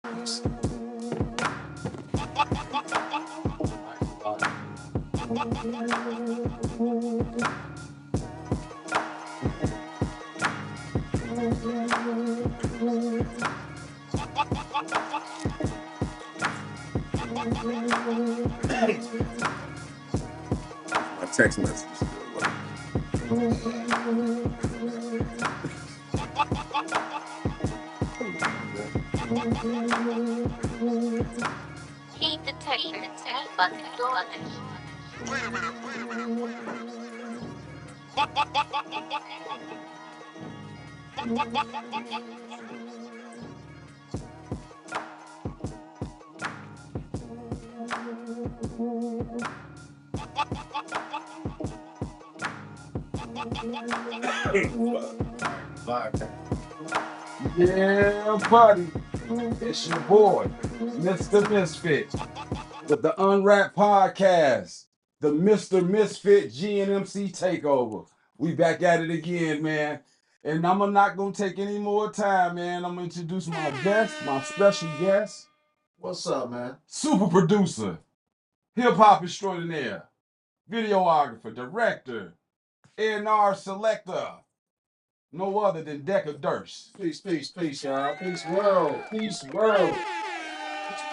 My text message. Keep the Takeover button. Wait a minute. Yeah, buddy. It's your boy, Mr. Misfit, with the Unrap podcast, the Mr. Misfit Gnmc Takeover. We back at it again, man. And I'm not going to take any more time, man. I'm going to introduce my guest, my special guest. What's up, man? Super producer, hip-hop extraordinaire, videographer, director, A&R selector, no other than DEKA DERSE. Peace, y'all. Peace, world.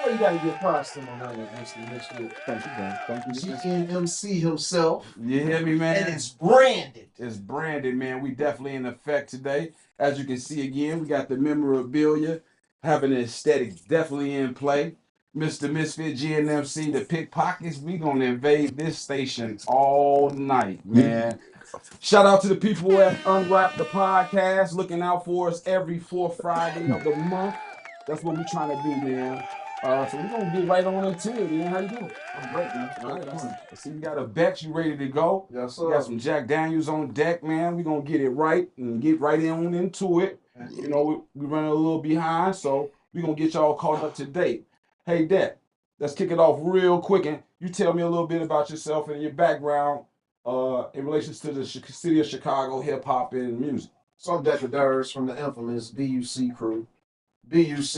You gotta get props to my man, Mr. Misfit. Thank you, man. Thank you. Gnmc himself. You hear me, man? And it's branded. It's branded, man. We definitely in effect today. As you can see again, we got the memorabilia, having the aesthetics definitely in play. Mr. Misfit Gnmc, the pickpockets, we gonna invade this station all night, man. Shout out to the people at Unwrap the podcast, looking out for us every fourth Friday of the month. That's what we're trying to do, man. So we're gonna get right on into it, man. How you doing? I'm great, man. All right, awesome. See, you got a Bex, you ready to go? Yes, We sir. got some Jack Daniels on deck, man. We're gonna get it right and get right into it. You know, we running a little behind, so we're gonna get y'all caught up to date. Hey, Dek, let's kick it off real quick, and you tell me a little bit about yourself and your background in relation to the city of Chicago, hip hop and music. So I'm DEKA DERSE from the infamous BUC crew. BUC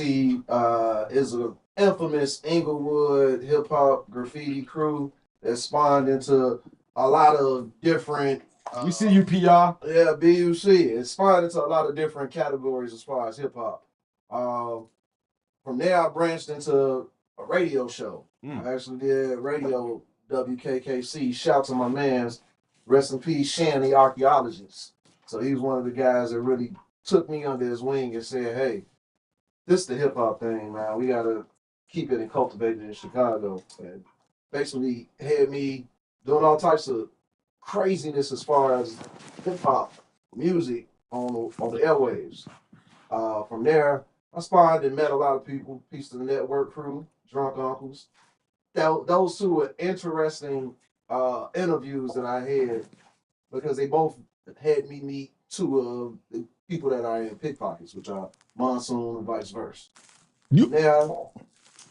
is an infamous Inglewood hip hop graffiti crew that spawned into a lot of different. We see you, PR. Yeah, BUC. It spawned into a lot of different categories as far as hip hop. From there, I branched into a radio show. I actually did radio WKKC. Shout to my man's, rest in peace, Shan, the archaeologist. So he was one of the guys that really took me under his wing and said, hey, this is the hip hop thing, man. We got to keep it and cultivate it in Chicago. And basically had me doing all types of craziness as far as hip hop music on the airwaves. From there, I spawned and met a lot of people. Peace to the network crew, Drunk Uncles. Those two were interesting interviews that I had because they both had me meet two of the people that are in pickpockets, which are Monsoon and vice versa. Now,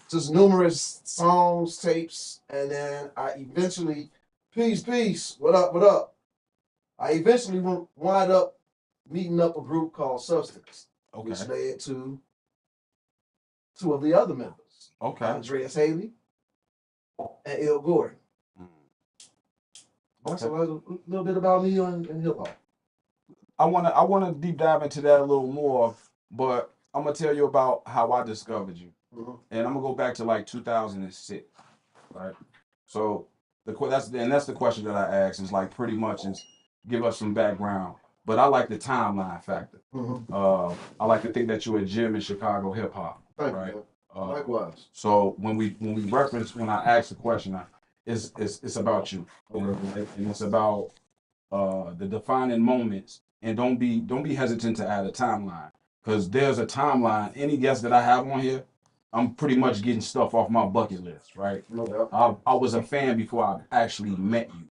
just numerous songs, tapes, and then I eventually, peace, what up? I eventually wind up meeting up a group called Substance, which led to two of the other members, Andreas Haley and Il Gordon. So a little bit about me and hip hop. I wanna deep dive into that a little more, but I'm gonna tell you about how I discovered you, and I'm gonna go back to like 2006, right? So that's the question that I asked is like pretty much is give us some background, but I like the timeline factor. I like to think that you're a gem in Chicago hip hop, right? Likewise. So when I ask the question, it's about you, and it's about the defining moments. And don't be hesitant to add a timeline, because there's a timeline. Any guest that I have on here, I'm pretty much getting stuff off my bucket list, right? I was a fan before I actually met you,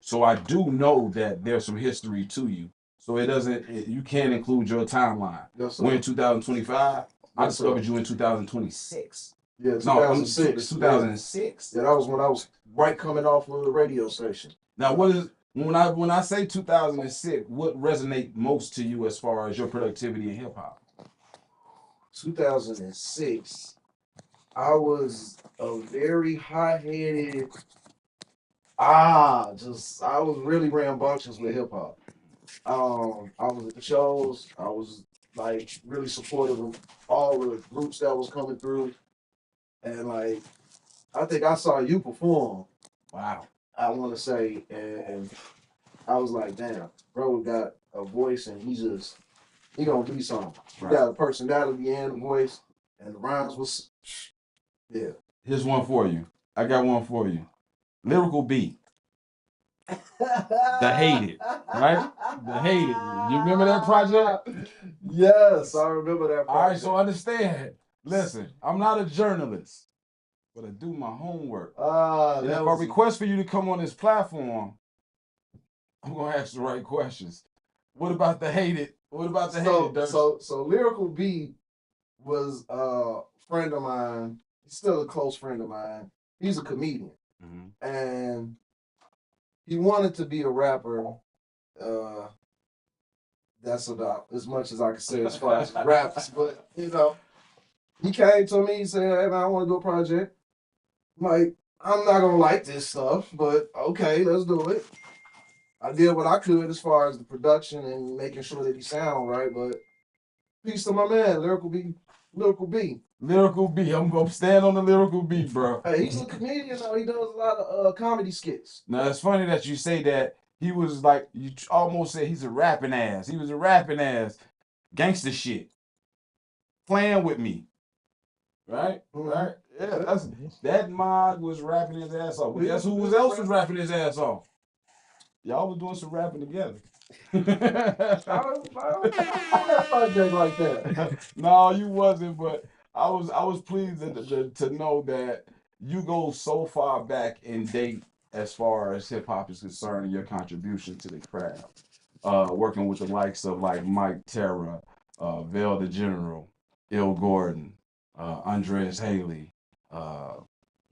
so I do know that there's some history to you. So you can't include your timeline. We're in 2025. I discovered you in 2026. Yeah, 2006. 2006. Yeah, that was when I was right coming off of the radio station. Now, when I say 2006, what resonates most to you as far as your productivity in hip hop? 2006, I was a very hot-headed, I was really rambunctious with hip hop. I was at the shows. I was like really supportive of all the groups that was coming through, and like I think I saw you perform. Wow. I want to say, and I was like, damn, bro got a voice, and he gonna be something. He got a personality and a voice, and the rhymes was, yeah. Here's one for you. I got one for you. Lyrical B. The Hated, right? The Hated. You remember that project? Yes, I remember that project. All right, so understand. Listen, I'm not a journalist, but I do my homework. And if I request for you to come on this platform, I'm gonna ask the right questions. What about the Hated? What about the Hated? DERSE? So Lyrical B was a friend of mine. He's still a close friend of mine. He's a comedian, and he wanted to be a rapper. That's about as much as I can say as far as raps. But you know, he came to me. He said, "Hey man, I want to do a project." I'm like, I'm not gonna like this stuff, but okay, let's do it. I did what I could as far as the production and making sure that he sound right. But peace to my man, Lyrical B. Lyrical B. Lyrical B. I'm gonna stand on the Lyrical B, bro. Hey, he's a comedian though. He does a lot of comedy skits. Now it's funny that you say that. He was like, you almost said he's a rapping ass. He was a rapping ass, gangster shit, playing with me, right? Right? Yeah, that mod was rapping his ass off. Well, guess who else was rapping his ass off? Y'all was doing some rapping together. I don't project like that. No, you wasn't, but I was pleased to know that you go so far back in date as far as hip hop is concerned and your contribution to the craft. Working with the likes of like Mike Terra, Vale the General, Ill Gordon, Andreas Haley,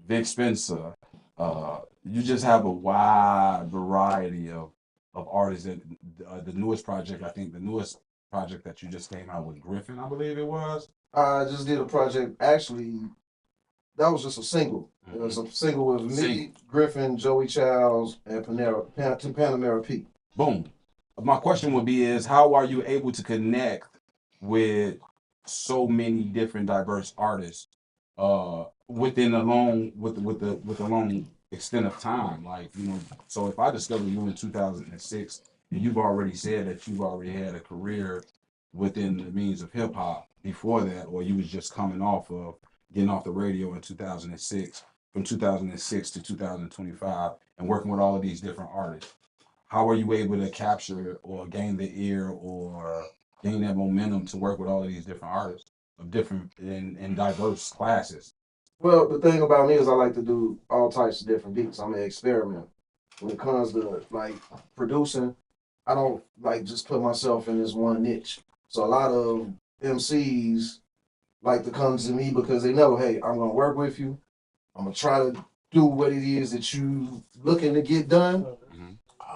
Vic Spencer. You just have a wide variety of artists. That the newest project, I think the newest project that you just came out with Griffin, I believe it was. I just did a project. Actually, that was just a single. It was a single with me, Griffin, Joey Childs, and Panamera P. Boom. My question would be is how are you able to connect with so many different diverse artists within a long with the long extent of time? Like, you know, so if I discovered you in 2006 and you've already said that you've already had a career within the means of hip hop before that, or you was just coming off of getting off the radio in 2006, from 2006 to 2025 and working with all of these different artists, how are you able to capture or gain the ear or gain that momentum to work with all of these different artists of different and diverse classes? Well, the thing about me is I like to do all types of different beats. I'm an experiment. When it comes to like producing, I don't like just put myself in this one niche. So a lot of MCs like to come to me because they know, hey, I'm gonna work with you. I'm gonna try to do what it is that you looking to get done.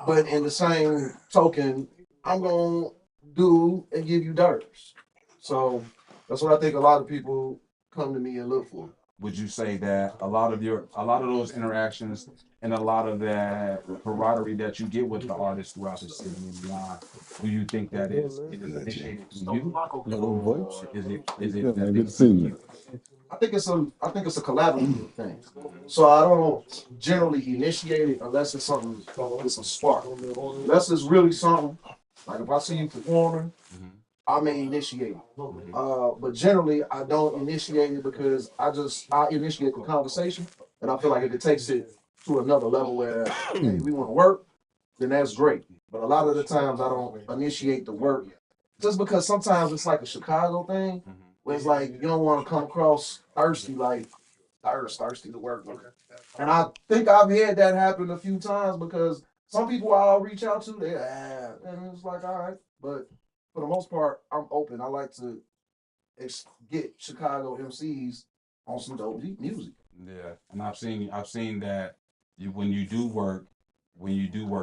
But in the same token, I'm gonna do and give you DERSE. So that's what I think a lot of people come to me and look for. Would you say that a lot of those interactions and a lot of that camaraderie that you get with the artists throughout the city and beyond, do you think that is initiated from you? Or is it that good to see you. I think it's a collaborative thing. So I don't generally initiate it unless it's something, it's a spark. Unless it's really something, like if I see you performing, I may initiate it. But generally I don't initiate it because I initiate the conversation, and I feel like if it takes it to another level where hey, we want to work, then that's great. But a lot of the times I don't initiate the work just because sometimes it's like a Chicago thing. Where it's like you don't want to come across thirsty, like thirsty to work. And I think I've had that happen a few times because some people I'll reach out to, and it's like, all right. But for the most part, I'm open. I like to get Chicago MCs on some dope music. Yeah, and I've seen that when you do work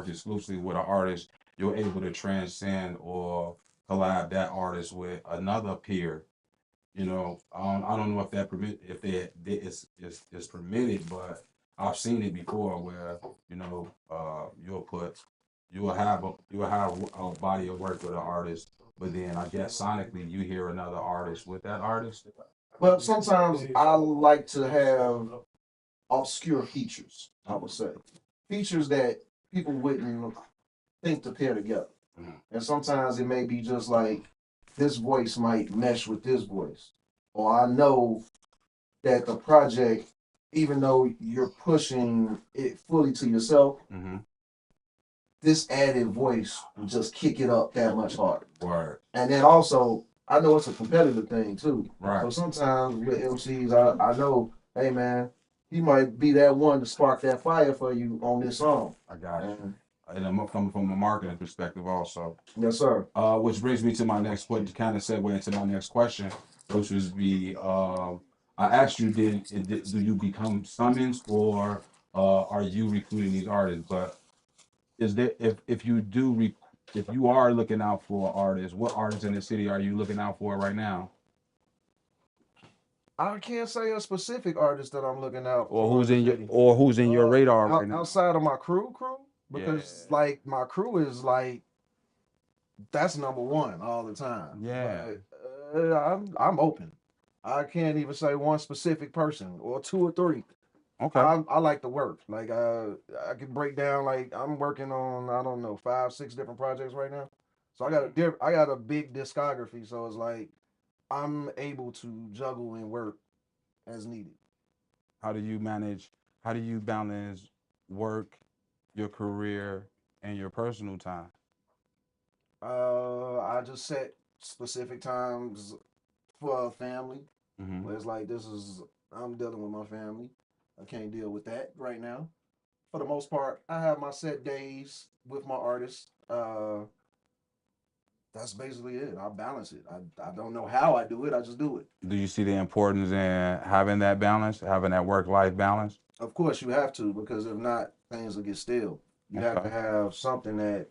exclusively with an artist, you're able to transcend or collab that artist with another peer You know, I don't know if that is permitted, but I've seen it before where you know you'll have a body of work with an artist, but then I guess sonically you hear another artist with that artist. Well, sometimes I like to have obscure features, I would say. Features that people wouldn't think to pair together. And sometimes it may be just like this voice might mesh with this voice. Or I know that the project, even though you're pushing it fully to yourself, this added voice will just kick it up that much harder. Right. And then also, I know it's a competitive thing too. Right. So sometimes with MCs, I know, hey man, he might be that one to spark that fire for you on this song. I got you. And I'm coming from a marketing perspective also. Yes, sir. Which brings me to my next point, to kind of segue into my next question, which was I asked you, do you become summons or are you recruiting these artists? But is there, if you do, if you are looking out for artists, what artists in the city are you looking out for right now? I can't say a specific artist that I'm looking out Or for. who's in your radar right now? Outside of my crew, because like my crew is like that's number one all the time. Yeah. But, I'm open. I can't even say one specific person or two or three. Okay. I like to work. Like I can break down. Like I'm working on I don't know 5-6 different projects right now. So I got a big discography. So it's like I'm able to juggle and work as needed. How do you balance work, your career, and your personal time? I just set specific times for family. Where it's like I'm dealing with my family. I can't deal with that right now. For the most part, I have my set days with my artists. That's basically it. I balance it. I don't know how I do it. I just do it. Do you see the importance in having that balance, having that work-life balance? Of course, you have to because if not, things will get stale. You have to have something that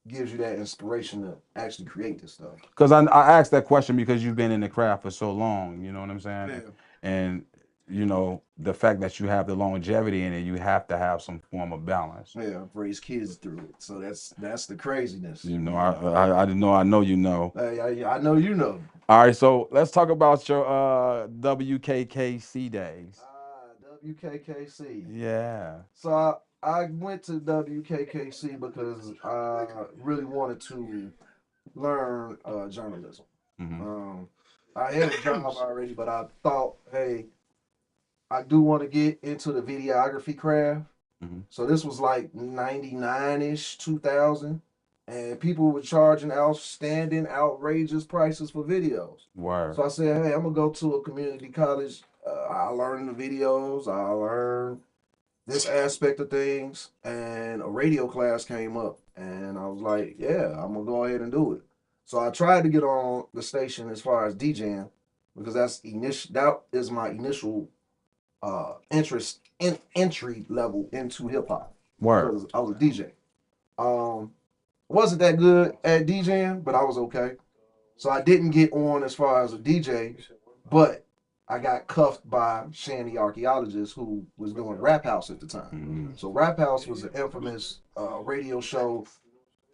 gives you that inspiration to actually create this stuff. Because I asked that question because you've been in the craft for so long, you know what I'm saying? Yeah. And you know, the fact that you have the longevity in it, you have to have some form of balance. Yeah, I've raised kids through it. So that's the craziness. You know, I didn't know, I know you know. I know you know. All right, so let's talk about your WKKC days. WKKC. Yeah. So I went to WKKC because I really wanted to learn journalism. I had a job already, but I thought, hey, I do want to get into the videography craft. So this was like 99-ish, 2000. And people were charging outstanding, outrageous prices for videos. Word. So I said, hey, I'm going to go to a community college. I learn the videos. I learn this aspect of things. And a radio class came up. And I was like, yeah, I'm going to go ahead and do it. So I tried to get on the station as far as DJing because that is my initial interest in entry level into hip hop. Word. I was a DJ. Wasn't that good at DJing, but I was okay. So I didn't get on as far as a DJ, but I got cuffed by Shanny Archaeologist, who was doing Rap House at the time. So Rap House was an infamous radio show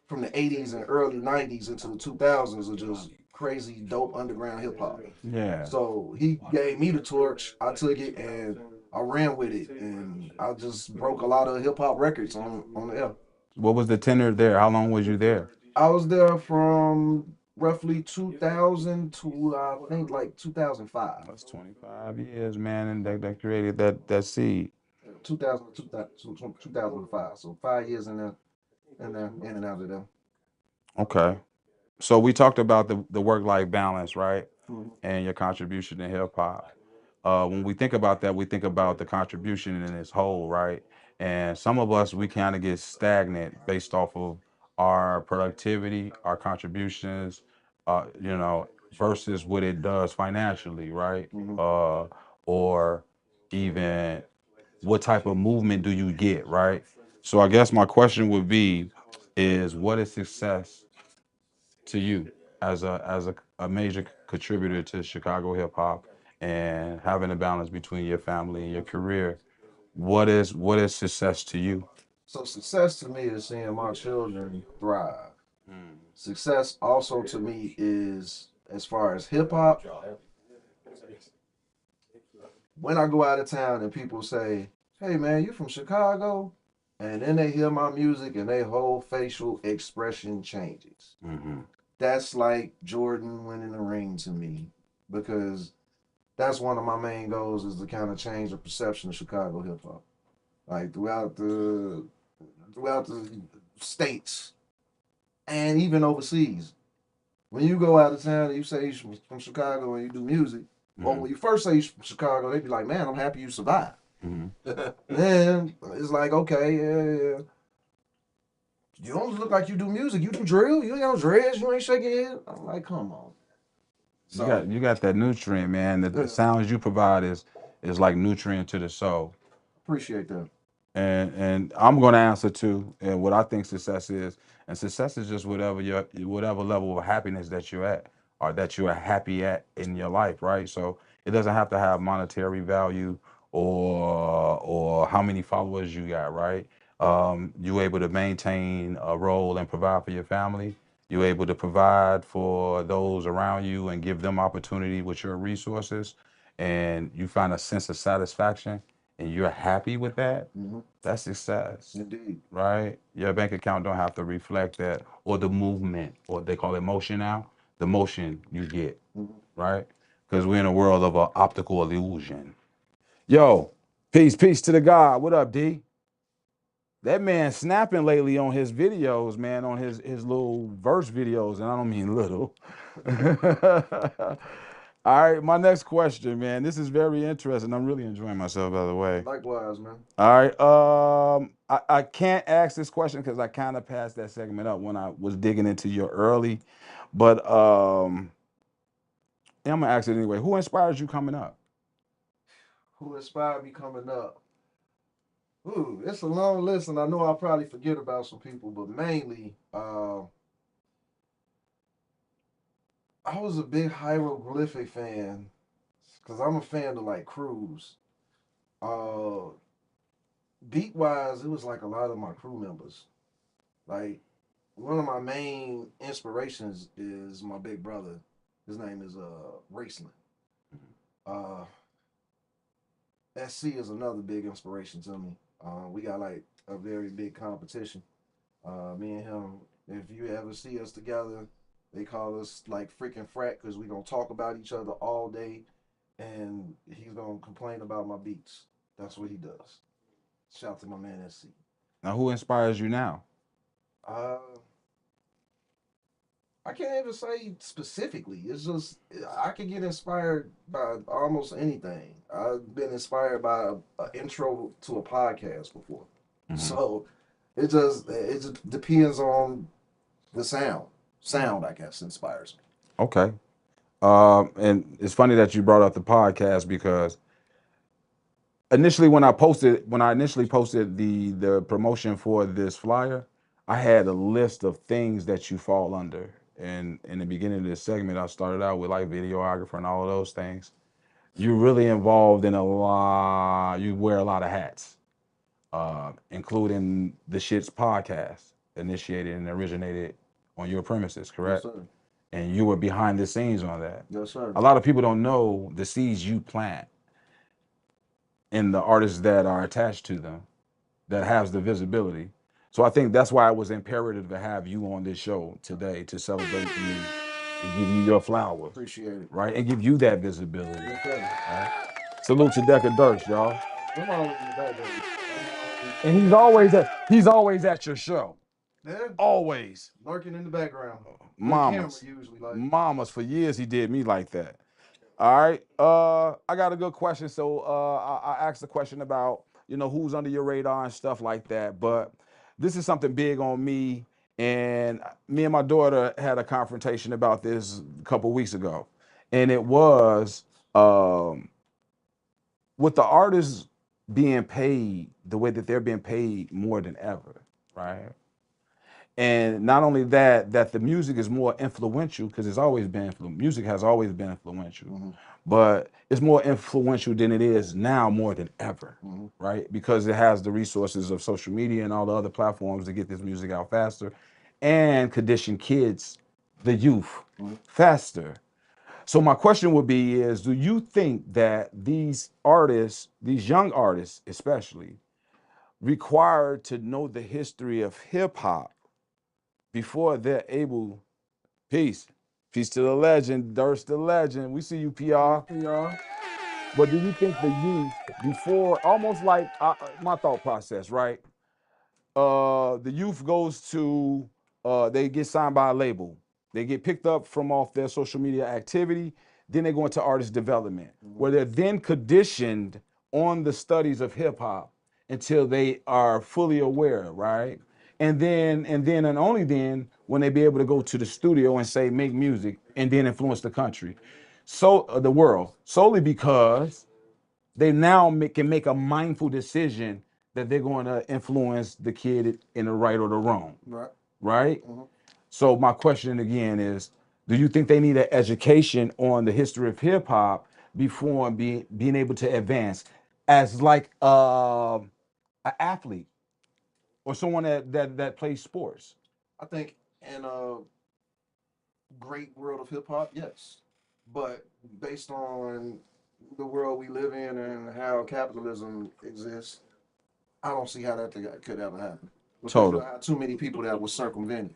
from the 80s and early 90s into the 2000s of just crazy, dope underground hip hop. Yeah. So he gave me the torch. I took it and I ran with it, and I just broke a lot of hip hop records on the air. What was the tenure there? How long was you there? I was there from roughly 2000 to I think like 2005. That's 25 years, man, and that created that seed. 2005. So 5 years in there, in and out of there. Okay. So we talked about the work-life balance, right? And your contribution to hip hop. When we think about that, we think about the contribution in its whole, right? And some of us, we kind of get stagnant based off of our productivity, our contributions, you know, versus what it does financially, right? Or even what type of movement do you get, right? So I guess my question would be, is what is success to you? as a major contributor to Chicago hip hop and having a balance between your family and your career, what is success to you? So success to me is seeing my children thrive. Success also to me is, as far as hip hop, when I go out of town and people say, "Hey man, you from Chicago?" and then they hear my music and their whole facial expression changes. Mm-hmm. That's like Jordan winning the ring to me, because that's one of my main goals, is to kind of change the perception of Chicago hip hop, like throughout the states and even overseas. When you go out of town and you say you're from Chicago and you do music, or when you first say you're from Chicago, they be like, "Man, I'm happy you survived." Then it's like, okay, yeah. You don't look like you do music. You do drill. You ain't got no dreads. You ain't shaking your head. I'm like, come on. So, You got that nutrient, man. The sounds you provide is like nutrient to the soul. Appreciate that. And I'm going to answer too. And what I think success is, and success is just whatever level of happiness that you're at, or that you are happy at in your life, right? So it doesn't have to have monetary value or how many followers you got, right? You able to maintain a role and provide for your family. You're able to provide for those around you and give them opportunity with your resources, and you find a sense of satisfaction and you're happy with that. That's success. Indeed. Right? Your bank account don't have to reflect that, or the movement, or they call it motion now, the motion you get, right? Because we're in a world of an optical illusion. Yo, peace to the God. What up, D? That man snapping lately on his videos, man, on his little verse videos, and I don't mean little. All right, my next question, man. This is very interesting. I'm really enjoying myself, by the way. Likewise, man. All right. I can't ask this question because I kind of passed that segment up when I was digging into your early, but yeah, I'm gonna ask it anyway. Who inspires you coming up? Who inspired me coming up? Ooh, it's a long list, and I know I'll probably forget about some people, but mainly, I was a big hieroglyphic fan, because I'm a fan of like Cruz. Uh, Beat wise, it was like a lot of my crew members. Like, one of my main inspirations is my big brother. His name is Raceland. Uh, SC is another big inspiration to me. We got like a very big competition. Me and him, if you ever see us together, they call us like freaking frat, because we gonna talk about each other all day, and he's gonna complain about my beats. That's what he does. Shout out to my man SC. Now, who inspires you now? Uh, I can't even say specifically. It's just I can get inspired by almost anything. I've been inspired by an intro to a podcast before, so it just depends on the sound. Sound, I guess, inspires me. Okay. And it's funny that you brought up the podcast because initially when I initially posted the promotion for this flyer, I had a list of things that you fall under. And in the beginning of this segment, I started out with like videographer and all of those things. You're really involved in a lot. You wear a lot of hats, including the Shit's podcast, initiated and originated on your premises, correct? Yes, sir. And you were behind the scenes on that. Yes, sir. A lot of people don't know the seeds you plant in the artists that are attached to them, that has the visibility. So I think that's why it was imperative to have you on this show today to celebrate you and give you your flowers. Appreciate it. Right? And give you that visibility. Yes, sir. Right? Salute to DEKA DERSE, y'all. I'm always in the background. And he's always at your show. Yeah, Always. lurking in the background. Mamas. Camera usually, like. Mamas. For years he did me like that. All right. I got a good question. So I asked the question about, who's under your radar and stuff like that. But this is something big on me. And me and my daughter had a confrontation about this a couple weeks ago. And it was with the artists being paid the way that they're being paid more than ever, right? And not only that, that the music is more influential, because it's always been music has always been influential, but it's more influential than it is now more than ever, right? Because it has the resources of social media and all the other platforms to get this music out faster and condition kids, the youth, faster. So my question would be is, do you think that these artists, these young artists especially, required to know the history of hip hop before they're able, peace to the legend, DERSE the legend. We see you, PR. But do you think the youth, before, almost like my thought process, right? The youth goes to, they get signed by a label. They get picked up from off their social media activity. Then they go into artist development, where they're then conditioned on the studies of hip hop until they are fully aware, right? And only then when they be able to go to the studio and say make music and then influence the country, so the world, solely because they now can make a mindful decision that they're going to influence the kid in the right or the wrong. Right. Right? So my question again is, do you think they need an education on the history of hip hop before being able to advance as like an athlete or someone that plays sports? I think in a great world of hip hop, yes. But based on the world we live in and how capitalism exists, I don't see how that could ever happen. Because Total. you have too many people that will circumvent it.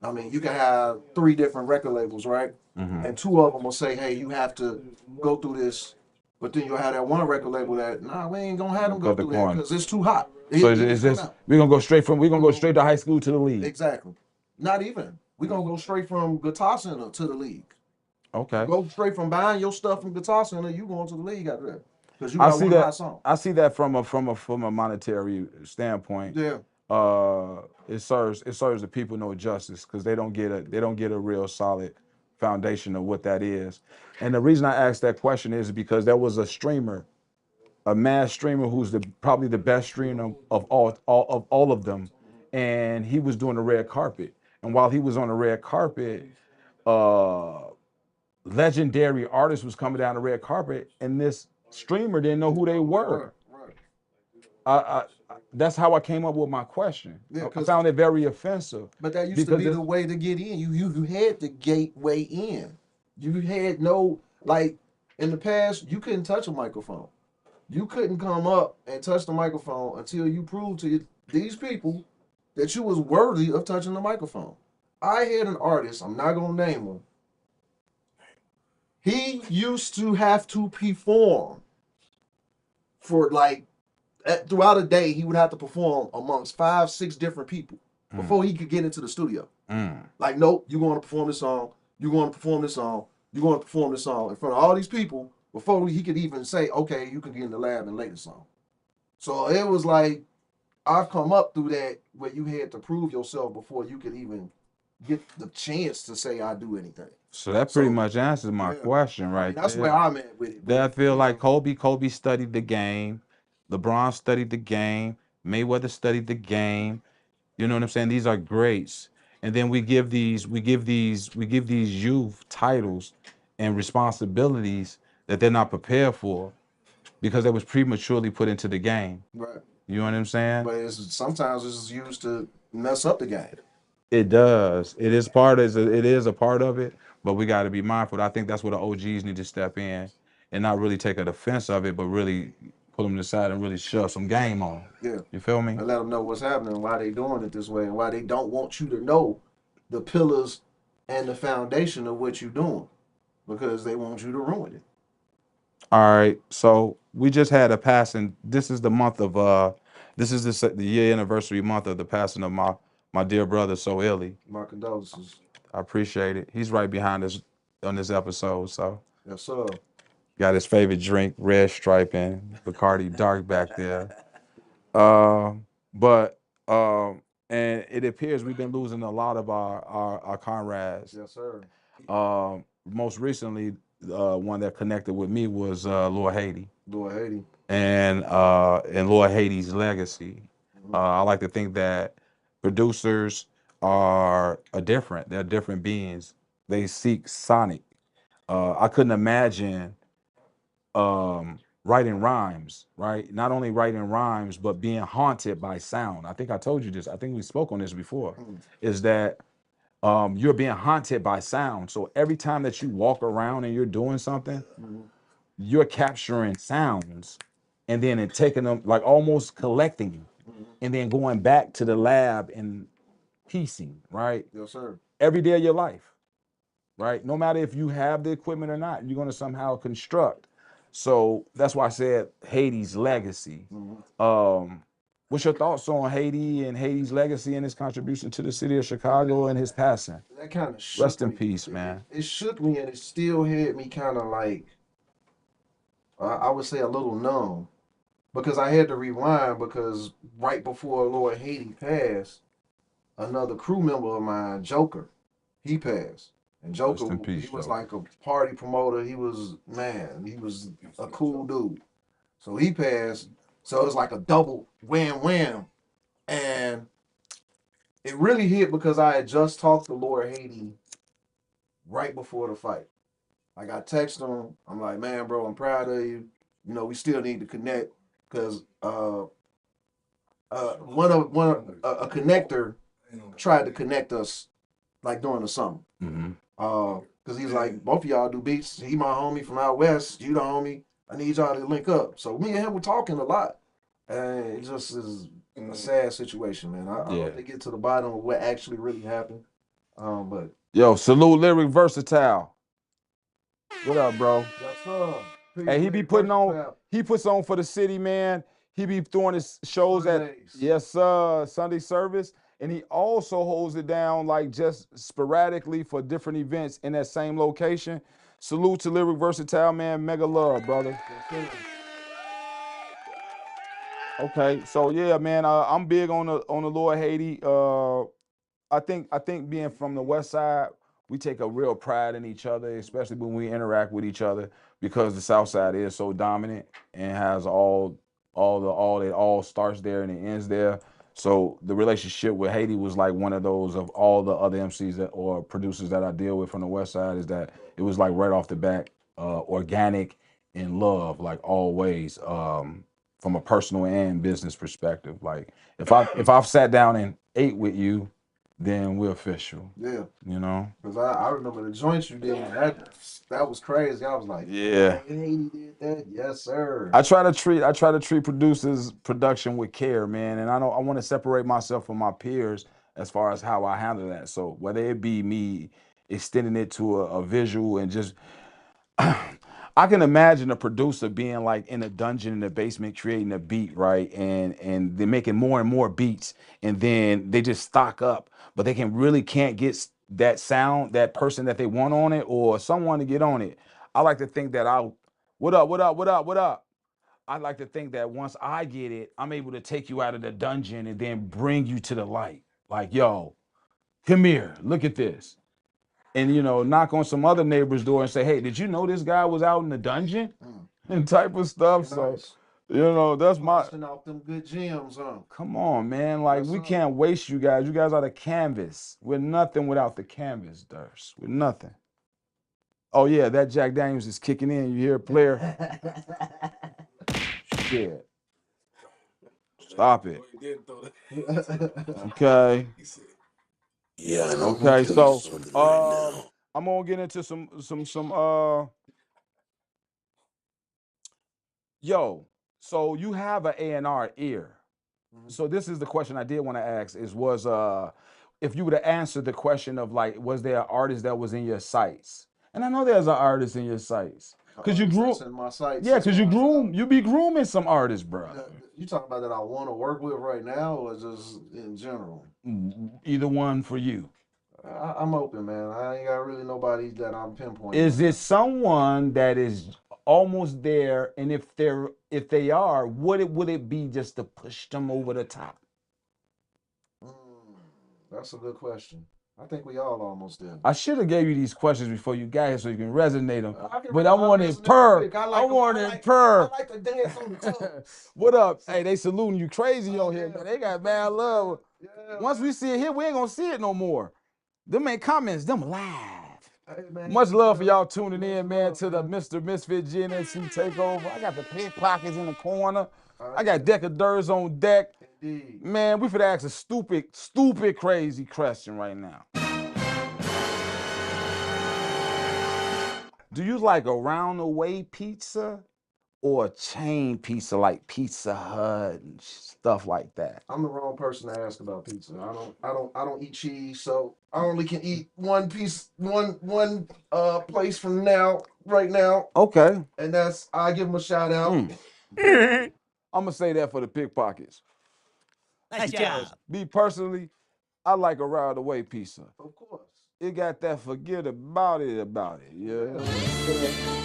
I mean, you can have 3 different record labels, right? And 2 of them will say, hey, you have to go through this. But then you'll have that one record label that, nah, we ain't gonna have them go Cut the through that corner. because it's too hot. So it's just we're gonna go straight to high school to the league. Exactly. Not even. We're gonna go straight from Guitar Center to the league. Okay. Go straight from buying your stuff from Guitar Center, you going to the league after that. Because you got one hot song. I see that from a monetary standpoint. Yeah. It serves the people no justice because they don't get a real solid foundation of what that is. And the reason I asked that question is because there was a streamer, a mass streamer who's probably the best streamer of all of them, and he was doing the red carpet. And while he was on the red carpet, legendary artists was coming down the red carpet, and this streamer didn't know who they were. Right. That's how I came up with my question. Yeah, I found it very offensive. But that used to be the way to get in. You had the gateway in. You had no, like, in the past, you couldn't touch a microphone. You couldn't come up and touch the microphone until you proved to these people that you was worthy of touching the microphone. I had an artist, I'm not going to name him. He used to have to perform for, like, throughout a day, he would have to perform amongst 5, 6 different people before he could get into the studio. Like, nope, you're going to perform this song, you're going to perform this song, you're going to perform this song in front of all these people before he could even say, okay, you can get in the lab and lay the song. So it was like, I've come up through that where you had to prove yourself before you could even get the chance to say I do anything. So that pretty much answers my question right That's there. where I'm at with it. That I feel like Kobe studied the game, LeBron studied the game, Mayweather studied the game. You know what I'm saying? These are greats. And then we give these youth titles and responsibilities that they're not prepared for because they was prematurely put into the game. Right. You know what I'm saying? But sometimes it's used to mess up the game. It does. It is a part of it, but we got to be mindful. I think that's where the OGs need to step in and not really take a defense of it, but really pull them to the side and really shove some game on. Yeah. You feel me? And let them know what's happening, why they doing it this way, and why they don't want you to know the pillars and the foundation of what you're doing because they want you to ruin it. All right. So we just had a passing. This is the month of the year anniversary month of the passing of my dear brother So Illy. My condolences. I appreciate it. He's right behind us on this episode. So yes, sir. Got his favorite drink, red striping, Bacardi Dark back there. And it appears we've been losing a lot of our comrades. Yes, sir. Most recently, one that connected with me was Lord Haiti. Lord Haiti. And Lord Haiti's legacy. I like to think that producers, are different. They're different beings. They seek sonic. I couldn't imagine writing rhymes, right? Not only writing rhymes, but being haunted by sound. I think I told you this. I think we spoke on this before. Is that you're being haunted by sound. So every time that you walk around and you're doing something, you're capturing sounds and then taking them, like almost collecting them, and then going back to the lab and piecing, right? Yes, sir. Every day of your life, right? No matter if you have the equipment or not, you're going to somehow construct. So that's why I said Haiti's legacy. What's your thoughts on Haiti and Haiti's legacy and his contribution to the city of Chicago and his passing? That kind of shook Rest in me. peace, man. It shook me, and it still had me kind of like, I would say a little numb, because I had to rewind, because right before Lord Haiti passed, another crew member of mine, Joker, he passed. And Joker, Rest in peace, he was Joker. like a party promoter. He was a cool dude. So he passed. So it was like a double wham. And it really hit because I had just talked to Lord Haiti right before the fight. Like, I texted him. I'm like, man, bro, I'm proud of you. You know, we still need to connect, because a connector tried to connect us like during the summer. Because he's like, both of y'all do beats. He my homie from out west. You the homie. I need y'all to link up. So me and him were talking a lot. And it just is a sad situation, man. I hope they get to the bottom of what actually really happened. But Yo, salute Lyric Versatile. What up, bro? yes, sir. Hey, he be putting on, he puts on for the city, man. He be throwing his shows Sundays. yes, sir, Sunday service. And he also holds it down like just sporadically for different events in that same location. Salute to Lyric Versatile, man. Mega love, brother. Yes, Okay, so yeah, man, I'm big on the Lord Haiti. I think being from the West Side, we take a real pride in each other, especially when we interact with each other, because the South Side is so dominant and has it all starts there and it ends there. So the relationship with Haiti was like one of those of all the other MCs or producers that I deal with from the West Side, is that it was like right off the bat, organic and love, like always, from a personal and business perspective. Like if I've sat down and ate with you, then we're official. Yeah. You know? Because I remember the joints you did. That was crazy. I was like, Yeah. Haiti did that? Yes, sir. I try to treat producers production with care, man. And I want to separate myself from my peers as far as how I handle that. So whether it be me extending it to a visual and just I can imagine a producer being like in a dungeon in the basement creating a beat, right? And they're making more and more beats, and then they just stock up, but they can't get that sound, that person that they want on it, or someone to get on it. I like to think that what up? I like to think that once I get it, I'm able to take you out of the dungeon and then bring you to the light. Like, yo, come here, look at this. And, knock on some other neighbor's door and say, hey, did you know this guy was out in the dungeon? And type of stuff. Nice. So, that's my. Busting out them good gems, huh? Come on, man. Like, we can't waste you guys. You guys are the canvas. We're nothing without the canvas, DERSE. We're nothing. Oh, yeah, that Jack Daniels is kicking in. You hear a player? Shit. Stop it. Okay. Yeah, I know. Okay, so I'm gonna get into some yo, so you have an A&R ear. So this is the question I did want to ask if you would have answered the question of like, was there an artist that was in your sights? And I know there's an artist in your sights. Cause you groom, you be grooming some artists, bro. You talking about that I want to work with right now, or just in general? Either one for you. I'm open, man. I ain't got really nobody that I'm pinpointing. Is it someone that is almost there, and if they are, would it be just to push them over the top? That's a good question. I think we all almost did. I should have gave you these questions before you got here so you can resonate them. But I want it per. I want it per. I like to dance on the toes. What up? Hey, they saluting you crazy on here, man. They got mad love. Yeah, Once we see it here, we ain't gonna see it no more. Them ain't comments, them live. hey, man, Much love for y'all tuning much in, man, love, to the man. Mr. Misfit Gnmc Takeover. I got the pickpockets in the corner. I Yeah, got DEKA DERSE on deck. indeed. Man, we finna ask a stupid, crazy question right now. Do you like around the way pizza or chain pizza like Pizza Hut and stuff like that? I'm the wrong person to ask about pizza. I don't eat cheese, so I only can eat one piece, one place from right now, Okay. and that's I give them a shout out. I'm gonna say that for the pickpockets. Nice job. Me personally, I like around the way pizza. Of course. It got that forget about it, yeah.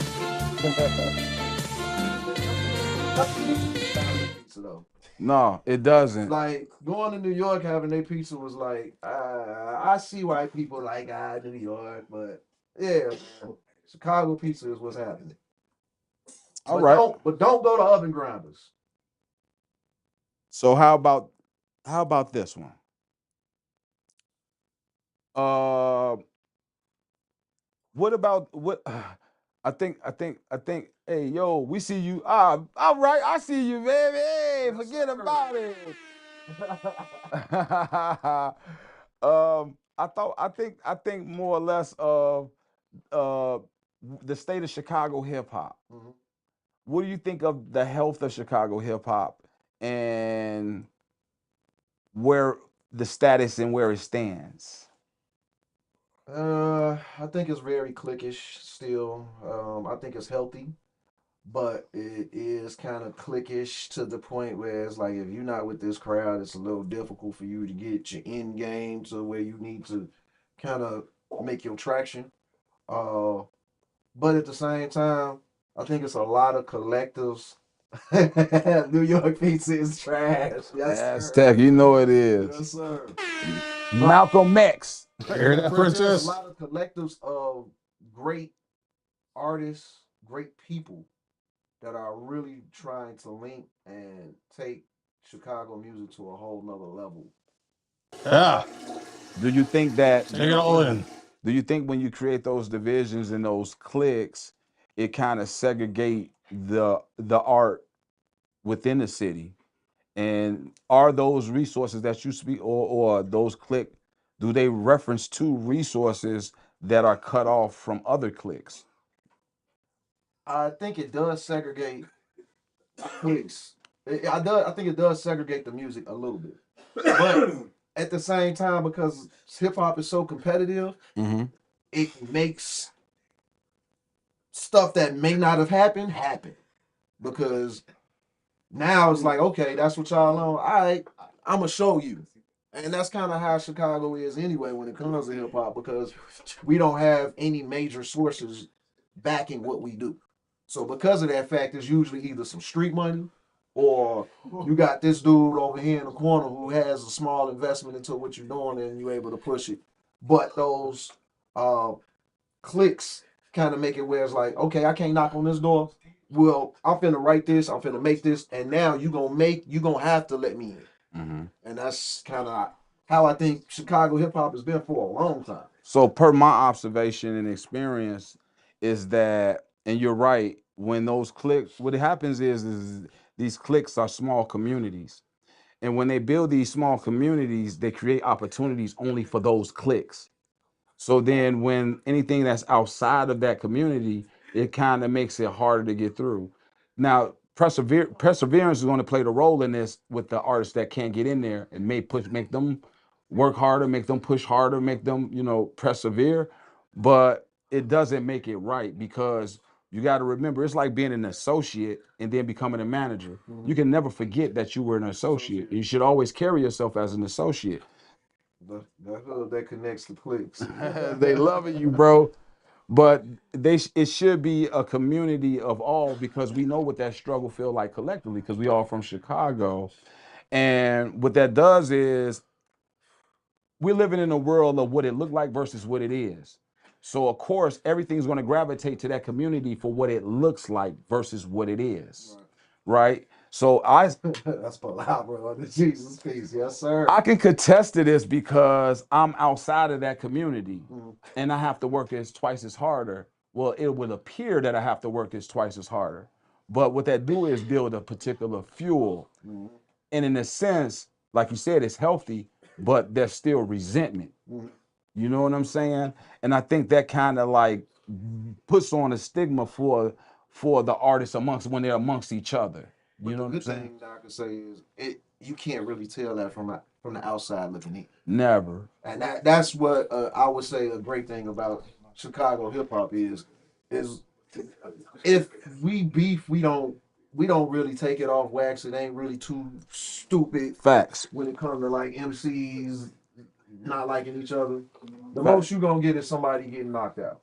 Pizza though. No, it doesn't. Like going to New York having their pizza was like I see why people like New York, but yeah, Chicago pizza is what's happening. All right. Don't go to oven grinders. So how about this one? What about what? I think. Hey, yo, we see you. All right, I see you, baby. Hey, forget about it. I think more or less of the state of Chicago hip hop. Mhm. What do you think of the health of Chicago hip hop and where the status and where it stands? I think it's very cliquish still. I think it's healthy, but it is kind of cliquish to the point where it's like if you're not with this crowd, it's a little difficult for you to get your end game to where you need to kind of make your traction. Uh, but at the same time, I think it's a lot of collectives. New York pizza is trash. Yes, sir. Aztec, you know it is. Yes, sir. Malcolm X. Hear that, There's a princess? lot of collectives of great artists, great people that are really trying to link and take Chicago music to a whole nother level. Yeah. Do you think that? Take it all in. Do you think when you create those divisions and those cliques, it kind of segregate the art within the city? And are those resources that you speak or those clique, do they reference to resources that are cut off from other cliques? I think it does segregate cliques. I think it does segregate the music a little bit. But at the same time, because hip hop is so competitive, it makes stuff that may not have happened happen. Because now it's like, okay, that's what y'all on. All right, I'm gonna show you. And that's kind of how Chicago is anyway when it comes to hip hop, because we don't have any major sources backing what we do. So because of that fact, it's usually either some street money or you got this dude over here in the corner who has a small investment into what you're doing and you're able to push it. But those uh, clicks kind of make it where it's like, okay, I can't knock on this door. Well, I'm finna write this, I'm finna make this, and now you gonna have to let me in. And that's kind of how I think Chicago hip hop has been for a long time. So, per my observation and experience, is that, and you're right, when those cliques, what happens is these cliques are small communities. And when they build these small communities, they create opportunities only for those cliques. So then when anything that's outside of that community, it kind of makes it harder to get through. Now, perseverance is going to play the role in this with the artists that can't get in there and make them work harder, make them push harder, make them, persevere. But it doesn't make it right because you got to remember it's like being an associate and then becoming a manager. You can never forget that you were an associate. You should always carry yourself as an associate. The hood that connects the cliques. They loving you, bro. But it should be a community of all because we know what that struggle feel like collectively because we all from Chicago. And what that does is we're living in a world of what it looked like versus what it is. So of course, everything's going to gravitate to that community for what it looks like versus what it is. Right? So That's palabra on the Jesus piece. Yes, sir. I can contest to this because I'm outside of that community and I have to work twice as harder. Well, it would appear that I have to work twice as harder. But what that do is build a particular fuel. And in a sense, like you said, it's healthy, but there's still resentment. You know what I'm saying? And I think that kind of like puts on a stigma for the artists amongst when they're amongst each other. You know what I'm saying? The good thing that I can say is you can't really tell that from the outside looking in. Never. And that's what I would say a great thing about Chicago hip hop is if we beef, we don't really take it off wax. It ain't really too stupid. Facts. When it comes to like MCs not liking each other, the most you gonna get is somebody getting knocked out.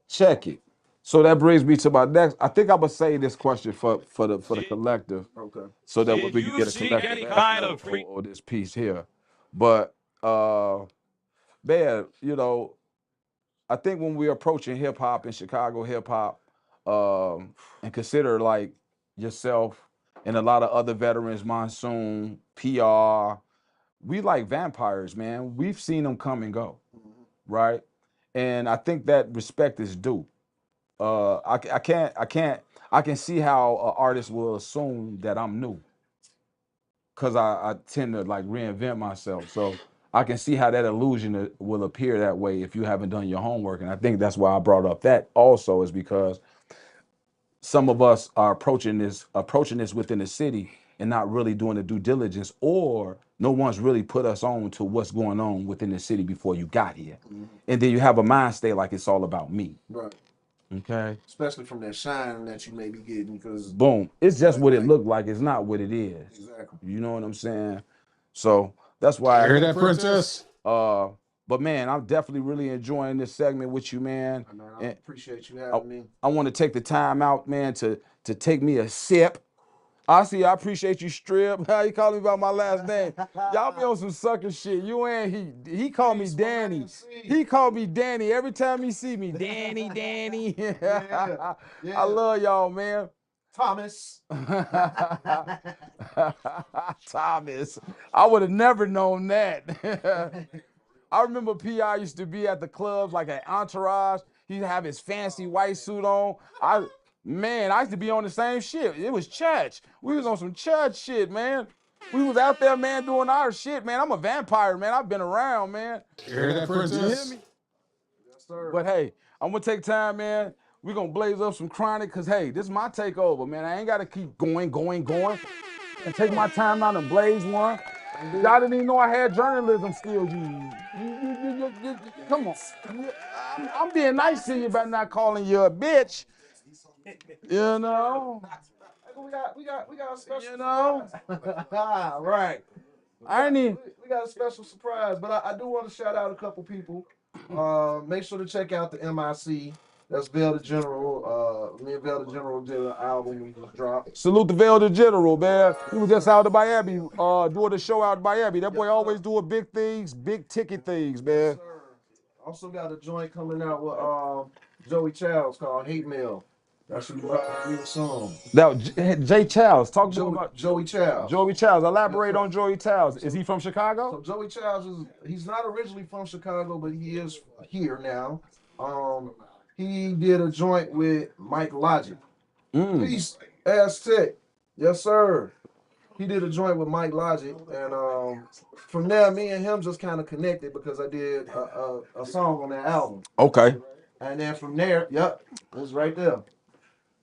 Check it. So that brings me to my next. I think I'm gonna say this question for the collective. Okay. So that we can get a collective answer or this piece here. But man, you know, I think when we're approaching hip hop and Chicago hip hop, and consider like yourself and a lot of other veterans, Monsoon, PR, we like vampires, man. We've seen them come and go, right? And I think that respect is due. I can see how an artist will assume that I'm new, cause I tend to like reinvent myself. So I can see how that illusion will appear that way if you haven't done your homework. And I think that's why I brought up that also is because some of us are approaching this within the city and not really doing the due diligence, or no one's really put us on to what's going on within the city before you got here. And then you have a mind state like it's all about me. Right. Okay. Especially from that shine that you may be getting, because boom, it's just what it looked like. It's not what it is. Exactly. You know what I'm saying? So that's why. Hear that, Princess? But man, I'm definitely really enjoying this segment with you, man. I appreciate you having me. I want to take the time out, man, to take me a sip. I appreciate you, Strip. How you call me by my last name? Y'all be on some sucker shit. You and he called me Danny. He called me Danny every time he see me. Danny. Yeah. I love y'all, man. Thomas. Thomas. I would have never known that. I remember P.I. used to be at the clubs like at Entourage. He'd have his fancy white suit on. I used to be on the same shit. It was church. We was on some church shit, man. We was out there, man, doing our shit, man. I'm a vampire, man. I've been around, man. Hear that, Princess? You hear me? Yes, sir. But hey, I'm gonna take time, man. We're gonna blaze up some chronic, cause hey, this is my takeover, man. I ain't gotta keep going. And take my time out and blaze one. Y'all didn't even know I had journalism skills. Come on. I'm being nice to you about not calling you a bitch. You know? We got a special. You know? Right. I ain't even. We got a special surprise, but I do want to shout out a couple people. Make sure to check out the MIC. That's Veil the General. Me and Veil the General did an album we just dropped. Salute the Veil the General, man. He was just out of Miami, doing the show out in Miami. That boy always doing big things, big ticket things, man. Yes, sir. Also got a joint coming out with Joey Childs called Hate Mail. That should be a real song. Now, Jay Childs, talk to him about Joey Childs. Joey Childs. Elaborate on Joey Childs. Is he from Chicago? So Joey Childs he's not originally from Chicago, but he is here now. He did a joint with Mike Logic. Peace, Aztec. Yes, sir. He did a joint with Mike Logic, and from there, me and him just kind of connected because I did a song on that album. Okay. And then from there, yep, it was right there.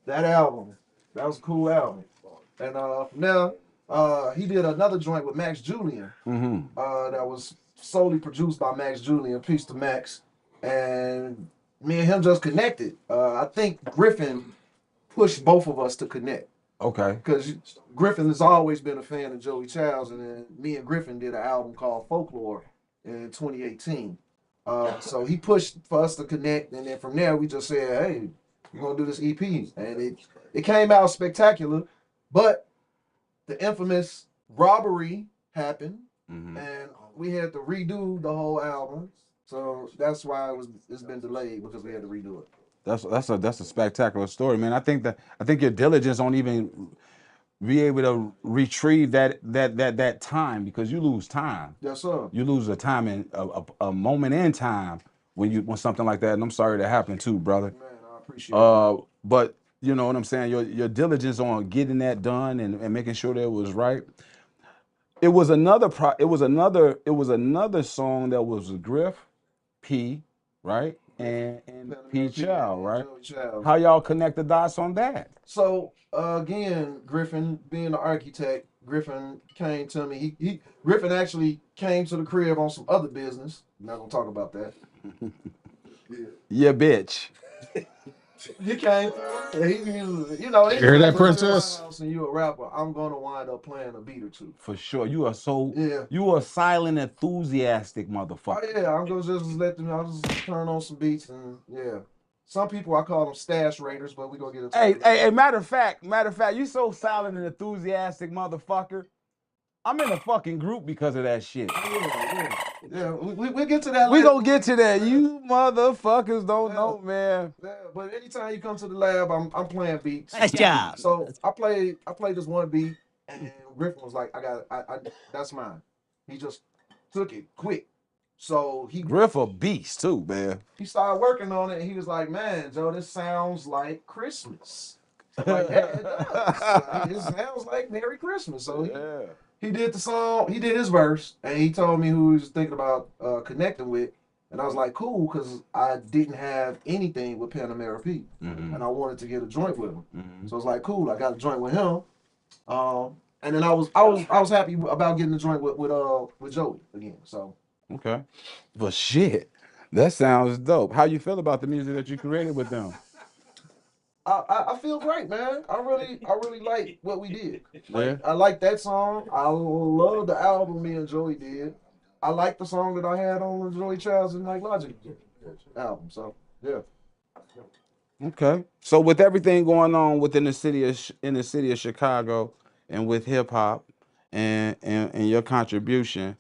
That album, that was a cool album. And from there, he did another joint with Max Julian. That was solely produced by Max Julian. Peace to Max. And me and him just connected. I think Griffin pushed both of us to connect. Okay. Because Griffin has always been a fan of Joey Childs, and then me and Griffin did an album called Folklore in 2018. So he pushed for us to connect, and then from there we just said, hey, we're gonna do this EP. And it came out spectacular, but the infamous robbery happened, and we had to redo the whole album. So that's why it's been delayed, because we had to redo it. That's a spectacular story, man. I think your diligence on even be able to retrieve that time, because you lose time. Yes, sir. You lose a time in a moment in time when something like that. And I'm sorry that happened too, brother. Man, I appreciate it. But you know what I'm saying? Your diligence on getting that done and making sure that it was right. It was another song that was Griff, P, right? And P Chow, right? How y'all connect the dots on that? So again, Griffin being the architect, Griffin came to me. Griffin actually came to the crib on some other business. I'm not gonna talk about that. Yeah, bitch. He came. You know, You hear that, anytime princess? and you a rapper, I'm gonna wind up playing a beat or two. For sure. You are Yeah. you are silent, enthusiastic Oh motherfucker. yeah, I'm gonna just let them. I'll just turn on some beats and yeah. Some people I call them stash raiders, but we gonna get into Hey, matter of fact, you so silent and enthusiastic motherfucker. I'm in a fucking group because of that shit. Yeah, we'll get to that. We gonna get to that. You motherfuckers don't know, man. Yeah, but anytime you come to the lab, I'm playing beats. Nice job. So I played this one beat, and Griffin was like, I that's mine. He just took it quick. So Griff a beast too, man. he started working on it, and he was like, man, Joe, this sounds like Christmas. I'm like, yeah, it does. It sounds like Merry Christmas. So he did the song, he did his verse, and he told me who he was thinking about connecting with. And I was like, cool, because I didn't have anything with Panamera P. And I wanted to get a joint with him. So I was like, cool, I got a joint with him. And then I was happy about getting the joint with Joey again. So okay. But shit, that sounds dope. How you feel about the music that you created with them? I feel great, man. I really like what we did. Like, I like that song. I love the album me and Joey did. I like the song that I had on the Joey Childs and Like Logic album. So yeah. Okay. So with everything going on within the city of Chicago and with hip hop and your contribution,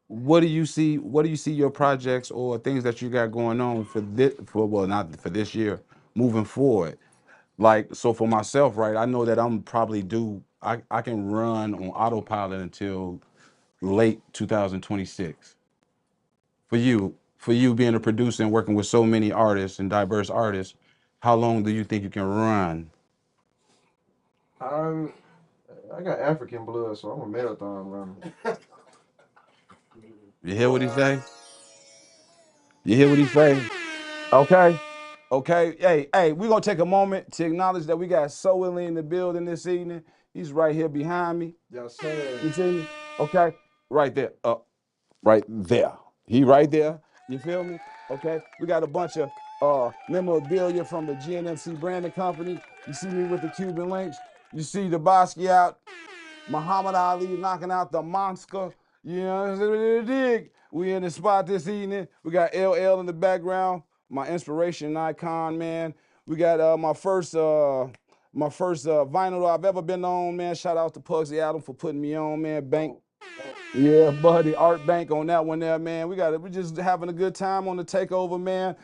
what do you see your projects or things that you got going on not for this year, moving forward? Like, so for myself, right, I know that I'm probably I can run on autopilot until late 2026. For you being a producer and working with so many artists and diverse artists, how long do you think you can run? I got African blood, so I'm a marathon runner. You hear what he say? You hear what he say? Okay. Okay. Hey, we're gonna take a moment to acknowledge that we got Soily in the building this evening. He's right here behind me. Yes, sir. You see me? Okay. Right there. Right there. He right there. You feel me? Okay. We got a bunch of memorabilia from the Gnmc branding company. You see me with the Cuban links. You see the Basquiat, Muhammad Ali knocking out the monster. You know what I'm saying? We in the spot this evening. We got LL in the background, my inspiration icon, man. We got my first vinyl I've ever been on, man. Shout out to Pugsy Adam for putting me on, man. Bank. Yeah, buddy, Art Bank on that one there, man. We're just having a good time on the takeover, man.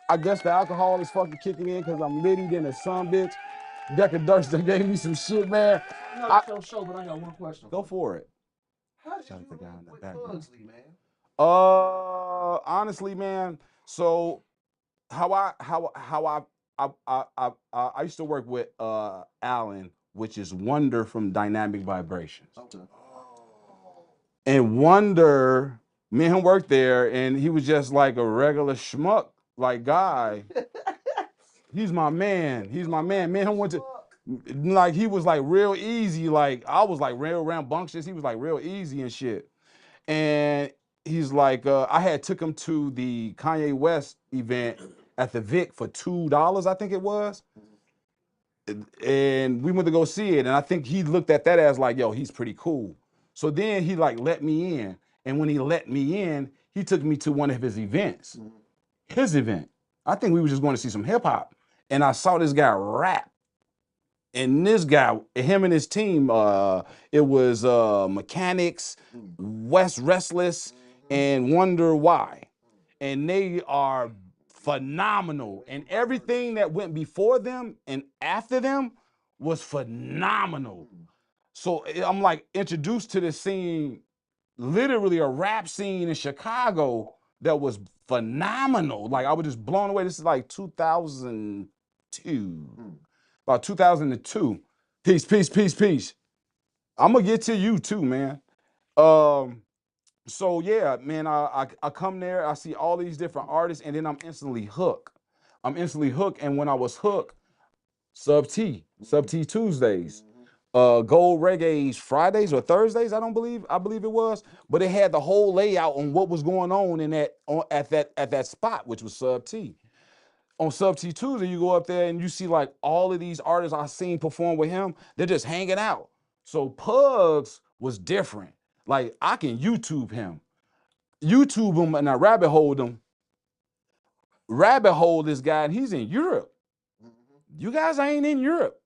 I guess the alcohol is fucking kicking in because I'm litty than a son bitch. DEKA gave me some shit, man. Show, but I got one question. Go for it. How did Shout out you to the guy in the with background. Pugsley, man? Honestly, man. So I used to work with Alan, which is Wonder from Dynamic Vibrations. Okay. And Wonder, me and him worked there, and he was just like a regular schmuck, like guy. He's my man. He's my man. Me and him went to, like, he was like real easy. Like, I was like real rambunctious. He was like real easy and shit. And he's like, I had took him to the Kanye West event at the Vic for $2, I think it was. And we went to go see it. And I think he looked at that as like, yo, he's pretty cool. So then he like let me in. And when he let me in, he took me to one of his events. His event. I think we were just going to see some hip hop. And I saw this guy rap. And this guy, him and his team, it was Mechanics, West Restless, and Wonder Why. And they are phenomenal. And everything that went before them and after them was phenomenal. So I'm like introduced to this scene, literally a rap scene in Chicago that was phenomenal. Like I was just blown away. This is like 2002, about 2002. Peace. I'm gonna get to you too, man. So yeah, man, I come there, I see all these different artists, and then I'm instantly hooked. And when I was hooked, Sub T Tuesdays, Gold Reggae's Fridays or Thursdays, I believe it was, but it had the whole layout on what was going on in at that spot, which was Sub T. On Sub T Tuesday, you go up there and you see like all of these artists I seen perform with him, they're just hanging out. So Pugs was different. Like I can YouTube him and I rabbit hole this guy, and he's in Europe. You guys ain't in Europe.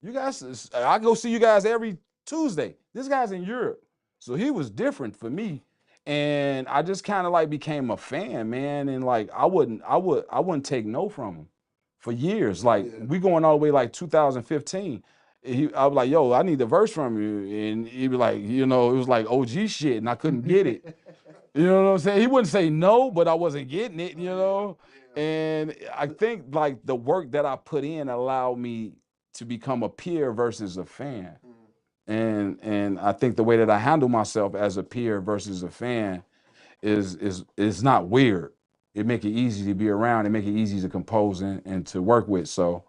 You guys, I go see you guys every Tuesday. This guy's in Europe. So he was different for me. And I just kind of like became a fan, man. And like I wouldn't take no from him for years. Like we going all the way like 2015. I was like, yo, I need the verse from you. And he'd be like, you know, it was like OG shit, and I couldn't get it. You know what I'm saying? He wouldn't say no, but I wasn't getting it, you know? And I think like the work that I put in allowed me to become a peer versus a fan. And I think the way that I handle myself as a peer versus a fan is not weird. It make it easy to be around, it make it easy to compose and to work with. So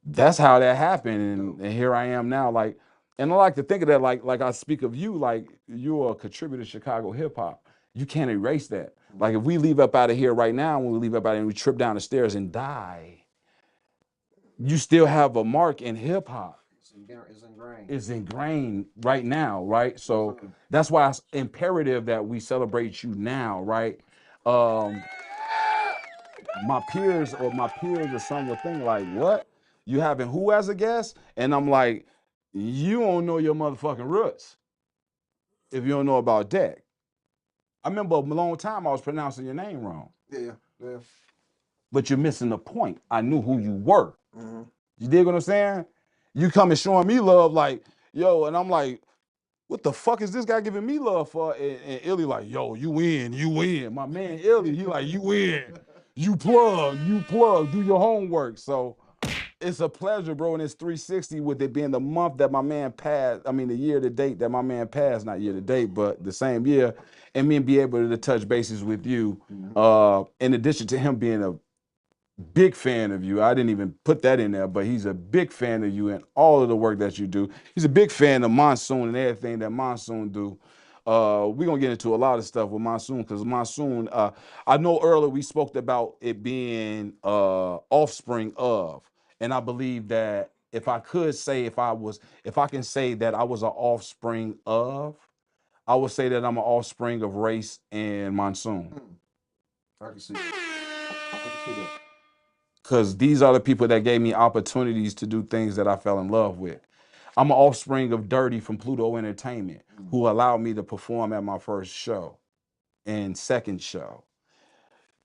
that's how that happened. And here I am now. Like, and I like to think of that like I speak of you, like you're a contributor to Chicago hip hop. You can't erase that. Like if we leave up out of here right now, when we leave up out and we trip down the stairs and die, you still have a mark in hip hop. It's ingrained. It's ingrained right now, right? So that's why it's imperative that we celebrate you now, right? My peers or some would think like, what? You having who as a guest? And I'm like, you don't know your motherfucking roots if you don't know about DEK. I remember a long time I was pronouncing your name wrong. Yeah. But you're missing the point. I knew who you were. You dig what I'm saying? You coming showing me love like, yo, and I'm like, what the fuck is this guy giving me love for? And Illy like, yo, you win. My man Illy, he like, you win. You plug, do your homework. So it's a pleasure, bro, and it's 360 with it being the month that my man passed. I mean, the year to date that my man passed, not year to date, but the same year, and me be able to touch bases with you. In addition to him being a big fan of you. I didn't even put that in there, but he's a big fan of you and all of the work that you do. He's a big fan of Monsoon and everything that Monsoon do. We're going to get into a lot of stuff with Monsoon because Monsoon, I know earlier we spoke about it being offspring of, and I believe that if I can say that I was an offspring of, I would say that I'm an offspring of Race and Monsoon. I can see that. Because these are the people that gave me opportunities to do things that I fell in love with. I'm an offspring of Dirty from Pluto Entertainment, who allowed me to perform at my first show and second show.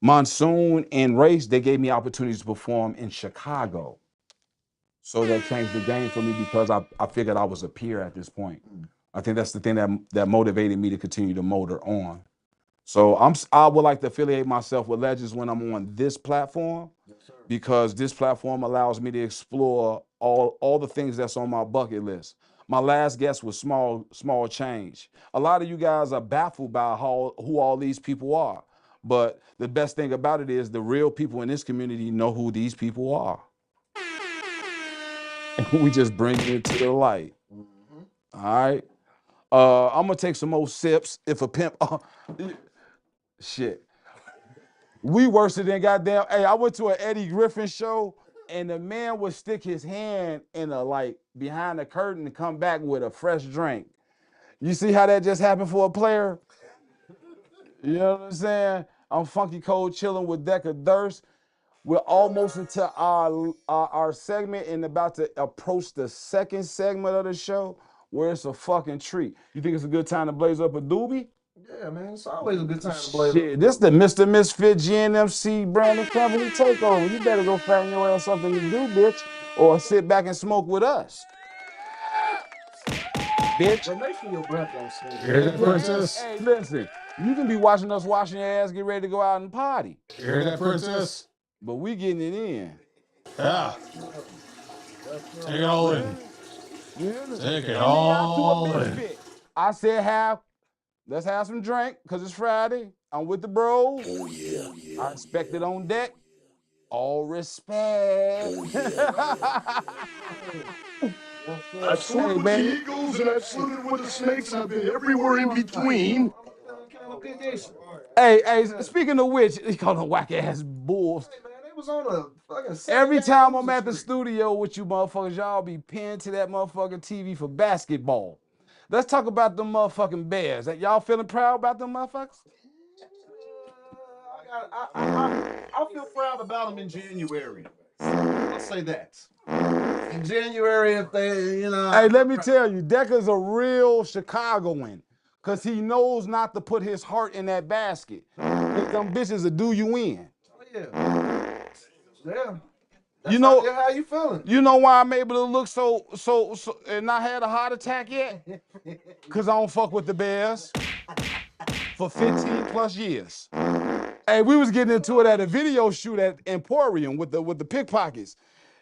Monsoon and Race, they gave me opportunities to perform in Chicago. So that changed the game for me because I figured I was a peer at this point. I think that's the thing that motivated me to continue to motor on. So I would like to affiliate myself with Legends when I'm on this platform, because this platform allows me to explore all the things that's on my bucket list. My last guest was Small Change. A lot of you guys are baffled by who all these people are. But the best thing about it is the real people in this community know who these people are. And we just bring it to the light. All right. I'm gonna take some more sips. If a pimp, shit. We worse than goddamn. Hey, I went to an Eddie Griffin show, and the man would stick his hand in behind the curtain and come back with a fresh drink. You see how that just happened for a player? You know what I'm saying? I'm Funky Cold chilling with DEKA DERSE. We're almost into our segment and about to approach the second segment of the show, where it's a fucking treat. You think it's a good time to blaze up a doobie? Yeah, man, it's always a good time to blaze Shit, this the Mr. Misfit Gnmc branded company takeover. You better go find your ass something to do, bitch, or sit back and smoke with us. bitch. But make sure your breath don't stink. You hear that, princess? Hey, listen, you can be watching us washing your ass, get ready to go out and party. You hear that, princess? But we getting it in. Yeah. Take it all in. Take it I mean, I do a all in. MISFIT. I said let's have some drink, because it's Friday. I'm with the bros. Oh yeah. I expect it on deck. All respect. I've sworn with the eagles and I've slid with the snakes. I've been everywhere in between. Hey, speaking of which, he called them whack ass bulls. Hey, man, they was on a fucking Every Saturday time on I'm the at the street. studio with you motherfuckers, y'all be pinned to that motherfucking TV for basketball. Let's talk about them motherfucking Bears. Y'all feeling proud about them motherfuckers? I feel proud about them in January. I'll say that. In January, if they, Hey, let me tell you, DEKA's a real Chicagoan, because he knows not to put his heart in that basket. Because them bitches will do you in. Oh, yeah. Yeah. You know, how you feeling? You know why I'm able to look so and not had a heart attack yet? Because I don't fuck with the Bears for 15 plus years. Hey, we was getting into it at a video shoot at Emporium with the pickpockets.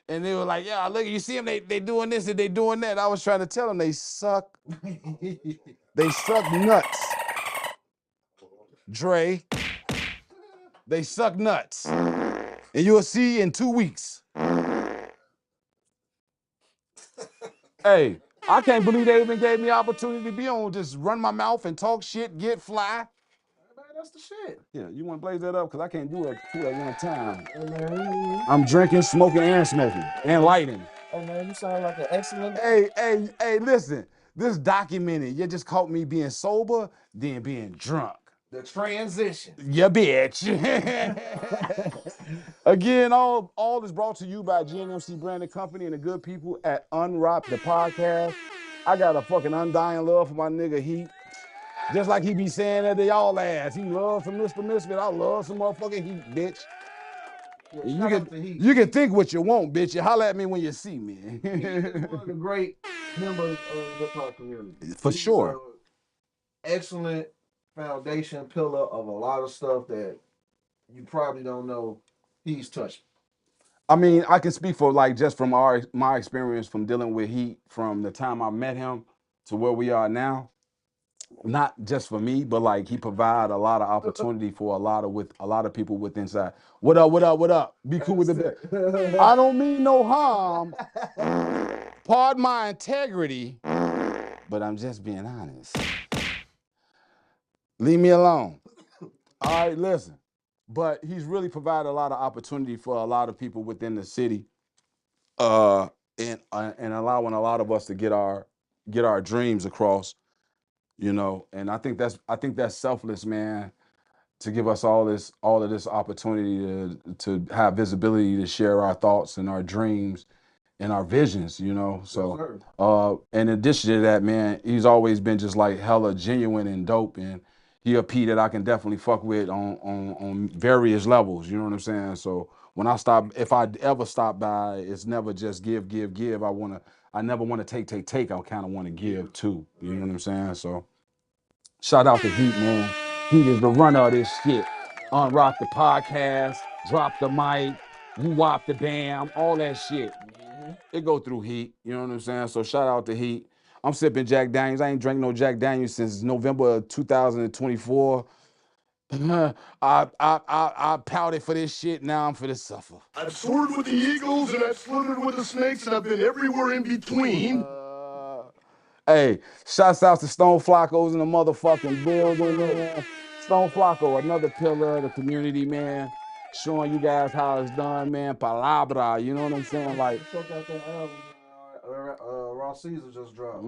And they were like, yeah, look, you see them, they doing this and they doing that. I was trying to tell them they suck. They suck nuts. Dre. They suck nuts. And you'll see in 2 weeks. Hey, I can't believe they even gave me the opportunity to be on, just run my mouth and talk shit, get fly. Man, that's the shit. Yeah, you want to blaze that up? Because I can't do it two at one time. I'm drinking, smoking, and lighting. Hey, man, you sound like an excellent... Hey, listen. This documented, you just caught me being sober, then being drunk. The transition. Yeah, bitch. Again, all is brought to you by Gnmc Branded Company and the good people at Unrap, the podcast. I got a fucking undying love for my nigga Heat. Just like he be saying that to y'all ass. He loves some Mr. Misfit. I love some motherfucking Heat, bitch. You can think what you want, bitch. You holler at me when you see me. He's one of the great members of the hip hop community. For sure. Excellent foundation pillar of a lot of stuff that you probably don't know he's touched. I mean, I can speak for like just from my experience from dealing with Heat from the time I met him to where we are now. Not just for me, but like he provide a lot of opportunity for a lot of people with inside. What up? Be cool with it. I don't mean no harm. Pardon my integrity, but I'm just being honest. Leave me alone. All right, listen. But he's really provided a lot of opportunity for a lot of people within the city, and allowing a lot of us to get our dreams across. You know, and I think that's selfless, man, to give us all of this opportunity to have visibility, to share our thoughts and our dreams and our visions, you know. So in addition to that, man, he's always been just like hella genuine and dope, and he a P that I can definitely fuck with on various levels, you know what I'm saying? So when if I ever stop by, it's never just give. I never want to take. I kind of want to give too. You know what I'm saying? So shout out to Heat, man. Heat is the runner of this shit. Unrock the podcast, drop the mic, wop the damn, all that shit. It go through Heat. You know what I'm saying? So shout out to Heat. I'm sipping Jack Daniels. I ain't drank no Jack Daniels since November 2024. I pouted for this shit. Now I'm for the suffer. I've soared with the eagles and I've slithered with the snakes and I've been everywhere in between. Hey, shouts out to Stone Flacco's in the motherfucking building, man. Stone Flacco, another pillar of the community, man. Showing you guys how it's done, man. Palabra, you know what I'm saying? Like, check out that album Raw Caesar just dropped.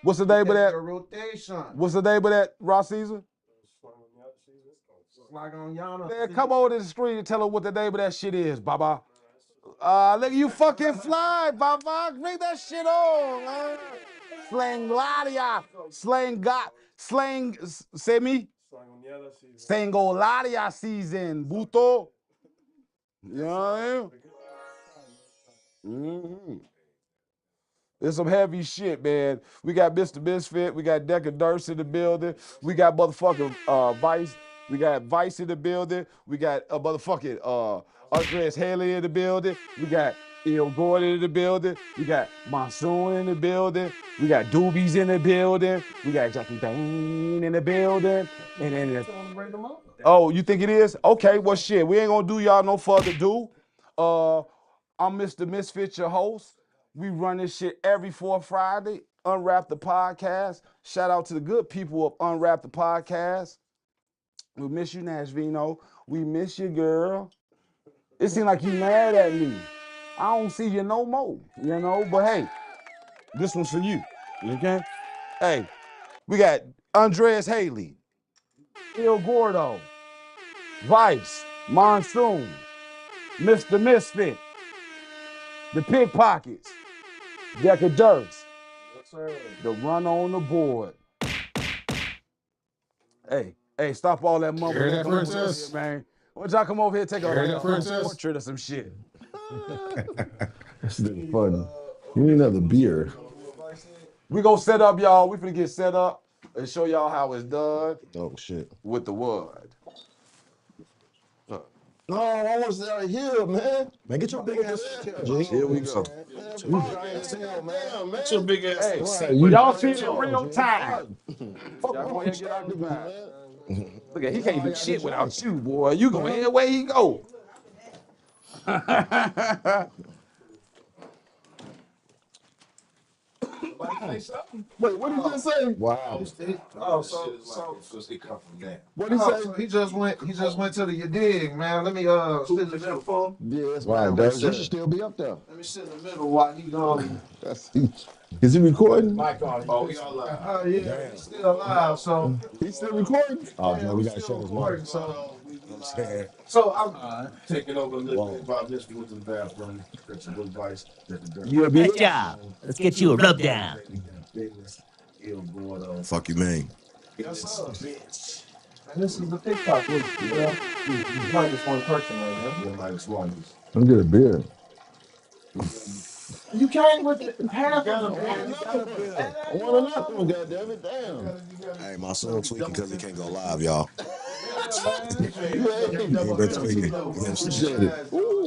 What's the name of that? Rotation. What's the name of that, Raw Caesar? Man, come over to the screen and tell her what the name of that shit is, Baba. Look, you fucking fly, Baba. Bring that shit on, man. Say me? Slangolaria season, Buto. You know what I mean? It's some heavy shit, man. We got Mr. Misfit. We got DEKA DERSE in the building. We got motherfucking Vice. We got Vice in the building. We got a motherfucking Andreas Haley in the building. We got Il Gordon in the building. We got Monsoon in the building. We got Doobies in the building. We got Jackie Dane in the building. And then oh, you think it is? Okay, well shit. We ain't gonna do y'all no further ado. I'm Mr. Misfit, your host. We run this shit every fourth Friday. Unwrap the podcast. Shout out to the good people of Unwrap the podcast. We miss you, Nashvino. We miss you, girl. It seems like you mad at me. I don't see you no more, you know? But hey, this one's for you, okay? Hey, we got Andreas Haley, Il Gordo, Vice, Monsoon, Mr. Misfit, the Pickpockets, DEKA DERSE, the Run on the Board. Hey, stop all that mumbling. Hear that, princess? Here, man. Why don't y'all come over here and take Hear that, a princess? portrait or some shit? That's funny. You need another beer. We gonna set up, y'all. We finna get set up and show y'all how it's done Oh shit. with the wood. No, I want to stay out here, man. Man, get your big ass. Here we go. Get your big ass. Hey, y'all see it in real time. Y'all go ahead and get out the vibe. Look at, he can't do shit without you, boy. You go ahead where he go. Wait, what did you just say? Wow. So it come from that. What did he say? So he just went to the you dig, man. Let me sit in the middle for him. Yeah, that's right. You should still be up there. Let me sit in the middle while he going. Is he recording? Mic on. Oh, he alive. Oh yeah, he's still alive. So He's still recording? Oh no, we gotta shut his mic. So I'm taking over a little bit about this with the bathroom. That's a good advice. Good job. Let's get you a rub down. Fuck you, man. Yes, bitch. And this is the TikTok. You know, you like this one person right now. Yeah, like one. Let me get a beer. You came with half of them. I want another one, goddammit. Damn. Hey, my son tweaking because he can't go live, y'all. He He been tweaking. You know what I'm saying? appreciate it.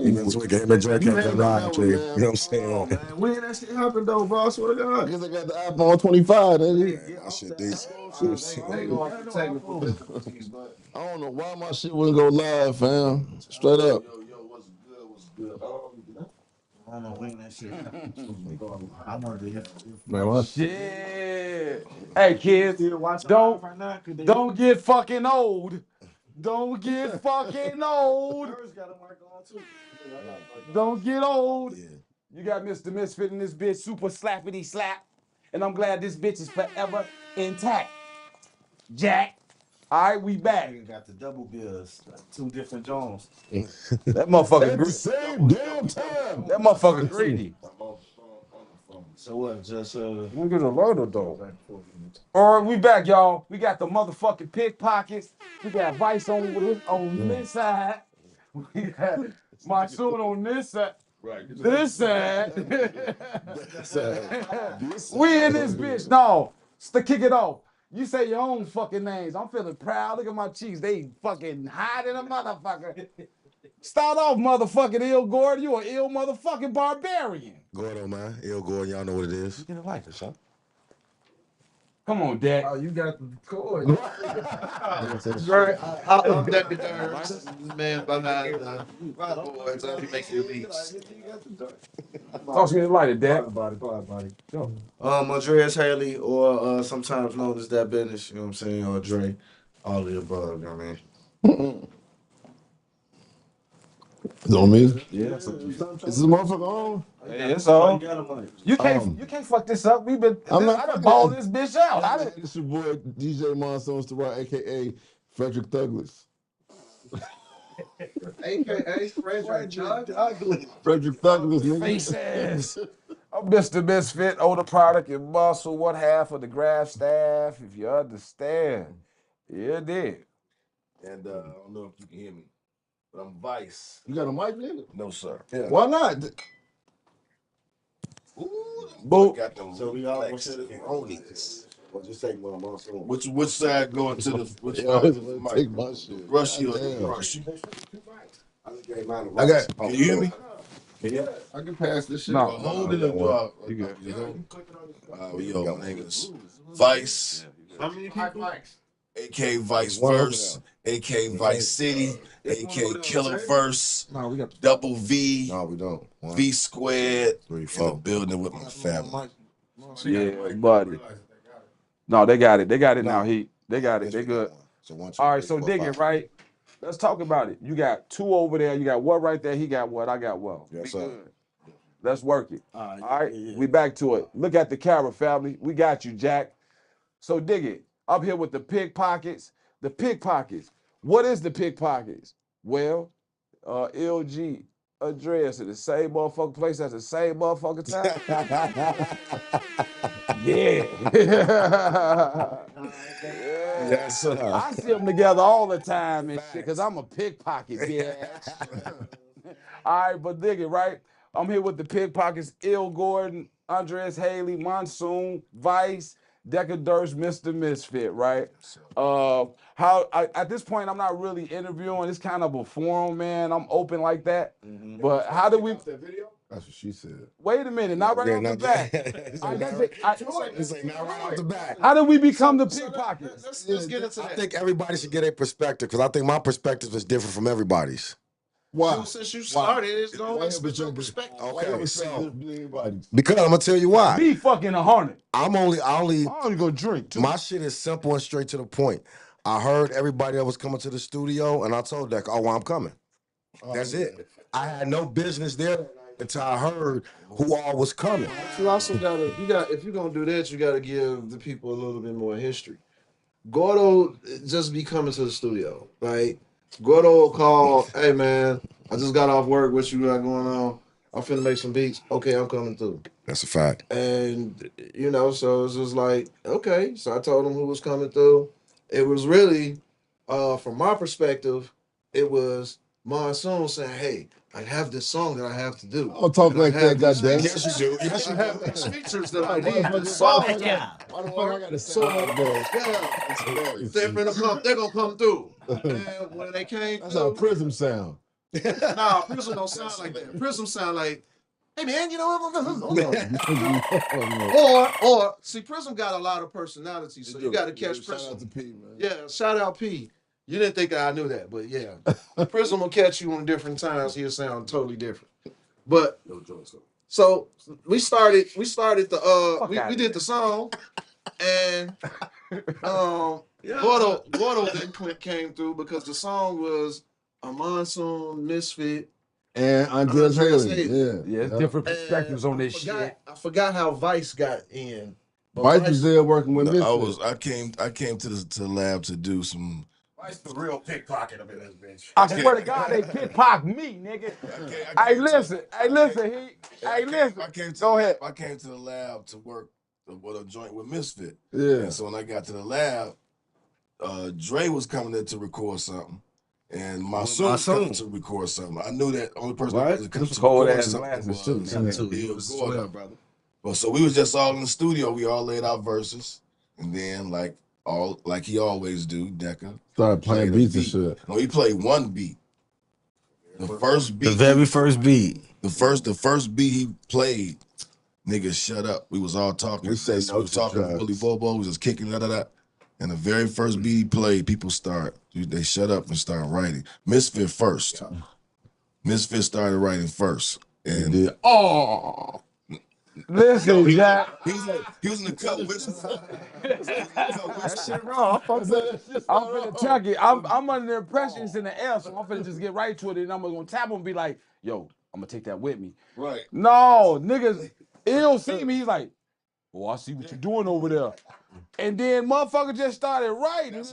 He been tweaking. Him and Drake can't go live, Trey. You know what I'm saying? When that shit happened though, bro, I swear to God. I guess I got the iPhone 25, nigga. My shit decent. They going for technical difficulties, but I don't know why my shit wouldn't go live, fam. Straight up. yo, what's good? I don't know when that shit happened. I wanted to hear. Man, what? Shit. Hey, kids, don't get fucking old. Don't get fucking old. Don't get old. Yeah. You got Mr. Misfit in this bitch, super slappity slap. And I'm glad this bitch is forever intact. Jack. All right, we back. You got the double bills, 2 different Jones. That motherfucker At the same damn time. That motherfucker greedy. So what? Just Look at the loader though. All right, we back, y'all. We got the motherfucking pickpockets. We got Vice on this side. We got Monsoon on this side. Right. This side. We in this bitch. No, to kick it off. You say your own fucking names. I'm feeling proud. Look at my cheeks. They fucking hiding a motherfucker. Start off, motherfucking Il Gordon. You an ill motherfucking barbarian. Gordo, man. Il Gordon, y'all know what it is. Get it like this, huh? Come on, Dad. Oh, you got the cord. Right. I'm Deputy DERSE, man behind the boards. I'll be making the beats. Toss me the lighter, Dad. Andreas Haley, or sometimes known as that business, you know what I'm saying, or Dre, all of the above, you know what I mean? It's on me? Yeah. Is this motherfucker on? Hey, it's on. You can't fuck this up. I done balled this bitch out. It's your boy DJ Monsoon's the right, aka Frederick Douglass. AKA Frederick Douglass. Frederick Douglass, nigga. Faces. I'm Mr. Misfit, older product and muscle, one half of the graph staff, if you understand. Yeah, did. And I don't know if you can hear me, but I'm Vice. You got a mic, nigga? No, sir. Yeah. Why not? Ooh, Boo. Got them. So we all gonna say this Ronies. Or just take one more soon. Which side going to the? Which Yeah, side? let's take my shit. Rushy or Goddamn. Rushy? I got. Can you hear me? I can pass this shit. No. Hold it or do I? You good. Yo, my name is Vice. How many people? AK Vice One over Verse, AK Vice City, AK Killer Verse, No, we got Double V, No, we don't. One, V Squared, 3, in the 4. building with my family. yeah, buddy. No, they got it. They got it now. They got it. They good. So 1, 2, All right, 3, so 4, dig it, 5. right? Let's talk about it. You got 2 over there. You got what right there? He got what? I got what? Yes, We sir. good. Let's work it. All right, we back to it. Look at the camera, family. We got you, Jack. So dig it. Up here with the pickpockets. The pickpockets. What is the pickpockets? Well, LG address at the same motherfucking place at the same motherfucking time. Yeah. Yes, sir. I see them together all the time and shit, because I'm a pickpocket, bitch. All right, but dig it, right? I'm here with the pickpockets, Il Gordon, Andres Haley, Monsoon, Vice, DEKA, DERSE, Mr. Misfit, right? At this point, I'm not really interviewing. It's kind of a forum, man. I'm open like that. But how do we... That's what she said. Wait a minute, not right off the bat. It's like not right off the bat. How did we become the pickpockets? Let's get into I that. think everybody should get a perspective because I think my perspective is different from everybody's. Wow. Since you started, it's going to be your perspective. Okay, so because I'm gonna tell you why. Be fucking 100. I only gonna drink too. my shit is simple and straight to the point. I heard everybody that was coming to the studio, and I told Deck, "Oh, well, I'm coming." That's it. I had no business there until I heard who all was coming. You also gotta, if you're gonna do that, you gotta give the people a little bit more history. Gordo just be coming to the studio, right? Gordo will call, hey man, I just got off work. What you got going on? I'm finna make some beats. Okay, I'm coming through. That's a fact. And so it's just like, okay. So I told him who was coming through. It was really, from my perspective, it was Monsoon saying, hey, I have this song that I have to do. Don't talk like that, goddamn. Yes, you do. Yes, you have these features that I need. Good job. Why the fuck I gotta say that? They're gonna come through. And when they came That's how through, Prism sound. nah, Prism don't sound like that. Prism sound like, hey man, you know what? or see, Prism got a lot of personality, so you got to catch Shout Prism. out to P, man. Yeah, shout out P. You didn't think I knew that, but yeah, Prism will catch you on different times. He'll sound totally different. But so we started the we did the song, and Gordo then came through because the song was a Monsoon, Misfit, And Andres Haley. Yeah. Yeah, it's different perspectives on this shit. I forgot how Vice got in. But Vice was there working with me. I came to the lab to do some. Vice the real pickpocket up in this bitch. I swear to God, they pickpocket me, nigga. Hey, listen. Go ahead. I came to the lab to work with a joint with Misfit. Yeah. And so when I got to the lab, Dre was coming there to record something. And my son was coming to record something. I knew that only person that was coming to Cold record ass something glasses too. Il Gordon. But so we was just all in the studio. We all laid out verses, and then like he always do, DEKA Started playing played a beats and beat. shit. No, he played one beat. The first beat. The very first beat. The first beat he played, niggas shut up. We was all talking. We said no was to talking to drugs. Willie Bobo. We was just kicking that. And the very first beat he played, people they shut up and start writing. Misfit first. Misfit started writing first. And Listen, Jack. he was in the cut with That shit wrong. I'm finna tuck it. I'm under the impression it's in the air, so I'm finna just get right to it, and I'm gonna tap him and be like, yo, I'm gonna take that with me. Right. No, niggas, he'll see me. He's like, oh, I see what you're doing over there. And then motherfucker just started writing. And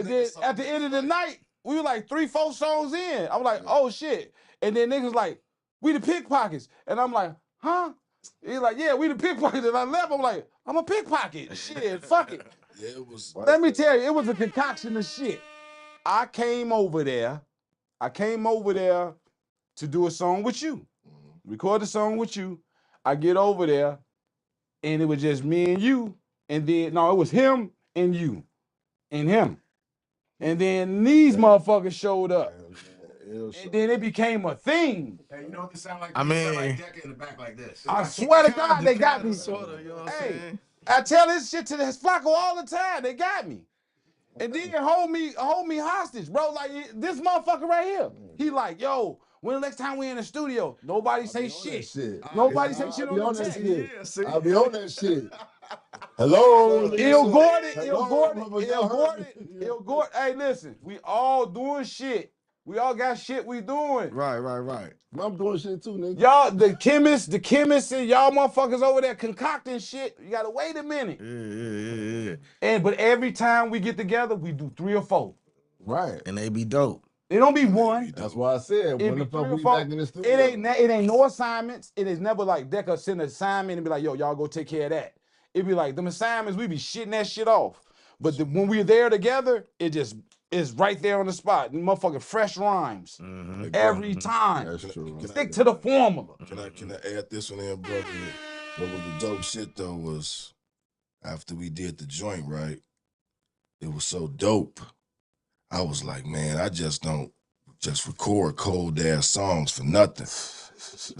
then at the end of the night, we were like 3-4 songs in. I'm like, oh shit. And then niggas like, we the pickpockets. And I'm like, huh? He's like, yeah, we the pickpockets. And I left. I'm like, I'm a pickpocket. Shit, fuck it. Yeah, it was. Let me tell you, it was a concoction of shit. I came over there to do a song with you. Record a song with you. I get over there. and it was just me and you, and then no, it was him and you, and him, and then these motherfuckers showed up, and then it became a thing. Hey, you know what this sound like? I It sound like mean, DEKA in the back like this. I swear to God, they got me. Sorta, you know what I'm Hey, saying? I tell this shit to this Flacco all the time. They got me. And then hold me hostage, bro. Like this motherfucker right here. He like, yo, when the next time we in the studio, nobody say shit. Nobody say shit on the text. I'll be on that shit. Hello. Il Gordon. Hey, listen, we all doing shit. We all got shit we doing. Right. I'm doing shit too, nigga. Y'all, the chemists, and y'all motherfuckers over there concocting shit. You gotta wait a minute. Yeah. But every time we get together, we do 3 or 4. Right. And they be dope. It don't be one. That's why I said, It when be the fuck 3 or we 4. back in the studio? It ain't no assignments. It is never like DEKA send an assignment and be like, yo, y'all go take care of that. It be like them assignments, we be shitting that shit off. But when we're there together, it just is right there on the spot. Motherfucking fresh rhymes every time. That's true. Stick to the formula. Can I add this one in, brother? What was the dope shit though was after we did the joint, right? It was so dope. I was like, man, I just don't just record cold ass songs for nothing.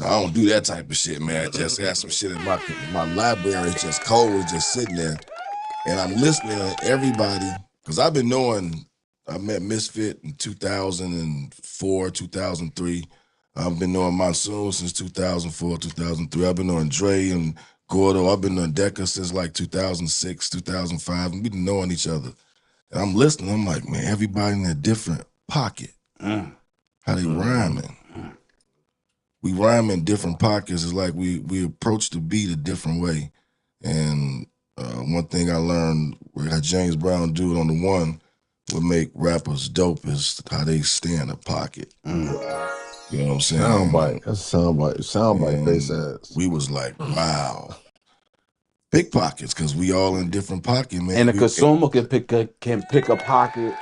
I don't do that type of shit, man. I just have some shit in my library. It's just cold, it's just sitting there. And I'm listening to everybody, because I've been knowing, I met Misfit in 2004, 2003. I've been knowing Monsoon since 2004, 2003. I've been knowing Dre and Gordo. I've been knowing DEKA since like 2006, 2005. We've been knowing each other. And I'm listening, I'm like, man, everybody in a different pocket. How they rhyming. We rhyme in different pockets. It's like we approach the beat a different way. And one thing I learned, how James Brown do it on the one, what make rappers dope is how they stay in the pocket. You know what I'm saying? Soundbite. That's a soundbite. Soundbite face ass. We was like, wow. Pickpockets, because we all in different pockets, man. And the consumer can pick a pocket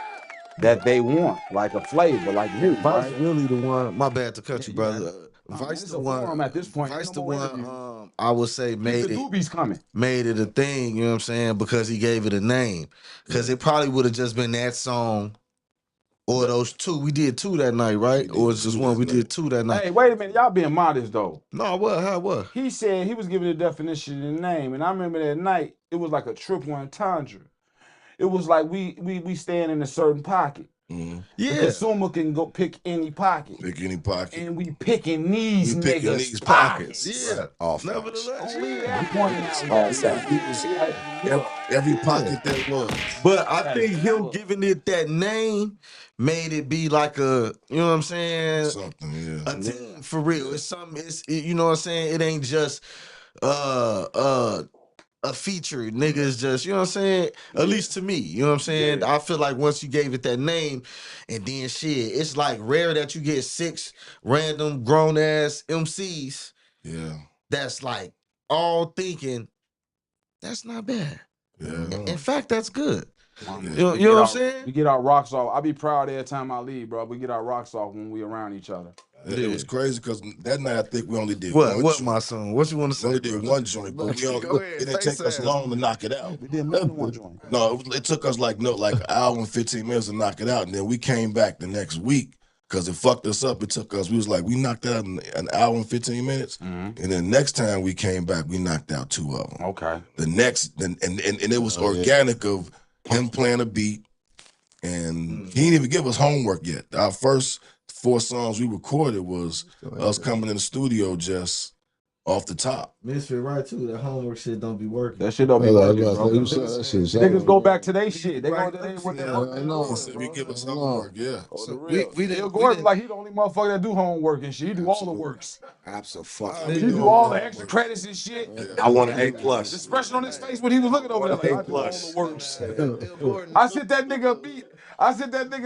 that they want, like a flavor, like you. Vice Right? really the one. My bad to cut you, brother. Vice It's the a forum one. at this point. Vice No the more one. interviews. I would say Keep made the it. doobies coming. Made it a thing. You know what I'm saying? Because he gave it a name. Because it probably would have just been that song. Or those 2. We did 2 that night, right? Or it's just 1. We did 2 that night. Hey, wait a minute. Y'all being modest, though. No, what? How? What? He said he was giving the definition of the name. And I remember that night, it was like a triple entendre. It was like we stand in a certain pocket. The consumer can go pick any pocket. Pick any pocket. And we picking these niggas' these pockets. Yeah. Off. Nevertheless, Every pocket that was. But I think him giving it that name made it be like a, you know what I'm saying? Something, yeah. A team for real. It's something. You know what I'm saying? It ain't just a feature. Niggas just, you know what I'm saying? At least to me, you know what I'm saying? Yeah. I feel like once you gave it that name, and then shit, it's like rare that you get 6 random grown ass MCs. Yeah. That's like all thinking. That's not bad. Yeah. In fact, that's good. Yeah. You know what I'm saying? We get our rocks off. I be proud every time I leave, bro. We get our rocks off when we around each other. It was crazy because that night I think we only did What? one What, joint. my son? What you want to We say? only did one joint, but we Go ahead, it didn't face take us ass. long to knock it out. We did more than one joint. No, it took us like an hour and 15 minutes to knock it out. And then we came back the next week because it fucked us up. It took us, we knocked out in an hour and 15 minutes. And then next time we came back, we knocked out 2 of them. Okay. The next, and it was organic of him playing a beat. And he didn't even give us homework yet. Our first 4 songs we recorded was us coming in the studio just off the top. Misfit right too. That homework shit don't be working. That shit don't be working, bro. Niggas go back to their shit. They go to their what they Yeah, work. I know. He said we give us homework, yeah. So We didn't like he the only motherfucker that do homework and shit. He do all the works. Absolutely. He do all the extra credits and shit. I want an A+. The expression on his face when he was looking over there, like, I do all the works. I sent that nigga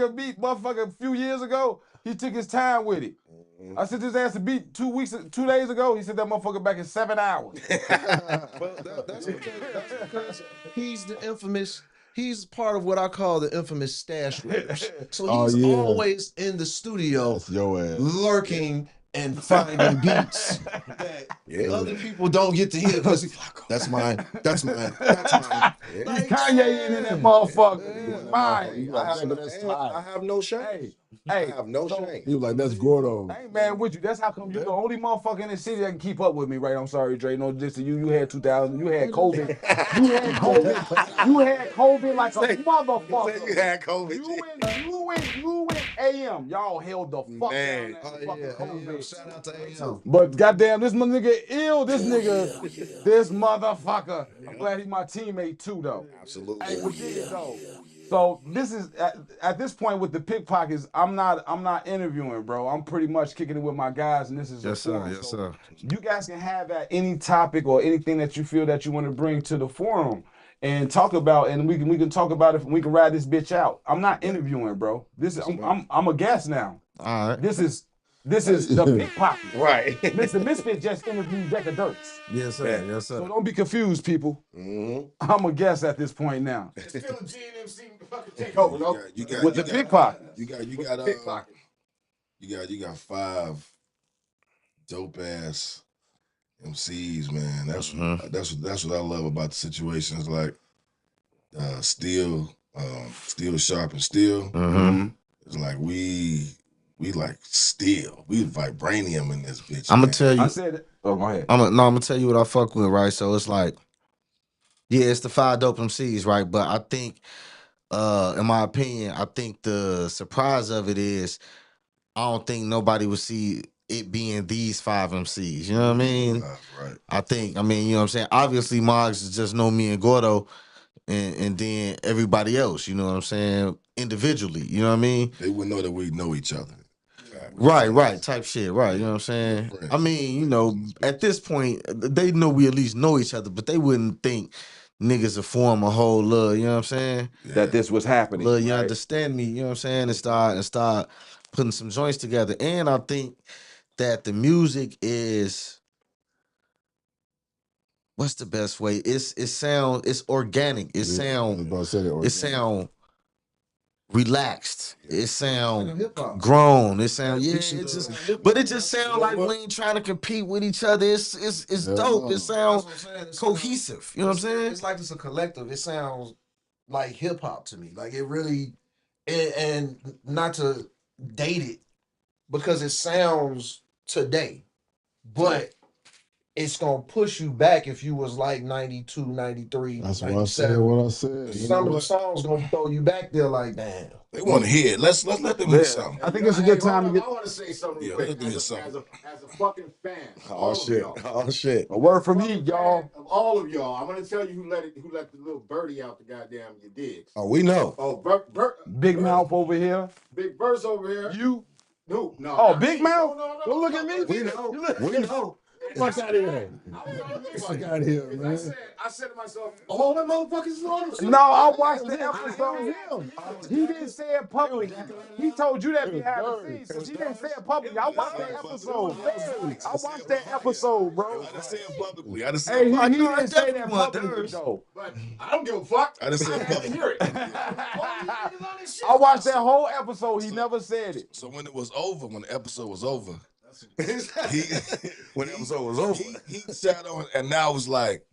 a beat. Motherfucker, a few years ago. He took his time with it. I sent his ass a beat 2 days ago. He sent that motherfucker back in 7 hours. But that's because he's the infamous. He's part of what I call the infamous stash raiders. So he's always in the studio, That's your ass. lurking and finding beats that other people don't get to hear because that's mine. That's mine. That's mine. Like, Kanye in that motherfucker. Mine. I have no shame. I have no shame. He was like, that's Gordo. I ain't mad with you. That's how come you the only motherfucker in the city that can keep up with me, right? I'm sorry, Dre. No, just you. You had 2000. You had COVID. You had COVID. You had COVID like a motherfucker. You had COVID. You and AM. Y'all held the fuck down that fucking COVID. Shout out to AM. But goddamn, this nigga ill. This motherfucker. I'm glad he's my teammate too, though. Absolutely. Hey, but dig it though. So this is at this point with the pickpockets. I'm not interviewing, bro. I'm pretty much kicking it with my guys, and this is Yes, sir. Yes, sir. You guys can have at any topic or anything that you feel that you want to bring to the forum and talk about, and we can talk about it. We can ride this bitch out. I'm not interviewing, bro. This is I'm a guest now. All right. This is the pickpocket. Right. Mr. MISFIT just interviewed DEKA DERSE. Yes, sir. Yes, sir. So don't be confused, people. Mm-hmm. I'm a guest at this point now. Still a Gnmc fucking takeover, no? With the pickpocket. You got 5 dope ass MCs, man. That's what I love about the situations like Steel Sharp and Steel. Mm-hmm. It's like we like steel. We vibranium in this bitch. I'm gonna tell you. I said, oh, go ahead. I'm gonna tell you what I fuck with, right? So it's like, yeah, it's the 5 dope MCs, right? But I think, in my opinion, I think the surprise of it is, I don't think nobody would see it being these 5 MCs. You know what I mean? Right. You know what I'm saying? Obviously, Moggs is just know me and Gordo, and then everybody else. You know what I'm saying? Individually. You know what I mean? They wouldn't know that we know each other. Right, type shit, right, you know what I'm saying? I mean, you know, at this point, they know we at least know each other, but they wouldn't think niggas would form a whole little, you know what I'm saying? That this was happening. Look, you understand me, you know what I'm saying? And start putting some joints together. And I think that the music is, what's the best way? It's organic. It sound relaxed. It sound grown. It sound but it just sound like we ain't trying to compete with each other. It's dope. It sounds cohesive. You know what I'm saying? It's like it's a collective. It sounds like hip hop to me. Like it really, and not to date it because it sounds today, but it's gonna push you back if you was like 92, 93. That's what I said. Some of the songs gonna throw you back there like, damn. They want to hear it. Let's let them hear something. I think it's a good time to get. I want to say something. Yeah, quick. let them hear something. As a fucking fan. Oh shit. A word from me, y'all. Of all of y'all, I'm gonna tell you who let the little birdie out the goddamn your digs. Oh, we know. Oh, Big Mouth over here. Big Verse over here. You. No. Oh, Big Mouth. No. Don't look at me. We know. Fuck out of here. Fuck out of here, man. I said to myself, all them motherfuckers is on them. No, I watched the episode. He didn't say it publicly. He told you that behind the scenes. He didn't say it publicly. I watched that episode. I watched that episode, bro. I didn't say it publicly. I didn't say Hey, it he publicly. didn't say that publicly, though. But I don't give a fuck. I didn't say it publicly. Hear it. I watched that whole episode. He never said it. So when it was over, when the episode was over, When the episode was over, he sat on, and now it's like,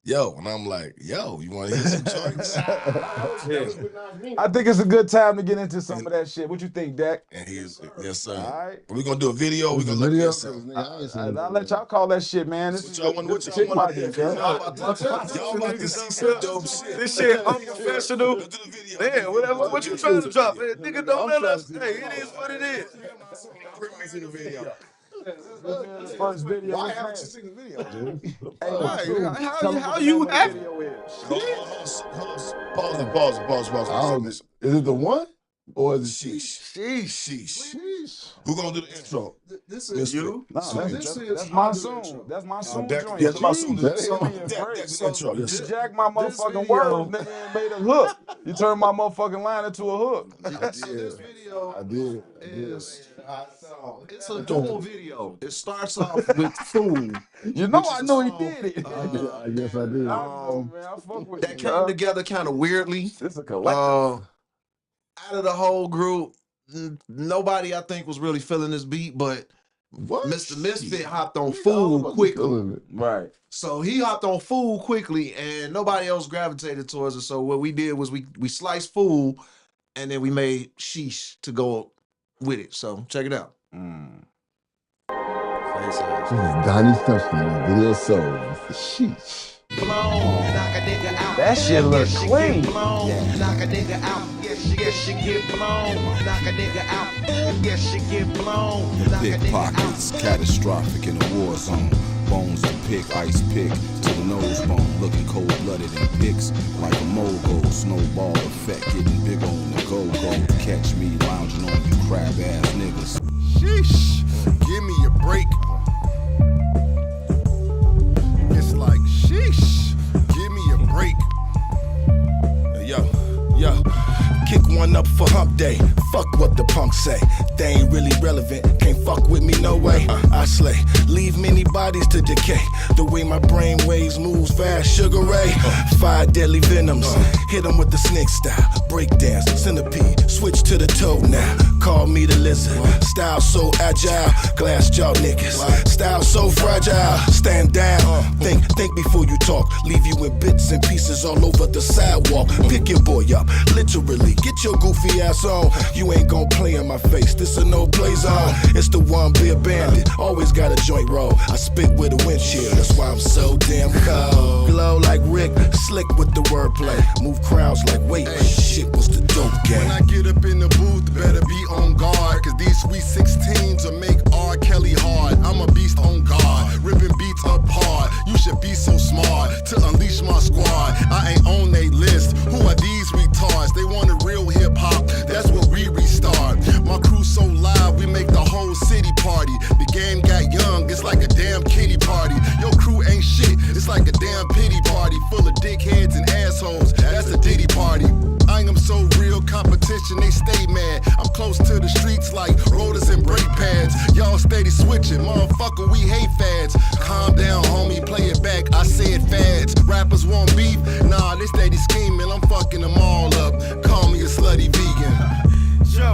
yo, and I'm like, yo, you want to hear some joints? I think it's a good time to get into some of that shit. What you think, Dak? And he's, yes, sir. All right. We're gonna do a video. We're gonna let you something. I'll let y'all call that shit, man. This What y'all want to hear? Y'all about to see some dope shit. This shit unprofessional. Do the video. Man, whatever. What you trying to drop? Man, nigga, don't let us. Hey, it is what it is. See the video. This first video. why haven't you seen the video, dude? Hey, How you have it? Pause. Is it the one or is it Sheesh. Sheesh. Who gonna do the intro? This is you. That's Monsoon. That's Monsoon joint. Yes, Monsoon. That's That's intro. Yes, You sir. jacked my motherfucking words, nigga, and made a hook. You turned my motherfucking line into a hook. this video I did. is it's a dual video. It starts off with food. You know I know he did it. I guess I did. Man, I fuck with That you, came together kind of weirdly. This a collective. Out of the whole group, nobody I think was really feeling this beat, but What? Mr. Misfit hopped on Fool quickly. Right. So he hopped on Fool quickly, and nobody else gravitated towards it. So what we did was we sliced Fool, and then we made ISHHH to go with it. So check it out. This is Donnie Stumpsky with Video Soul. ISHHH. That shit look clean. Knock a nigga out, yes, you get blown. Knock a nigga out, yes, you get blown. Big pockets, catastrophic in a war zone. Bones to pick, ice pick to the nose bone. Looking cold-blooded in pics like a mogul. Snowball effect, getting big on the go-go. Catch me lounging on you crab-ass niggas. Sheesh, give me a break. It's like, sheesh, give me a break. Yo, kick one up for hump day. Fuck what the punks say. They ain't really relevant. Can't fuck with me, no way. I slay. Leave many bodies to decay. The way my brain waves moves fast. Sugar Ray. 5 deadly venoms. Hit them with the snake style. Breakdance, centipede. Switch to the toe now. Call me the lizard. Style so agile. Glass jaw niggas. Style so fragile. Stand down. Think before you talk. Leave you in bits and pieces all over the sidewalk. Pick your boy up. Literally, get your goofy ass on. You ain't gon' play in my face, this a no play zone. It's the one beer bandit, always got a joint roll. I spit with a windshield, that's why I'm so damn cold. Glow like Rick, slick with the wordplay. Move crowds like wait, shit was the dope game. When I get up in the booth, better be on guard. Cause these sweet 16s will make R. Kelly hard. I'm a beast on guard, ripping beats apart. You should be so smart to unleash my squad. I ain't on they list, who are these retards? They want a real hip hop, that's what we restart. My crew so live, we make the whole city party. The game got young, it's like a damn kiddie party. Your crew ain't shit, it's like a damn pity party. Full of dickheads and assholes, that's a Diddy party. I am so real, competition, they stay mad. I'm close to the streets like rotors and brake pads. Y'all steady switching, motherfucker, we hate fads. Calm down, homie, play it back, I said fads. Rappers want beef, nah, they steady scheming. I'm fucking them all up, call me a slutty vegan. Joe,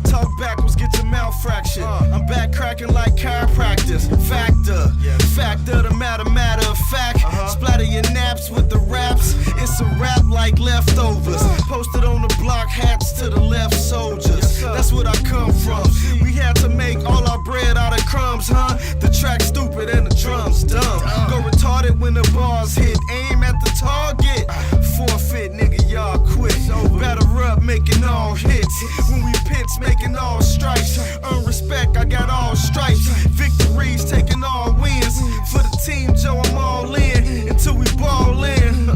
talk backwards, get your mouth fractured. I'm back cracking like chiropractors. Factor, the matter of fact. Splatter your naps with the raps. It's a rap like leftovers. Posted on the block, hats to the left soldiers. That's what I come from. We had to make all our bread out of crumbs, huh? The track stupid and the drums dumb. Go retarded when the bars hit. Aim at the target. Forfeit, nigga, y'all quit. Batter up, making all hits. When we pits, making all stripes. Earn respect, I got all stripes. Victories, taking all wins. For the team, Joe, I'm all in. Until we ball in.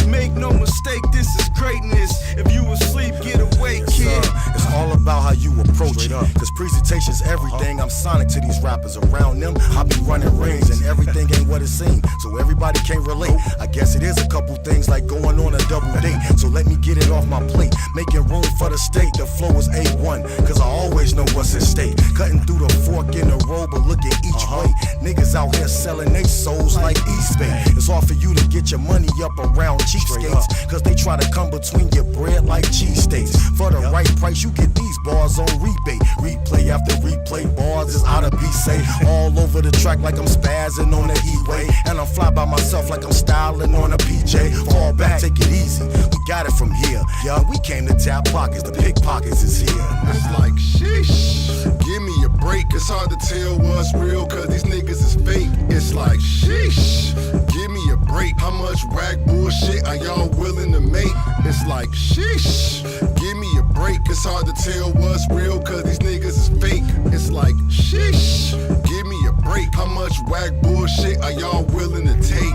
Make no mistake, this is greatness. If you asleep, get awake, kid. It's all about how you approach it. Cause presentation's everything. I'm sonic to these rappers around them. I be running rings and everything ain't what it seems. So everybody can't relate. I guess it is a couple things like going on a double date. So let me get it off my plate. Making room for the state. The flow is A1. Cause I always know what's at stake. Cutting through the fork in the road, but look at each way. Niggas out here selling they souls like East Bay. It's all for you to get your money up around cheapskates. Cause they try to come between your bread like cheesesteaks. For the right price, you get these bars on rebate. Replay after replay, bars is out of B-say. All over the track like I'm spazzing on the E-way. And I'm fly by myself like I'm styling on a PJ. Fall back, take it easy. We got it from here. Yeah, we came to tap pockets, the pickpockets is here. It's like, sheesh, give me a break. It's hard to tell what's real cause these niggas is fake. It's like, sheesh, give me a break. How much whack bullshit are y'all willing to make? It's like, sheesh, give me a break. It's hard to tell what's real cause these niggas is fake. It's like, sheesh, give me a break. How much whack bullshit are y'all willing to take?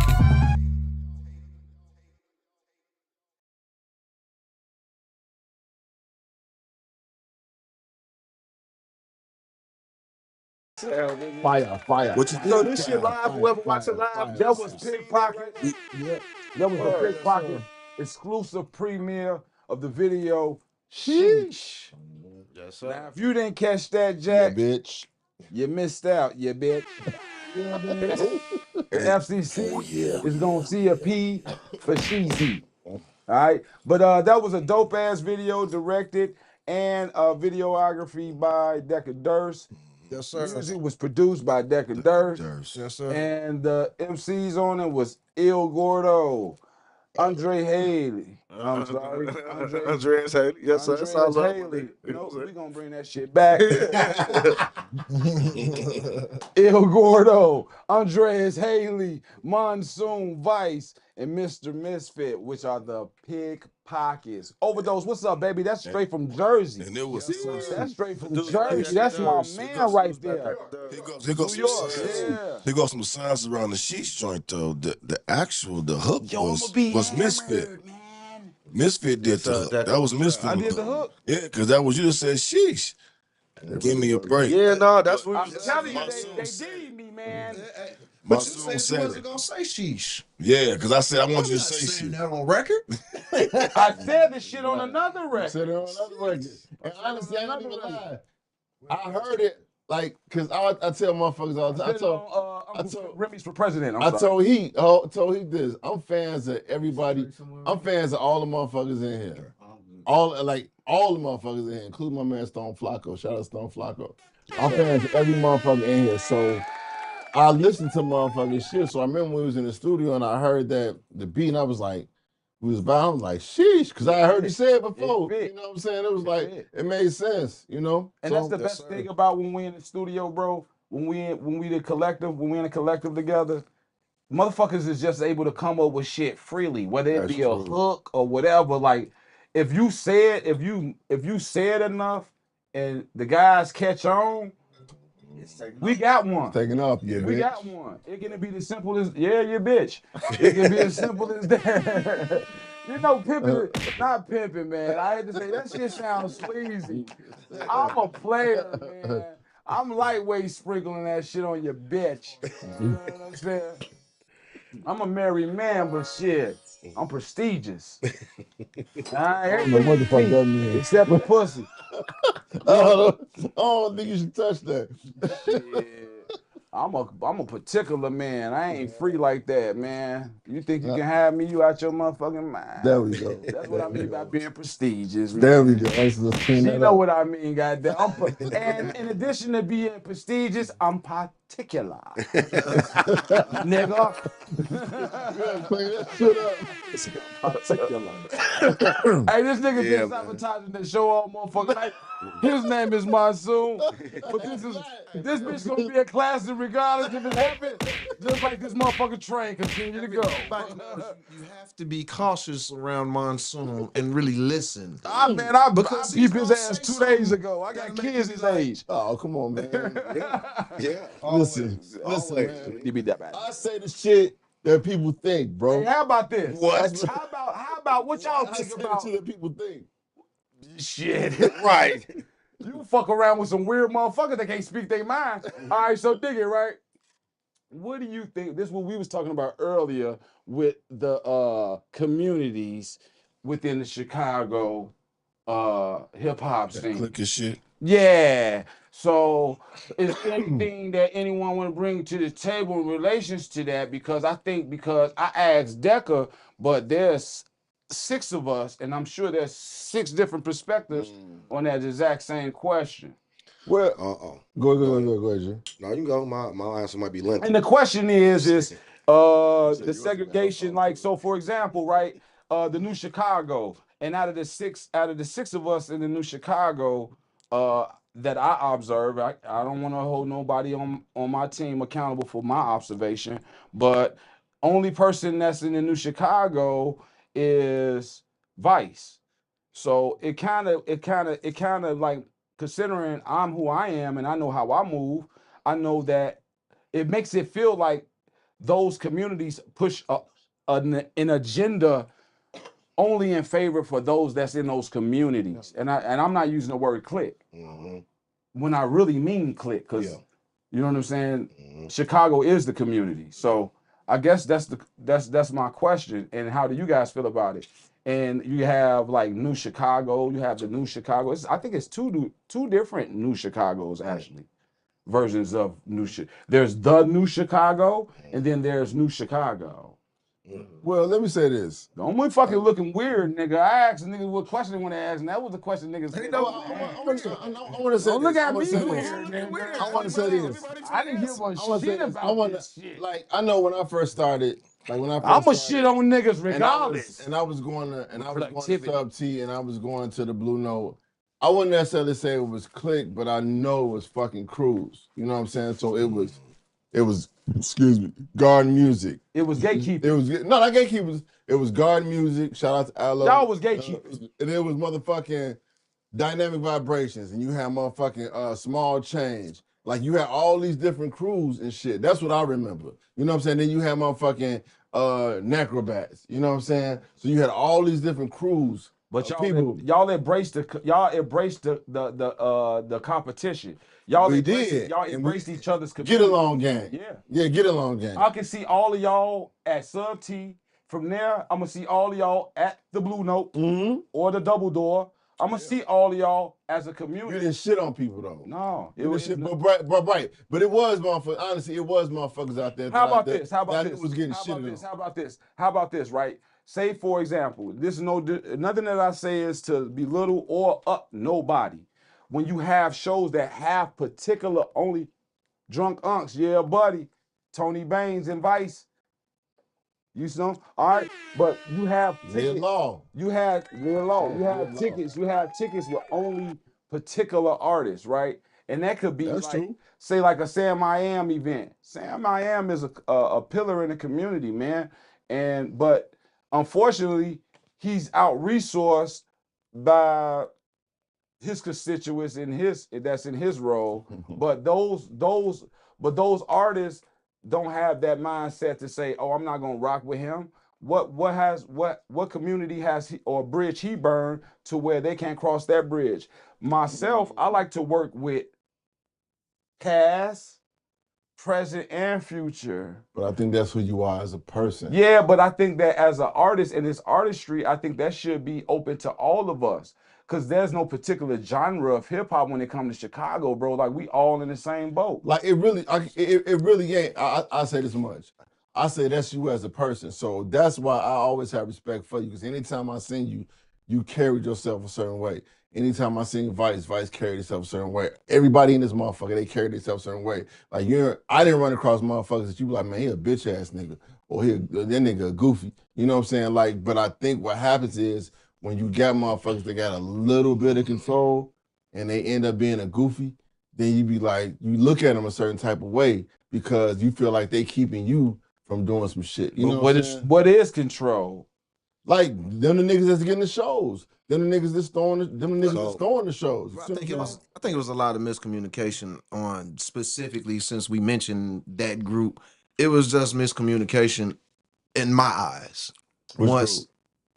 Fire. What you So this shit live, whoever watching live, That was Pickpocket. That was a Pickpocket exclusive premiere of the video. Sheesh. Yes, sir. Now, if you didn't catch that, Jack, bitch. you missed out, you bitch. The FCC is gonna see a P for Sheezy. All right, but that was a dope ass video directed and videography by DEKA DERSE. Yes, sir. Music was produced by DEKA DERSE. Yes, sir. And the MCs on it was Il Gordo, Andre Haley. I'm sorry, Andreas Haley. Yes, sir. That's all Andreas up. Haley. No, we gonna bring that shit back. Il Gordo, Andreas Haley, Monsoon Vice, and Mr. Misfit, which are the Pickpockets. Overdose, what's up, baby? That's straight from Jersey. And it was That's straight from Jersey. That's my man right there. Here goes New some York, signs. yeah. Here goes some signs around the Sheesh joint though. The hook Yo, I'ma was be Misfit. hammered, man. Misfit did the hook. That was Misfit. I did the hook. Yeah, because that was you that said Sheesh. Give me a break. Yeah, no, that's what I'm telling you, they did me, man. But you Monsoon said you said wasn't it. gonna say sheesh. Yeah, because I said I want you to I'm say not saying shit. that on record. I said this shit on another record. Said it on another record. And honestly, I ain't even lie. I heard it like, cause I tell motherfuckers all the time. I told Remy's for president. I told he this. I'm fans of everybody. I'm fans of all the motherfuckers in here. All the motherfuckers in here, including my man Stone Flacco. Shout out Stone Flacco. I'm fans of every motherfucker in here. So I listened to motherfucking shit. So I remember when we was in the studio and I heard that the beat and I was like, I'm like, sheesh, because I heard you say it before. You know what I'm saying? It was like, it made sense, you know? And that's the best thing about when we in the studio, bro. When we in a collective together, motherfuckers is just able to come up with shit freely, whether it be a hook or whatever. Like, if you say it enough and the guys catch on, we got one. Taking off, yeah, We bitch. got one. It can be as simple as, yeah, you bitch. It can be as simple as that. You know, pimping, not pimping, man. I had to say, that shit sounds sleazy. I'm a player, man. I'm lightweight sprinkling that shit on your bitch. You know what I'm saying? I'm a married man, but shit, I'm prestigious. I don't know what the fuck that means. Except for pussy. I don't think you should touch that. Yeah. I'm a particular man. I ain't free like that, man. You think you can have me? You out your motherfucking mind. There we go. That's what I mean by being prestigious. There we go. Let's clean You that know up. what I mean, goddamn. And in addition to being prestigious, I'm particular. Nigga. Clean that shit up. Particular. Hey, this nigga been sabotaging the show all motherfucking night. His name is Monsoon, but this bitch gonna be a classic regardless if it happens. Just like this motherfucking train continue to go. You have to be cautious around Monsoon and really listen. Man, I beat his ass 2 days ago. I got kids his age. Oh, come on, man. Yeah. Listen, man. You beat that bad. I say the shit that people think, bro. Hey, how about this? What? How about what y'all I think say about? the shit that people think. Shit. Right. You fuck around with some weird motherfuckers that can't speak their mind. All right, so dig it, right? What do you think? This is what we was talking about earlier with the communities within the Chicago hip hop scene. Click your shit. Yeah. So is there anything that anyone want to bring to the table in relations to that? Because I asked DEKA, but there's 6 of us, and I'm sure there's 6 different perspectives on that exact same question. Well, go ahead, Jay. No, you can go. My answer might be lengthy. And the question is the segregation, like, so for example, right, the New Chicago, and out of the six of us in the New Chicago, that I observe, I don't want to hold nobody on my team accountable for my observation, but only person that's in the New Chicago is Vice. So it kind of like, considering I'm who I am and I know how I move, I know that it makes it feel like those communities push an agenda only in favor for those that's in those communities. And I'm not using the word click when I really mean click, because you know what I'm saying? Chicago is the community. So I guess that's my question. And how do you guys feel about it? And you have like New Chicago, you have the New Chicago. I think it's two different New Chicagos, actually, versions of There's the New Chicago, and then there's New Chicago. Well, let me say this. The only fucking looking weird, nigga. I asked a nigga what question they want to ask, and that was the question niggas. I want to say Don't this. look at I want me to say weird, this. nigga. I want to say this. I didn't give a I want to say shit this. about this shit. Like, I know when I first started, I'ma shit on niggas regardless. And I was going to Sub T, and I was going to the Blue Note. I wouldn't necessarily say it was Click, but I know it was fucking Cruise. You know what I'm saying? So it was, excuse me, Garden Music. It was gatekeepers. It was not gatekeepers. It was Garden Music. Shout out to Aloe. Y'all was gatekeepers. And it was motherfucking Dynamic Vibrations, and you had motherfucking Small Change. Like you had all these different crews and shit. That's what I remember. You know what I'm saying? Then you had motherfucking Necrobats. You know what I'm saying? So you had all these different crews. But y'all embraced the competition. Y'all embraced each other's community. Get along gang. Yeah, get along gang. I can see all of y'all at Sub T. From there, I'm gonna see all of y'all at the Blue Note or the Double Door. I'm gonna see all of y'all as a community. You didn't shit on people though. No, it was shit, but it was motherfuckers. Honestly, it was motherfuckers out there. How about this? How about this? Was getting shit on. How about this? How about this? Right? Say for example, this is nothing that I say is to belittle or up nobody. When you have shows that have particular only drunk unks, yeah, buddy, Tony Baines and Vice. You know, all right, but you have tickets. You had tickets. You have tickets with only particular artists, right? And that could be say like a Sam I Am event. Sam I Am is a pillar in the community, man. But unfortunately, he's out-resourced by his constituents that's in his role. But those artists don't have that mindset to say, oh, I'm not gonna rock with him. What community has he or bridge he burned to where they can't cross that bridge? Myself, I like to work with past, present, and future. But I think that's who you are as a person. Yeah, but I think that as an artist in this artistry, I think that should be open to all of us. Cause there's no particular genre of hip hop when it comes to Chicago, bro. Like we all in the same boat. Like it really ain't. I say this much. I say that's you as a person. So that's why I always have respect for you. Because anytime I seen you, you carried yourself a certain way. Anytime I seen Vice carried himself a certain way. Everybody in this motherfucker, they carried themselves a certain way. Like I didn't run across motherfuckers that you be like, man, he a bitch ass nigga, or that nigga goofy. You know what I'm saying? Like, but I think what happens is, when you got motherfuckers that got a little bit of control and they end up being a goofy, then you be like, you look at them a certain type of way because you feel like they keeping you from doing some shit. You know what is control? Like them the niggas that's getting the shows. Them the niggas that's throwing the shows. I think it was a lot of miscommunication on specifically since we mentioned that group. It was just miscommunication in my eyes. Once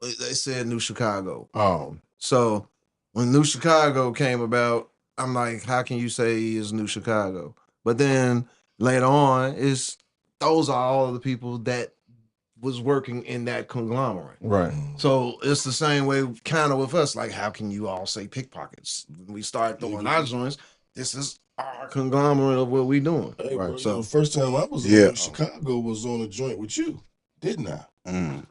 they said New Chicago. Oh. So when New Chicago came about, I'm like, how can you say he is New Chicago? But then later on, those are all the people that was working in that conglomerate. Right. So it's the same way kind of with us. Like, how can you all say pickpockets? When we start throwing our joints, this is our conglomerate of what we doing. Hey, right. Bro, So the first time I was in Chicago was on a joint with you, didn't I?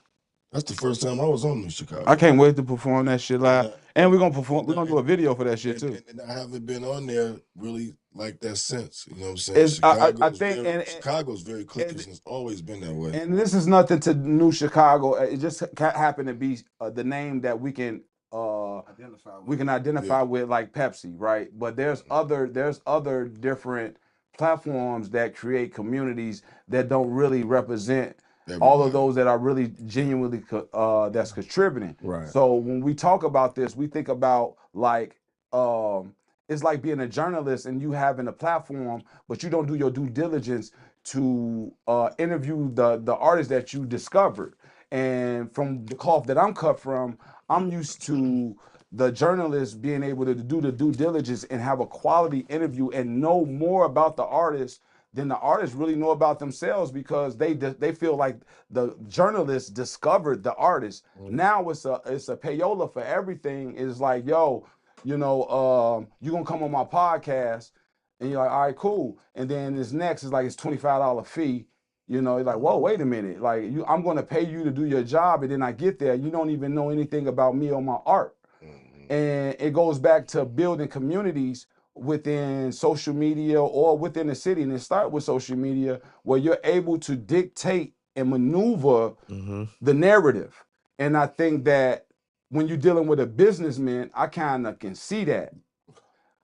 That's the first time I was on New Chicago. I can't wait to perform that shit live. And we're gonna perform. We're gonna do a video for that shit too. And I haven't been on there really like that since. You know what I'm saying? I think Chicago's very cliquey and it's always been that way. And this is nothing to New Chicago. It just happened to be the name that we can identify with, like Pepsi, right? But there's other different platforms that create communities that don't really represent all of those that are really genuinely that's contributing. Right. So when we talk about this, we think about like it's like being a journalist and you having a platform, but you don't do your due diligence to interview the artists that you discovered. And from the cloth that I'm cut from, I'm used to the journalist being able to do the due diligence and have a quality interview and know more about the artist than the artists really know about themselves, because they feel like the journalists discovered the artist. Now it's a payola for everything. It's like, yo, you know, you gonna come on my podcast, and you're like, all right, cool. And then this next is like it's $25 fee, You know, like, whoa, wait a minute. Like, I'm going to pay you to do your job, and then I get there, you don't even know anything about me or my art. And it goes back to building communities within social media or within the city, and it start with social media, where you're able to dictate and maneuver the narrative. And I think that when you're dealing with a businessman, I kind of can see that.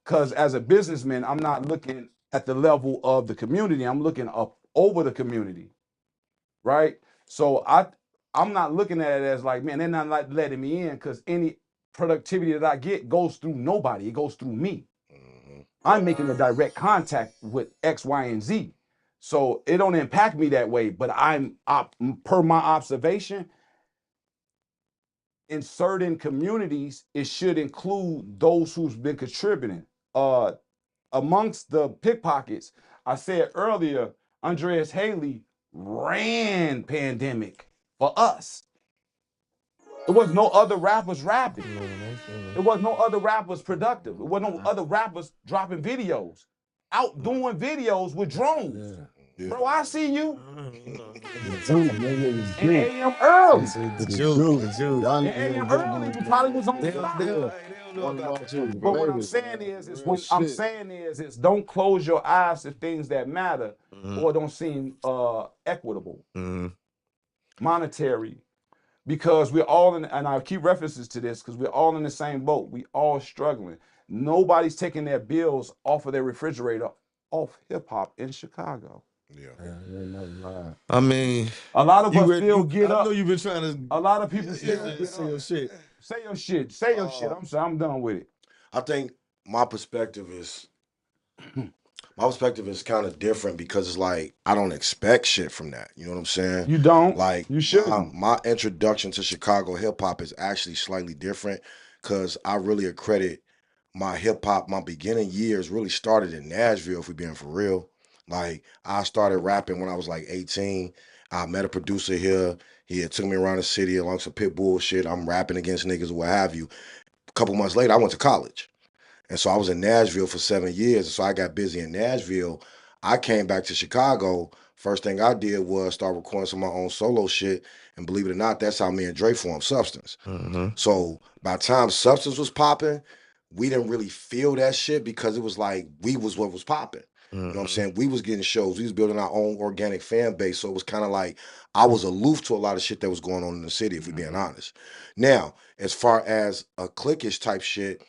Because as a businessman, I'm not looking at the level of the community. I'm looking up over the community, right? So I'm not looking at it as like, man, they're not like letting me in, because any productivity that I get goes through nobody. It goes through me. I'm making a direct contact with X, Y, and Z. So it don't impact me that way. But per my observation, in certain communities, it should include those who's been contributing. Amongst the pickpockets, I said earlier, Andreas Haley ran pandemic for us. There was no other rappers rapping. There was no other rappers productive. There was no other rappers dropping videos, out doing videos with drones. Bro, I see you. In AM early. In AM early, you probably was on fire. But what I'm saying is don't close your eyes to things that matter or don't seem equitable, monetary, because we're all in, and I keep references to this because we're all in the same boat. We all struggling. Nobody's taking their bills off of their refrigerator off hip hop in Chicago. I mean, a lot of us still get up. I know you've been trying to. A lot of people still say your shit. Say your shit. Say your shit. I'm done with it. I think my perspective is kind of different because it's like I don't expect shit from that. You know what I'm saying? You don't. Like you should. My introduction to Chicago hip hop is actually slightly different because I really accredit my hip hop. My beginning years really started in Nashville. If we're being for real, like I started rapping when I was like 18. I met a producer here. He had took me around the city along some pit bull shit. I'm rapping against niggas or what have you. A couple months later, I went to college. And so I was in Nashville for 7 years. And so I got busy in Nashville. I came back to Chicago. First thing I did was start recording some of my own solo shit. And believe it or not, that's how me and Dre formed Substance. So by the time Substance was popping, we didn't really feel that shit because it was like we was what was popping. You know what I'm saying? We was getting shows. We was building our own organic fan base. So it was kind of like I was aloof to a lot of shit that was going on in the city, if we're being honest. Now, as far as a cliquish type shit,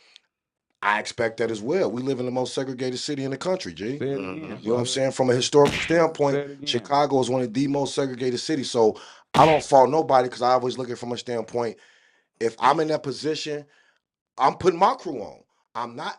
I expect that as well. We live in the most segregated city in the country, G. You know what I'm saying? From a historical standpoint, Chicago is one of the most segregated cities. So I don't fault nobody because I always look at it from a standpoint. If I'm in that position, I'm putting my crew on.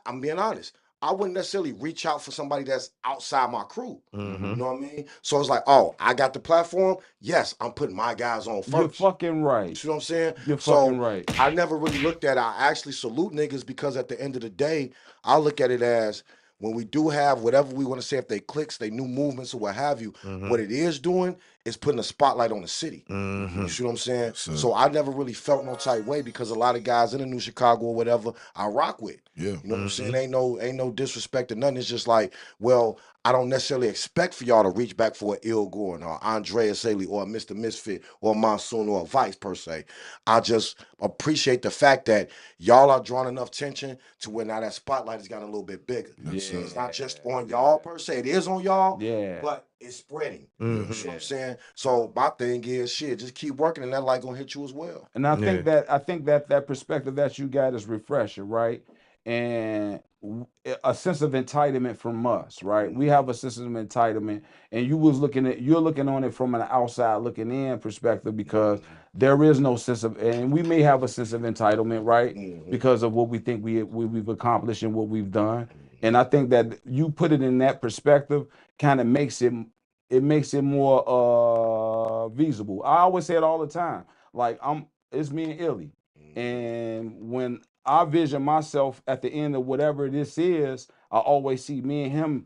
I'm being honest. I wouldn't necessarily reach out for somebody that's outside my crew. You know what I mean? So it's like, oh, I got the platform. Yes, I'm putting my guys on first. You're fucking right. You know what I'm saying? You're fucking right. I never really looked at it. I actually salute niggas because at the end of the day, I look at it as when we do have whatever we want to say, if they clicks, they new movements or what have you, what it is doing is putting a spotlight on the city. You see what I'm saying? So I never really felt no type way because a lot of guys in the new Chicago or whatever I rock with. You know what I'm saying? Ain't no disrespect or nothing. It's just like, well, I don't necessarily expect for y'all to reach back for an Il Gordon or Andreas Haley or Mr. Misfit or Monsoon or Vice per se. I just appreciate the fact that y'all are drawing enough attention to where now that spotlight has gotten a little bit bigger. It's not just on y'all per se. It is on y'all, but it's spreading. You know what I'm saying? So my thing is, shit, just keep working and that light gonna hit you as well. And I think that perspective that you got is refreshing, right? And a sense of entitlement from us, right? We have a sense of entitlement, and you're looking on it from an outside looking in perspective because there is no sense of, and we may have a sense of entitlement, right? Because of what we think we've accomplished and what we've done. And I think that you put it in that perspective kind of makes it more feasible. I always say it all the time. Like it's me and Illy. And when I vision myself at the end of whatever this is, I always see me and him,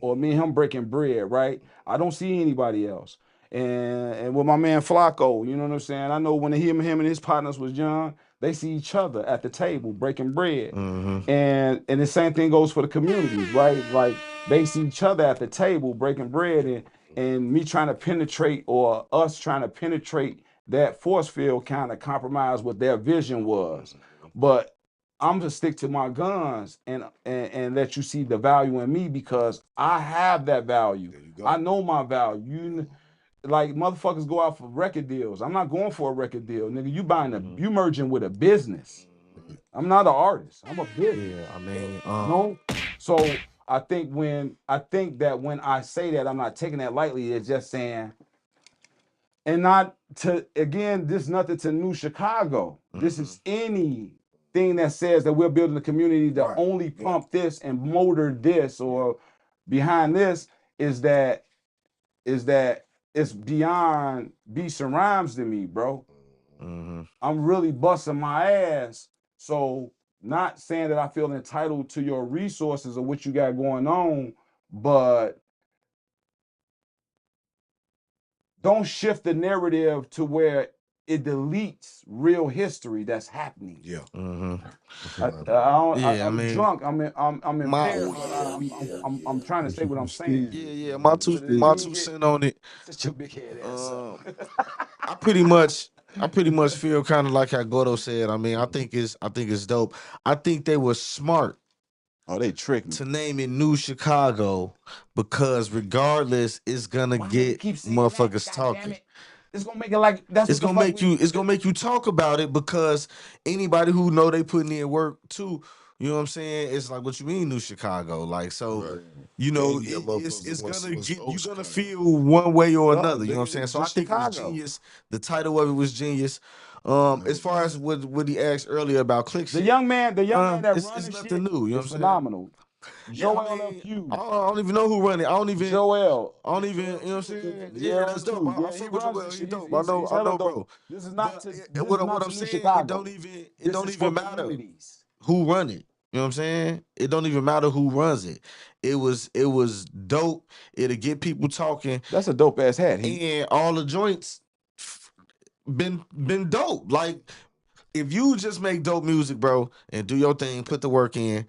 or me and him breaking bread, right? I don't see anybody else. And with my man Flacco, you know what I'm saying? I know when him and his partners was young, they see each other at the table breaking bread. And the same thing goes for the communities, right? Like they see each other at the table breaking bread, and me trying to penetrate or us trying to penetrate that force field kind of compromised what their vision was. But I'm gonna stick to my guns and let you see the value in me because I have that value. I know my value. Like motherfuckers go out for record deals. I'm not going for a record deal, nigga. You buying you merging with a business. I'm not an artist. I'm a business. Yeah, I mean, No. So I think that when I say that, I'm not taking that lightly. It's just saying, and not to again, this is nothing to New Chicago. This is anything that says that we're building a community that only pump this and motor this or behind this is that it's beyond beats and rhymes to me, bro. I'm really busting my ass. So not saying that I feel entitled to your resources or what you got going on, but don't shift the narrative to where it deletes real history that's happening. Yeah. I'm drunk. I'm impaired. I'm trying to say what I'm saying. Yeah. My two cents on it. Such a big head ass. I pretty much feel kind of like how Gordo said. I mean, I think it's dope. I think they were smart. Oh, they tricked me. To name it New Chicago because regardless, it's gonna get motherfuckers talking. It's gonna make it like that's. It's gonna make you talk about it because anybody who know they putting in work too. You know what I'm saying? It's like, what you mean, New Chicago? Like, so, you know, it's gonna get, you're gonna feel one way or another. You know what I'm saying? So I think it was genius. The title of it was genius. As far as what he asked earlier about click shit, the young man that it's nothing new. You know what I'm saying? Phenomenal. Joel, I don't even know who run it. I don't even. Joel. I don't even. You know what I'm saying? Yeah, that's dope. I fuck with Joel. He dope. I know, bro. This is not to. What I'm saying, it don't even matter who run it. You know what I'm saying? It don't even matter who runs it. It was dope. It'll get people talking. That's a dope ass hat. And all the joints been dope. Like, if you just make dope music, bro, and do your thing, put the work in,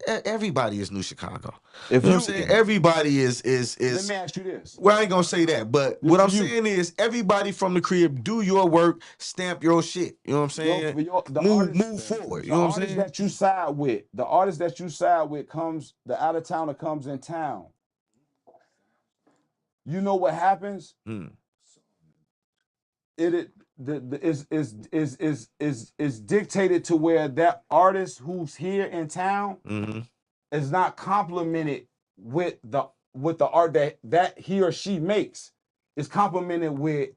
everybody is New Chicago. If you know what I'm saying, everybody is. Let me ask you this. Well, I ain't gonna say that, but what I'm saying is everybody from the crib, do your work, stamp your shit. You know what I'm saying? Move forward. You know what I'm saying? The artist that you side with, the out of towner comes in town. You know what happens? It is dictated to where that artist who's here in town is not complimented with the art that he or she makes. It's complimented with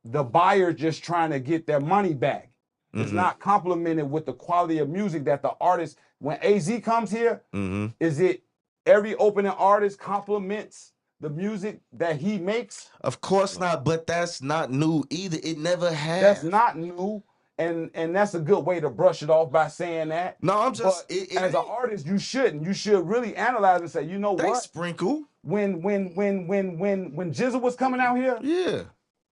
the buyer just trying to get their money back. It's not complimented with the quality of music that the artist, when AZ comes here, is it every opening artist compliments the music that he makes? Of course not, but that's not new either. It never has. That's not new, and that's a good way to brush it off by saying that. No, I'm just as an artist, you shouldn't. You should really analyze and say, you know what? Sprinkle. When Jizza was coming out here,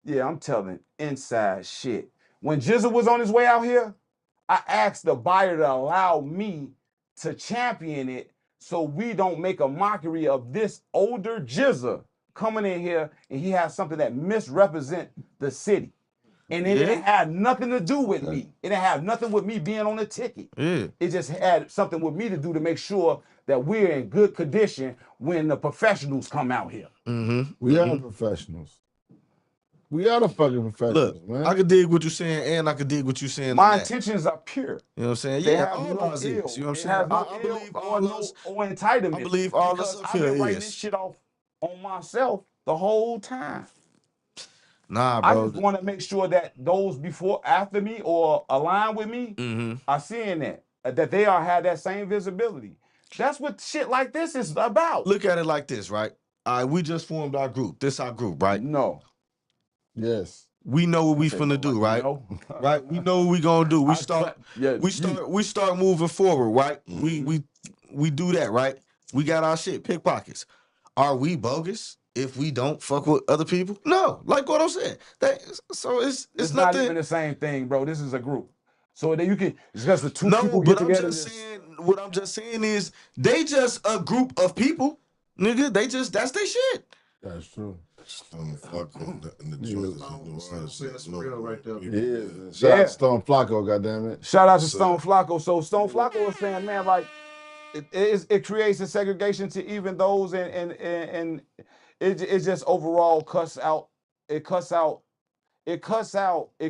yeah, I'm telling inside shit. When Jizza was on his way out here, I asked the buyer to allow me to champion it, so we don't make a mockery of this older Jizza coming in here and he has something that misrepresent the city. And it had nothing to do with me. It didn't have nothing with me being on the ticket. It just had something with me to do to make sure that we're in good condition when the professionals come out here. We are professionals. We are the fucking professionals, Look, man. I could dig what you're saying, and I could dig what you're saying. My intentions are pure. You know what I'm saying? They Yeah, have all no of us ill. is. You know what I'm It saying? has no I believe ill all of us. or entitlement. I believe all of us Because up I've here been writing is. this shit off on myself the whole time. Nah, I bro. just want to make sure that those after me or align with me are seeing that they have that same visibility. That's what shit like this is about. Look at it like this, right? All right, we just formed our group. This our group, right? No. Yes. We know what we finna do, right? Right? We know what we gonna do. We start moving forward, right? We do that, right? We got our shit, pickpockets. Are we bogus if we don't fuck with other people? No, like what I'm saying. It's not nothing. even the same thing, bro. This is a group. So that you can, it's just the two no, people but get I'm together. just saying, what I'm just saying is they just a group of people. Nigga, that's their shit. That's true. Stone Flacco and the joint That's real right there. Yeah. Shout out to Stone Flacco, goddammit. Shout out to Stone Flacco. So Stone Flacco was saying, man, like it creates a segregation to even those and it just overall cuts out. It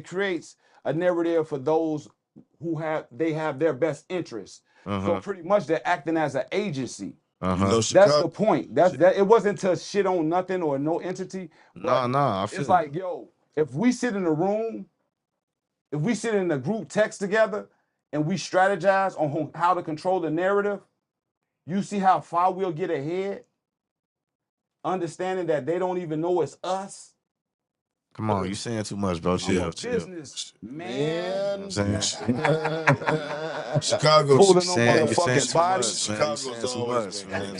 creates a narrative for those who have their best interests. So pretty much they're acting as an agency. You know, That's Chicago, the point. That it wasn't to shit on nothing or no entity. Nah. I feel It's like, yo, if we sit in a room, if we sit in a group text together and we strategize on how to control the narrative, you see how far we'll get ahead, understanding that they don't even know it's us. Come on, you saying too much, bro. Chill. Business, man. Chicago, Holding Chicago's always been,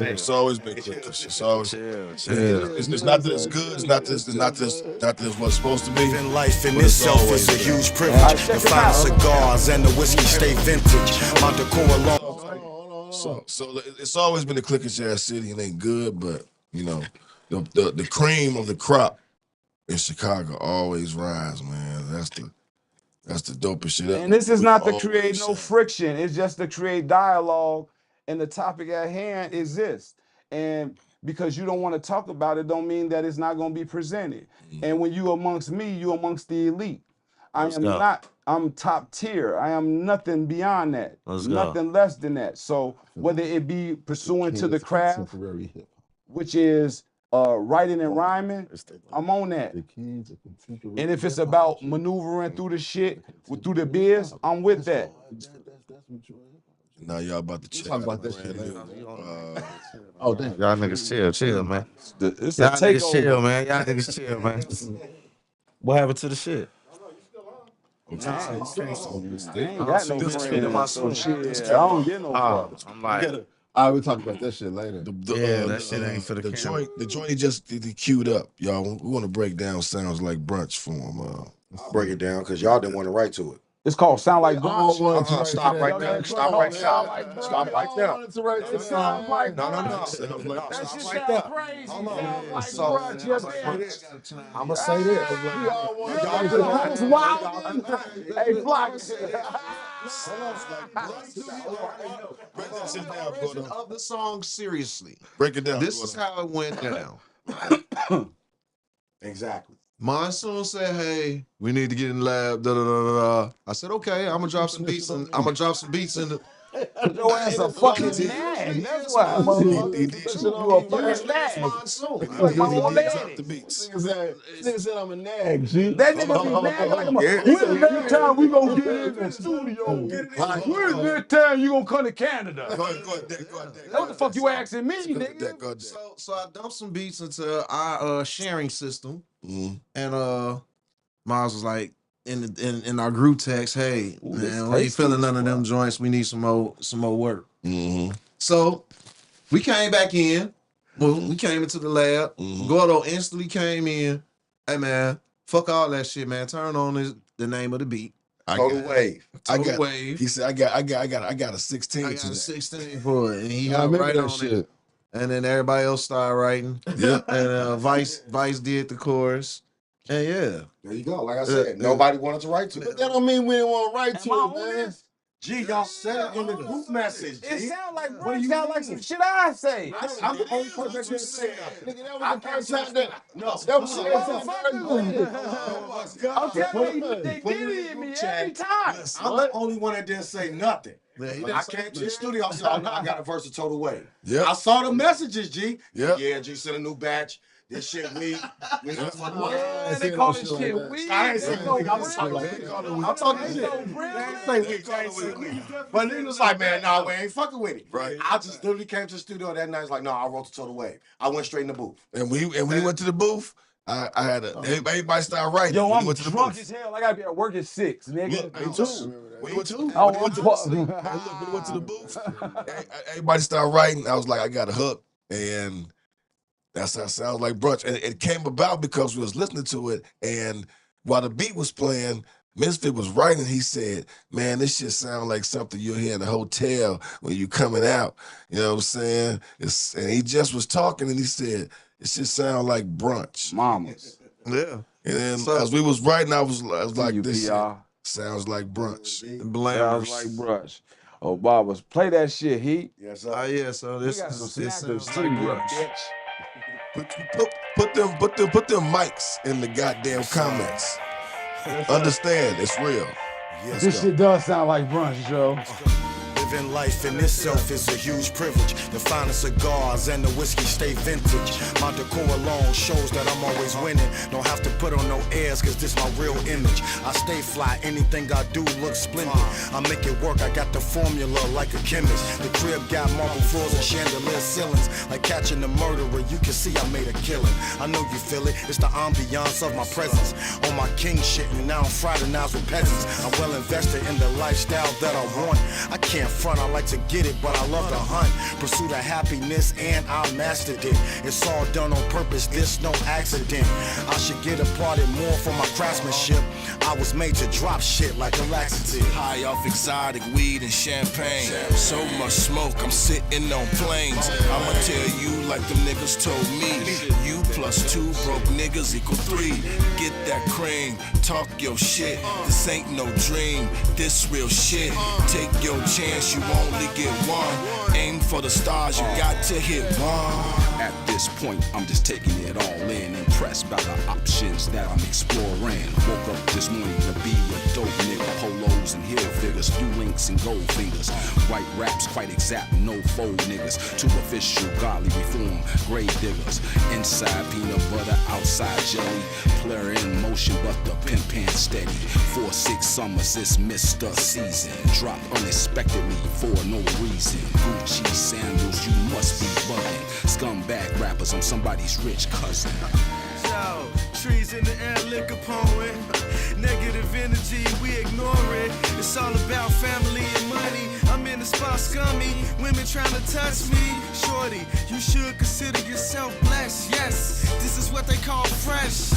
it's always been cliquish. It's always, it's not that it's good. It's not this what's supposed to be. Living life in itself is a huge privilege. The fine cigars and the whiskey stay vintage. My decor alone. So it's always been a cliquish ass city. It ain't good, but you know, the cream of the crop in Chicago always rise, man. That's the dopest shit ever. And this is not to create no friction. It's just to create dialogue, and the topic at hand exists. And because you don't want to talk about it, don't mean that it's not going to be presented. And when you amongst me, you amongst the elite. I'm top tier. I am nothing beyond that. Nothing less than that. So whether it be pursuant to the craft, which is writing and rhyming, I'm on that. And if it's about maneuvering through the shit, through the biz, I'm with that. Now y'all about to talk about that shit later. Oh damn, y'all niggas chill, man. It's y'all a takeover. niggas chill, man. Y'all niggas chill, man. What happened to the shit? I ain't got no friends. So shit, I don't get no fuck. I'm like, I will talk about that shit later. that shit ain't for the camera. The joint he just queued up, y'all. We want to break down sounds like brunch for him. I'll break it down because y'all didn't want to write to it. It's called Sound Like Brunch. Stop right there. Stop right there. Stop right there. It sounds like No. that Stop shit right sound there. crazy. Hold on. Sound like brunch. I'm gonna say this. Y'all wild. Hey, Flock. Break that shit down, Version of the song seriously. Break it down. This is how it went down. Exactly. Monsoon said, "Hey, we need to get in the lab." Da da da da. I said, "Okay, I'm gonna drop some beats and I'm gonna drop some beats in the." Your ass a fucking nag. That's why. You a fucking nag. Monsoon. Nigga said I'm a nag, G. That nigga be mad like a when's that time we gonna get in the studio? When's that time you gonna come to Canada? Go ahead. What the fuck you asking me, nigga? So I dumped some beats into our sharing system, and Miles was like in our group text, "Hey man, we ain't feeling none of them joints. We need some more work." So we came back in. Well, we came into the lab. Gordo instantly came in. "Hey man, fuck all that shit, man. Turn on the name of the beat. Total Wave. Total Wave." He said, "I got a 16." I got a 16 for it, and he I hopped remember right that on shit. it. And then everybody else started writing. Yeah. And Vice did the chorus. And yeah. There you go. Like I said, nobody wanted to write to But it. that don't mean we didn't want to write to it, man. Gee, y'all said it in the group message. It sound like brunch. Sound like some shit I say. I'm the only person that didn't say that. Nigga, that was the first time that. No. That was the first time. I'm telling you, they did it in me every time. I'm the only one that didn't say nothing. When I came to the studio, I said, "Oh, no, I got a verse of Total Wave." Yeah. I saw the messages, G. Yeah. Yeah, G sent a new batch. This shit weak. We not fucking with it. Yeah, they call this shit weak. I ain't saying weak. I'm talking shit. They ain't say weak. But niggas was like, "Man, nah, we ain't fucking with it." Right. I just literally came to the studio that night. It's like, "No, I wrote the Total Wave." I went straight in the booth. And when he went to the booth, I had everybody started writing. Yo, when I'm he went to the drunk booth. as hell. I gotta be at work at 6, nigga. Me too. When he went to the booth, everybody started writing. I was like, I got a hook, and that's how it sounds like brunch. And it came about because we was listening to it, and while the beat was playing, Misfit was writing. He said, "Man, this shit sound like something you'll hear in a hotel when you coming out." You know what I'm saying? And he just was talking, and he said, "It should sound like brunch." Mamas. Yeah. And then as we was writing, I was like, "This shit PR. sounds like brunch." Sounds like brunch. Oh, Barbers, play that shit, Heat. Yes, sir. Yeah, so this got some this snackers sounds too, like you brunch. bitch. Put them mics in the goddamn comments. Understand, it's real. Yes, This shit does sound like brunch, Joe. Living life in itself is a huge privilege. The finest cigars and the whiskey stay vintage. My decor alone shows that I'm always winning. Don't have to put on no airs, cause this my real image. I stay fly, anything I do looks splendid. I make it work, I got the formula like a chemist. The crib got marble floors and chandelier ceilings. Like catching the murderer, you can see I made a killing. I know you feel it, it's the ambiance of my presence. On my king shit, and now I'm fraternized with peasants. I'm well invested in the lifestyle that I want. I can't front, I like to get it, but I love to hunt. Pursuit of happiness, and I mastered it. It's all done on purpose, this no accident. I should get applauded more for my craftsmanship. I was made to drop shit like a laxative. High off exotic weed and champagne. So much smoke, I'm sitting on planes. I'ma tell you like them niggas told me. You plus 2 broke niggas equal 3. Get that cream, talk your shit. This ain't no dream, this real shit. Take your chance, you only get one. Aim for the stars, you got to hit one. At this point, I'm just taking it all in. Impressed by the options that I'm exploring. Woke up this morning to be a dope nigga. Polos and heel figures, few links and gold fingers. White raps quite exact, no fold niggas. Too official, godly reform, grave diggers. Inside peanut butter, outside jelly. Player in motion, but the pimp pants steady. 4-6 summers, it's Mr. Season. Drop unexpectedly for no reason. Gucci sandals, you must be bugging. Scumbag rappers, I'm somebody's rich cousin. Yo, trees in the air, liquor poet. Negative energy, we ignore it. It's all about family and money. I'm in the spot scummy, women trying to touch me. Shorty, you should consider yourself blessed. Yes, this is what they call fresh.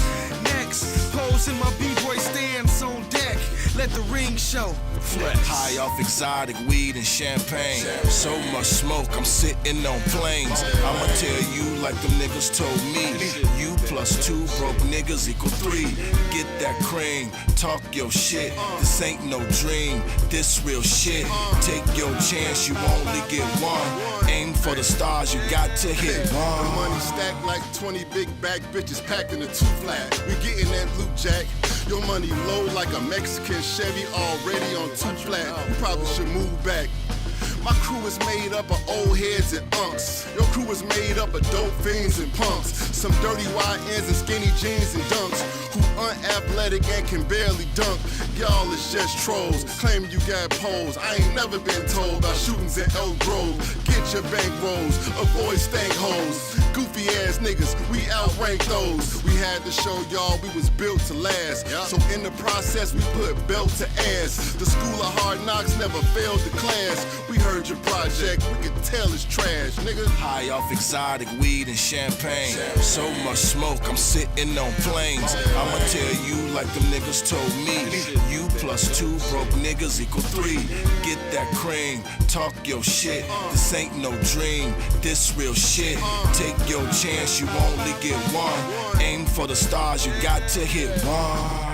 Next, pose in my b-boy stance on deck. Let the ring show. Flex. High off exotic weed and champagne. So much smoke, I'm sitting on planes. I'ma tell you like them niggas told me. You plus 2 broke niggas equal 3. Get that cream, talk your shit. This ain't no dream, this real shit. Take your chance, you only get one. Aim for the stars, you got to hit one. The money stacked like 20 big bag bitches packed in a 2-flat. We getting that loot, Jack. Your money low like a Mexican Chevy already on 2-flat. You probably should move back. My crew is made up of old heads and unks. Your crew is made up of dope fiends and punks. Some dirty YNs and skinny jeans and dunks who unathletic and can barely dunk. Y'all is just trolls, claiming you got poles. I ain't never been told about shootings in Elk Grove. Get your bankrolls, avoid stank holes. Goofy ass niggas, we outrank those. We had to show y'all we was built to last. So in the process, we put belt to ass. The school of hard knocks never failed the class. We heard your project, we could tell it's trash, nigga. High off exotic weed and champagne. So much smoke, I'm sitting on planes. I'ma tell you like them niggas told me. You plus 2 broke niggas equal 3. Get that cream, talk your shit. This ain't no dream, this real shit. Take your chance, you only get one. Aim for the stars, you got to hit one.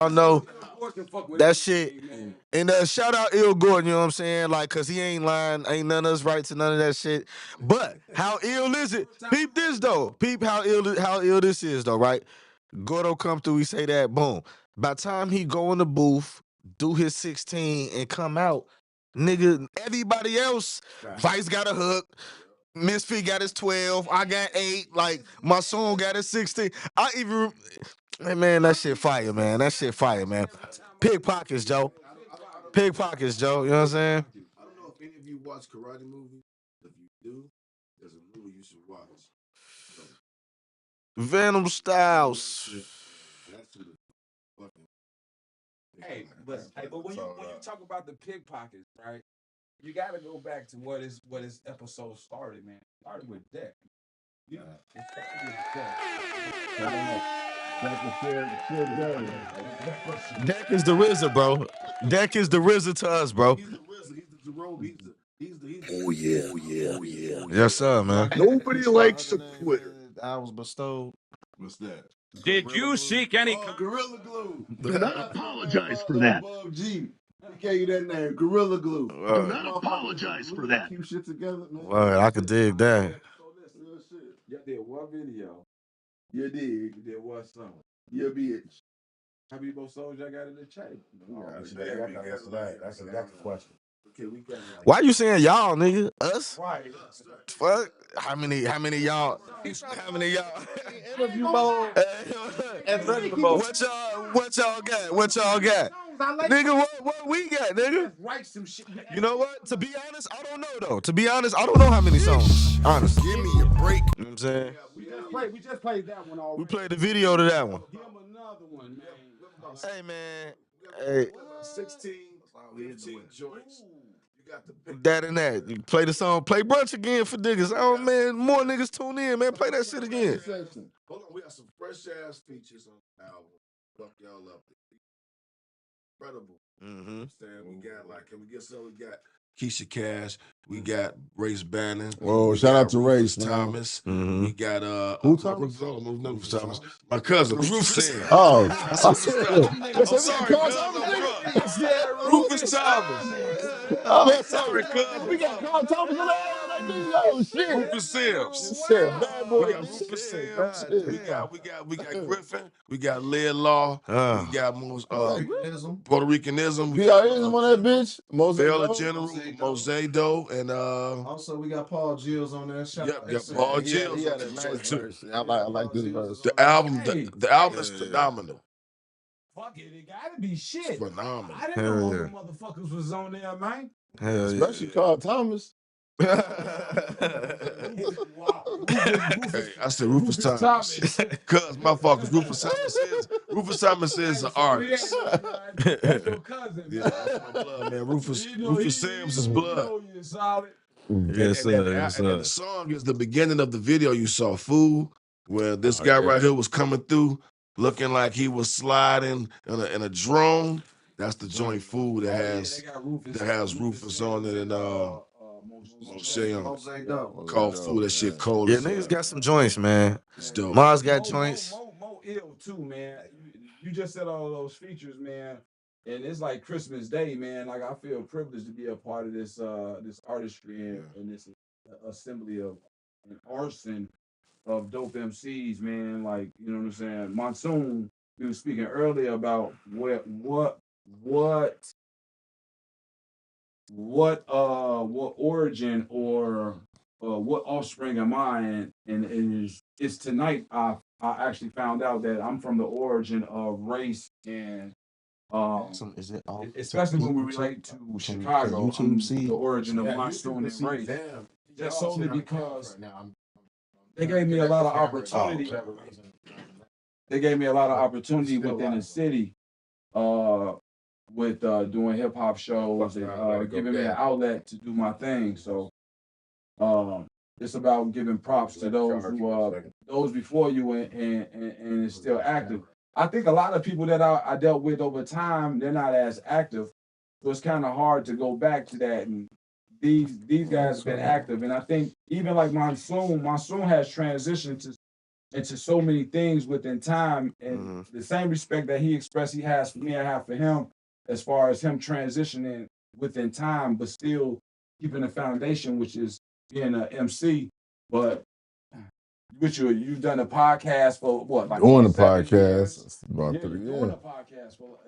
I know that shit. And shout out Ill Gordon, you know what I'm saying? Like, cause he ain't lying, ain't none of us right to none of that shit. But how ill is it? Peep this though. Peep how ill this is though, right? Gordo come through, he say that, boom. By the time he go in the booth, do his 16 and come out, nigga, everybody else, Vice got a hook, MISFIT got his 12, I got 8, like, my song got his 16. I even, man, that shit fire, man. That shit fire, man. Pickpockets, Joe. Pickpockets, Joe. You know what I'm saying? I don't know if any of you watch karate movies. If you do, there's a movie you should watch. Venom Styles. Hey, but when you talk about the pickpockets, right? You got to go back to what his episode started, man. It started with Dek. It started with Dek. Dek is the RZA, bro. Dek is the RZA to us, bro. He's the RZA. He's the Jerome. He's the. Oh yeah. Yes, sir, man. Nobody likes a quitter. I was bestowed. What's that? Did you seek any? Gorilla Glue. Do not apologize for that. G. He gave you that name, Gorilla Glue. Do not apologize for that. Keep shit together, man. Well, I could dig that. You did one video. You did. You did one song. You bitch. How many more songs y'all got in the chain? That's a question. Okay, we got Why you saying y'all, nigga? Us? Right. Fuck. How many y'all? How many y'all? Interview mode. And regular mode. What y'all got? What y'all got? Nigga, what we got, nigga? Write some shit. You know what? To be honest, I don't know though. To be honest, I don't know how many songs. Honestly. Give me a break. You know what I'm saying? We just played that one already. We played the video to that one. Give him another one, man. Hey man. Hey. 16, 15 joints. You got the pick. That and that. You play the song, play brunch again for niggas. Oh man, more niggas tune in, man. Play that shit again. Hold on, we got some fresh ass features on the album. Fuck y'all up. Incredible. Mm-hmm. We got can we get some? We got Keisha Cash. We got Race Bannon. Oh, shout out to Race, man. Thomas. Mm-hmm. We got Who Thomas? Rufus Thomas. My cousin Rufus. Oh, I'm sorry, Rufus Thomas. oh, Sorry, cousin. we got Carl Thomas on that. Oh shit. Rufus Sims. Shit, bad boy. We got Rufus Sims. We got Griffin. We got Led Law. We got Puerto Ricanism. PRism on that bitch. Bella General, Mosaic, and Also, we got Paul Gills on there. Shout out. got Paul Gills. He had a nice verse. I like this verse. The album is phenomenal. Fuck it, it gotta be shit. Phenomenal. I didn't know all the motherfuckers was on there, man. Hell yeah. Especially Carl Thomas. Hey, I said Rufus Thomas. Cuz my fuckers, Rufus Thomas is an artist. That's your cousin. Yeah, that's my blood, man. Rufus Sims is blood. Yes, sir. And the song is the beginning of the video you saw, Fool, where this guy right here was coming through looking like he was sliding in a drone. That's the joint Fool that has Rufus on it and Moshe on it. Called Fool. That shit cold. Yeah, niggas got some joints, man. It's dope. Mars got joints. Mo ill too, man. You just said all those features, man. And it's like Christmas Day, man. Like I feel privileged to be a part of this this artistry and this assembly of an arson of dope MCs, man. Like, you know what I'm saying? Monsoon, we were speaking earlier about what origin or what offspring am I? And it's tonight I actually found out that I'm from the origin of race and Is it all especially when we relate to Chicago, the origin of Monsoon and race. Just solely because they gave me a lot of opportunity. They gave me a lot of opportunity within the city, with doing hip hop shows and giving me an outlet to do my thing. So it's about giving props to those who those before you and is still active. I think a lot of people that I dealt with over time, they're not as active. So it's kind of hard to go back to that. And these guys have been active. And I think even like Monsoon has transitioned into so many things within time. And the same respect that he expressed he has for me, I have for him, as far as him transitioning within time, but still keeping the foundation, which is being an MC. But You've done a podcast for what, like Doing the 7 podcast years? about Yeah, 3 you're years. doing a podcast for.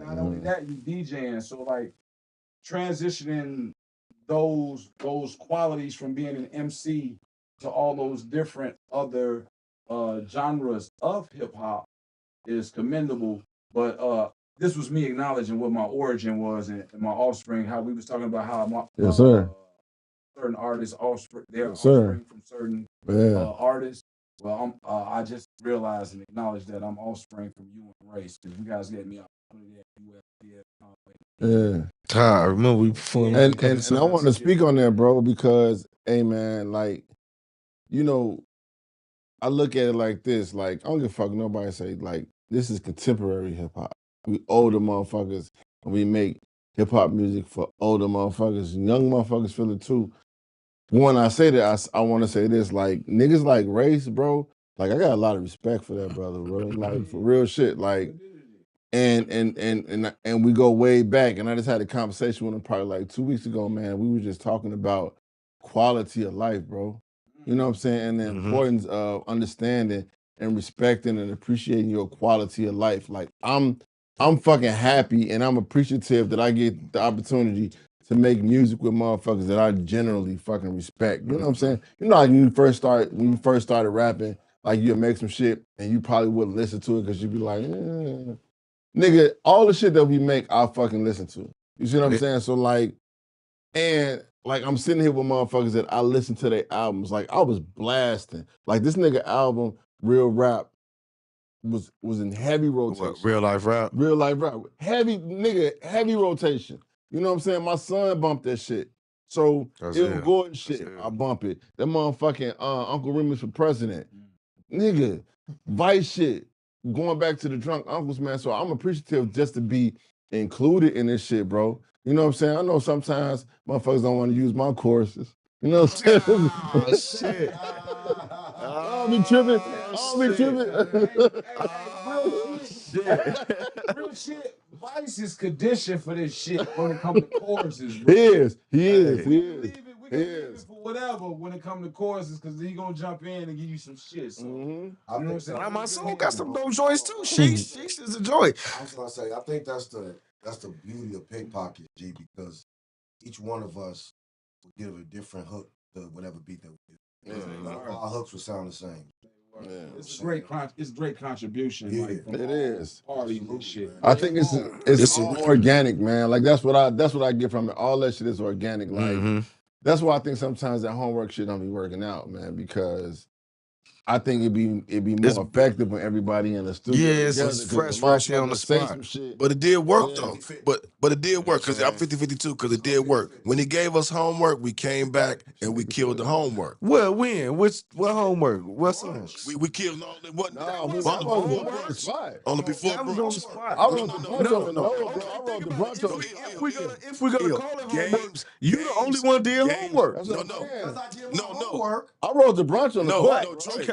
Not only that, you DJing. So like transitioning those qualities from being an MC to all those different other genres of hip hop is commendable. But this was me acknowledging what my origin was and my offspring. How we was talking about how my Yes, sir. certain artists offspring, they're Yes, sir. offspring from certain Yeah. artists. Well, I just realized and acknowledged that I'm offspring from you and race because you guys get me opportunity at Yeah. I remember we performed. And I want to speak on that, bro, because hey man, like, you know, I look at it like this, like, I don't give a fuck nobody say, like, this is contemporary hip hop. We older motherfuckers and we make hip hop music for older motherfuckers. Young motherfuckers feel it too. When I say that, I want to say this, like, niggas like Race, bro, like, I got a lot of respect for that brother, bro. Like, for real shit. Like, and we go way back. And I just had a conversation with him probably like 2 weeks ago, man. We were just talking about quality of life, bro. You know what I'm saying? And the importance of understanding and respecting and appreciating your quality of life. Like, I'm fucking happy and I'm appreciative that I get the opportunity to make music with motherfuckers that I generally fucking respect. You know what I'm saying? You know, like when you first started rapping, like you'd make some shit and you probably wouldn't listen to it because you'd be like, nigga, all the shit that we make, I'll fucking listen to. You see what I'm saying? So like, and like I'm sitting here with motherfuckers that I listen to their albums. Like I was blasting. Like this nigga album, Real Rap, was in heavy rotation. What, Real Life Rap? Real Life Rap. Heavy, nigga, heavy rotation. You know what I'm saying? My son bumped that shit. So it was Gordon shit. I bump it. That motherfucking Uncle Remus for president. Nigga, Vice shit. Going back to the Drunk Uncles, man. So I'm appreciative just to be included in this shit, bro. You know what I'm saying? I know sometimes motherfuckers don't want to use my choruses. You know what I'm saying? Oh, shit. I don't be tripping. I don't be tripping. Real shit. Vice is conditioned for this shit when it comes to choruses. Bro. He is. We can leave it for whatever when it comes to choruses because he gonna jump in and give you some shit. So, you know what I'm saying? My soul got some dope joints too. Sheesh is a joint. I was gonna say, I think that's the beauty of Pickpocket, G, because each one of us will give a different hook to whatever beat that we do. None of our hooks will sound the same. Yeah. It's great contribution. Yeah, like, it is. Party and shit. I think it's organic, man. Like that's what I get from it. All that shit is organic. Like that's why I think sometimes that homework shit don't be working out, man, because I think it'd be more effective when everybody in the studio. Yeah, it's fresh here on the spot. But it did work though. But it did work because I'm 50-50 too, because it did work. When he gave us homework, we came back and we killed the homework. Well, when? What homework? What songs? We killed all that. What? On the before that was on the spot. I wrote the brunch on it. I wrote the brunch on it. If we're gonna call it homework, you the only one did homework. No. I wrote the brunch on the spot.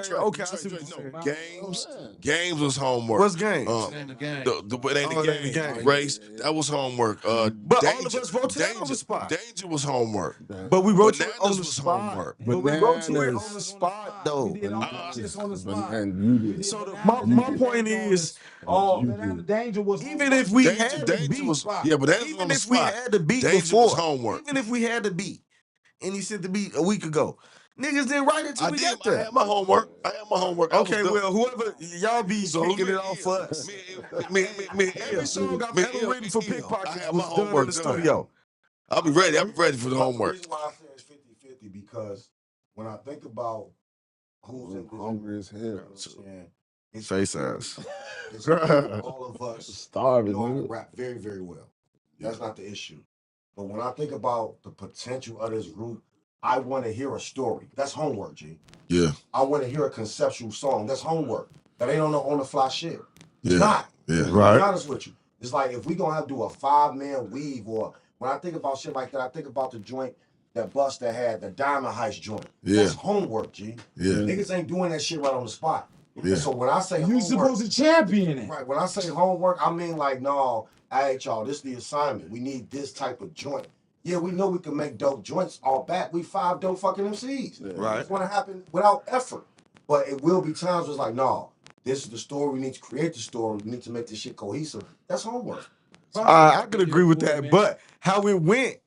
Okay, I see what you're saying. Games was homework. What's Games? It ain't the game. Race, that was homework. But all of us wrote to that on the spot. Danger was homework. But we wrote to it on the was spot. homework. But we wrote to it on the spot, though. And you did. So my point is, Danger was even if we had the beat, even if we had the beat Danger before, was homework. even if we had the beat, and he sent the beat a week ago, niggas didn't write it till we got there. I had my homework. Okay, well, whoever y'all be kicking it off for us. Every song I've ever written for Pickpocket was done in the studio. I'll be ready. For the homework. The reason why I say it's 50-50 because when I think about who's in this hungry as hell. It's Face ass. It's all of us starving. know how to rap very, very well. That's not the issue. But when I think about the potential of this group, I want to hear a story. That's homework, G. Yeah. I want to hear a conceptual song. That's homework. That ain't on the fly shit. It's Yeah. not. Yeah. To be honest with you. It's like if we gonna have to do a 5-man weave, or when I think about shit like that, I think about the joint that Busta had, the Diamond Heist joint. Yeah. That's homework, G. Yeah. Niggas ain't doing that shit right on the spot. Yeah. So when I say you homework, supposed to champion it. Right. When I say homework, I mean like, no, hey y'all, this is the assignment. We need this type of joint. Yeah, we know we can make dope joints all back. We 5 dope fucking MCs. Right. It's gonna happen without effort. But it will be times where it's like, no, this is the story. We need to create the story. We need to make this shit cohesive. That's homework. I could agree with that, but how it went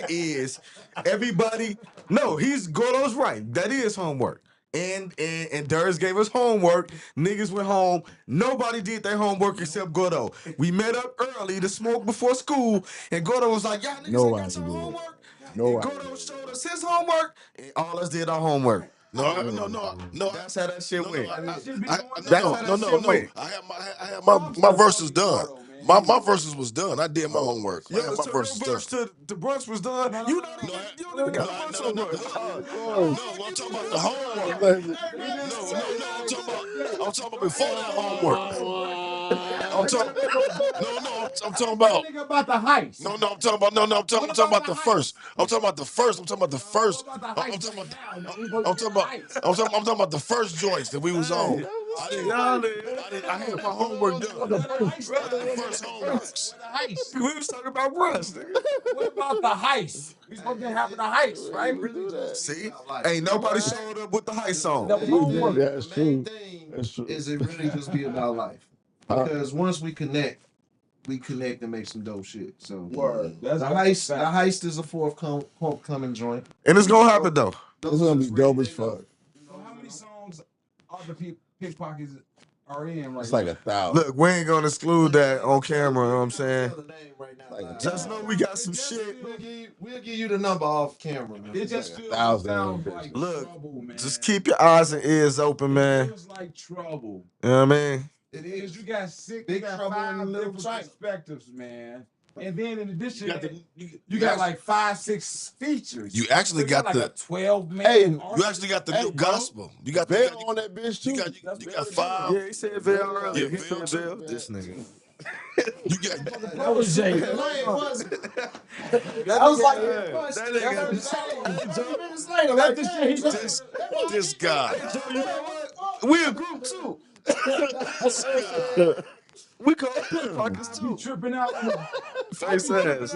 is everybody. No, Gordo's right. That is homework. And DERSE gave us homework. Niggas went home. Nobody did their homework except Gordo. We met up early to smoke before school, and Gordo was like, "Y'all niggas ain't got your homework." And Gordo showed us his homework, and all us did our homework. No. That's how that shit went. I had my verses done. My verses was done. I did my homework. I had my verses done. The brunch was done. You know that. You got the brunch on brunch. No, I'm talking about the homework. I'm talking about before that homework. I'm talking about the heist. I'm talking about the first. I'm talking about the first joints that we was on. I had my homework done. The first homeworks. We was talking about brunch. What about the heist? We supposed to have the heist, right? See, ain't nobody showed up with the heist on. That's true. That's true. Is it really just be about life? Because once we connect and make some dope shit. So the heist is a forthcoming joint, and it's gonna happen though. It's gonna be dope as fuck. How many songs are the pickpockets are in right It's now? like 1,000. Look, we ain't gonna exclude that on camera. You know what I'm saying? Just know we got some shit. We'll give you the number off camera, man. It just like feels 1,000. like Look, trouble, man. just keep your eyes and ears open, man. It feels like trouble. You know what I mean? It Because is. you got six, Big you got trouble in 5 Little different China. perspectives, man. And then in addition, You got like 5-6 features. You actually So got like the- a 12-man. Hey, You actually got the new gospel. You got Vail on that bitch too. you got 5. Yeah, he said Vail earlier. Yeah, He said Vail. This nigga. You got That was Jay. I was like, this guy. We a group too. We call pickpockets I be too. tripping out. Face ass.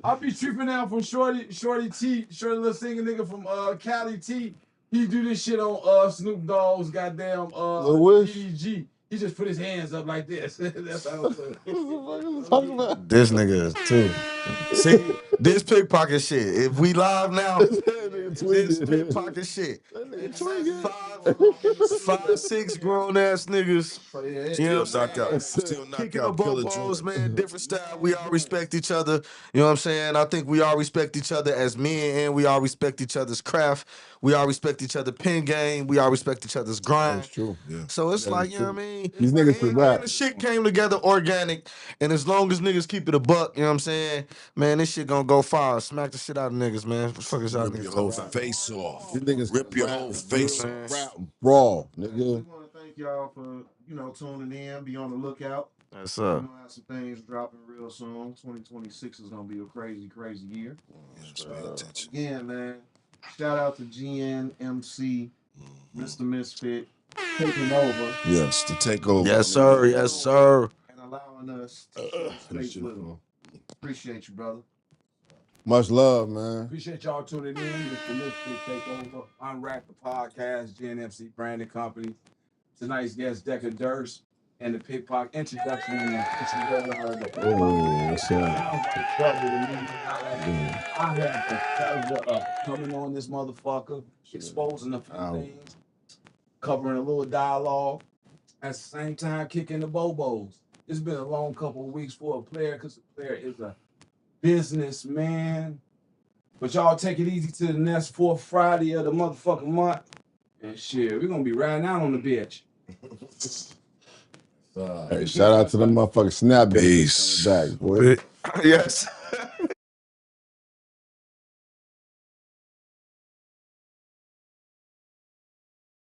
I be tripping out from Shorty little singing nigga from Cali T. He do this shit on Snoop Dogg's goddamn Lil Wish? DEG. He just put his hands up like this. That's how I'm saying. This nigga is too. See, this pickpocket shit. If we live now, this pickpocket shit. 5-6 grown ass niggas. You know what I'm saying? Still knock Kicking the out killer bobos, joints. man. Different style. We all respect each other. You know what I'm saying? I think we all respect each other as men, and we all respect each other's craft. We all respect each other's pen game. We all respect each other's grind. That's true. Yeah. So it's That like, is you know true. what I mean? These niggas can rap. And the shit came together organic, and as long as niggas keep it a buck, you know what I'm saying? Man, this shit gonna go far. Smack the shit out of niggas, man. What the fuck is y'all Rip niggas your whole talking about? face off. These niggas Rip your rap, whole face man. off. rap raw, We nigga. want to thank y'all for tuning in. Be on the lookout. That's We're up. gonna have some things dropping real soon. 2026 is gonna be a crazy year. Just pay attention. Again, man. Shout out to Gnmc, Mr. Misfit, taking over Yes, to take over. Yes, sir. Yes, sir. and allowing us to share space with him. Appreciate you, brother. Much love, man. Appreciate y'all tuning in. Mr. Misfit Takeover, Unrap the podcast, Gnmc branding company. Tonight's guest, DEKA, DERSE, and the pickpocket introduction. Oh, yes, sir. I had the pleasure of coming on this motherfucker, exposing a few things, covering a little dialogue, at the same time kicking the bobos. It's been a long couple of weeks for a player because the player is a businessman. But y'all take it easy to the next 4th Friday of the motherfucking month. And shit, we're gonna be riding out on the bitch. Hey, shout out to them motherfucking snap Peace. back, boy. Yes.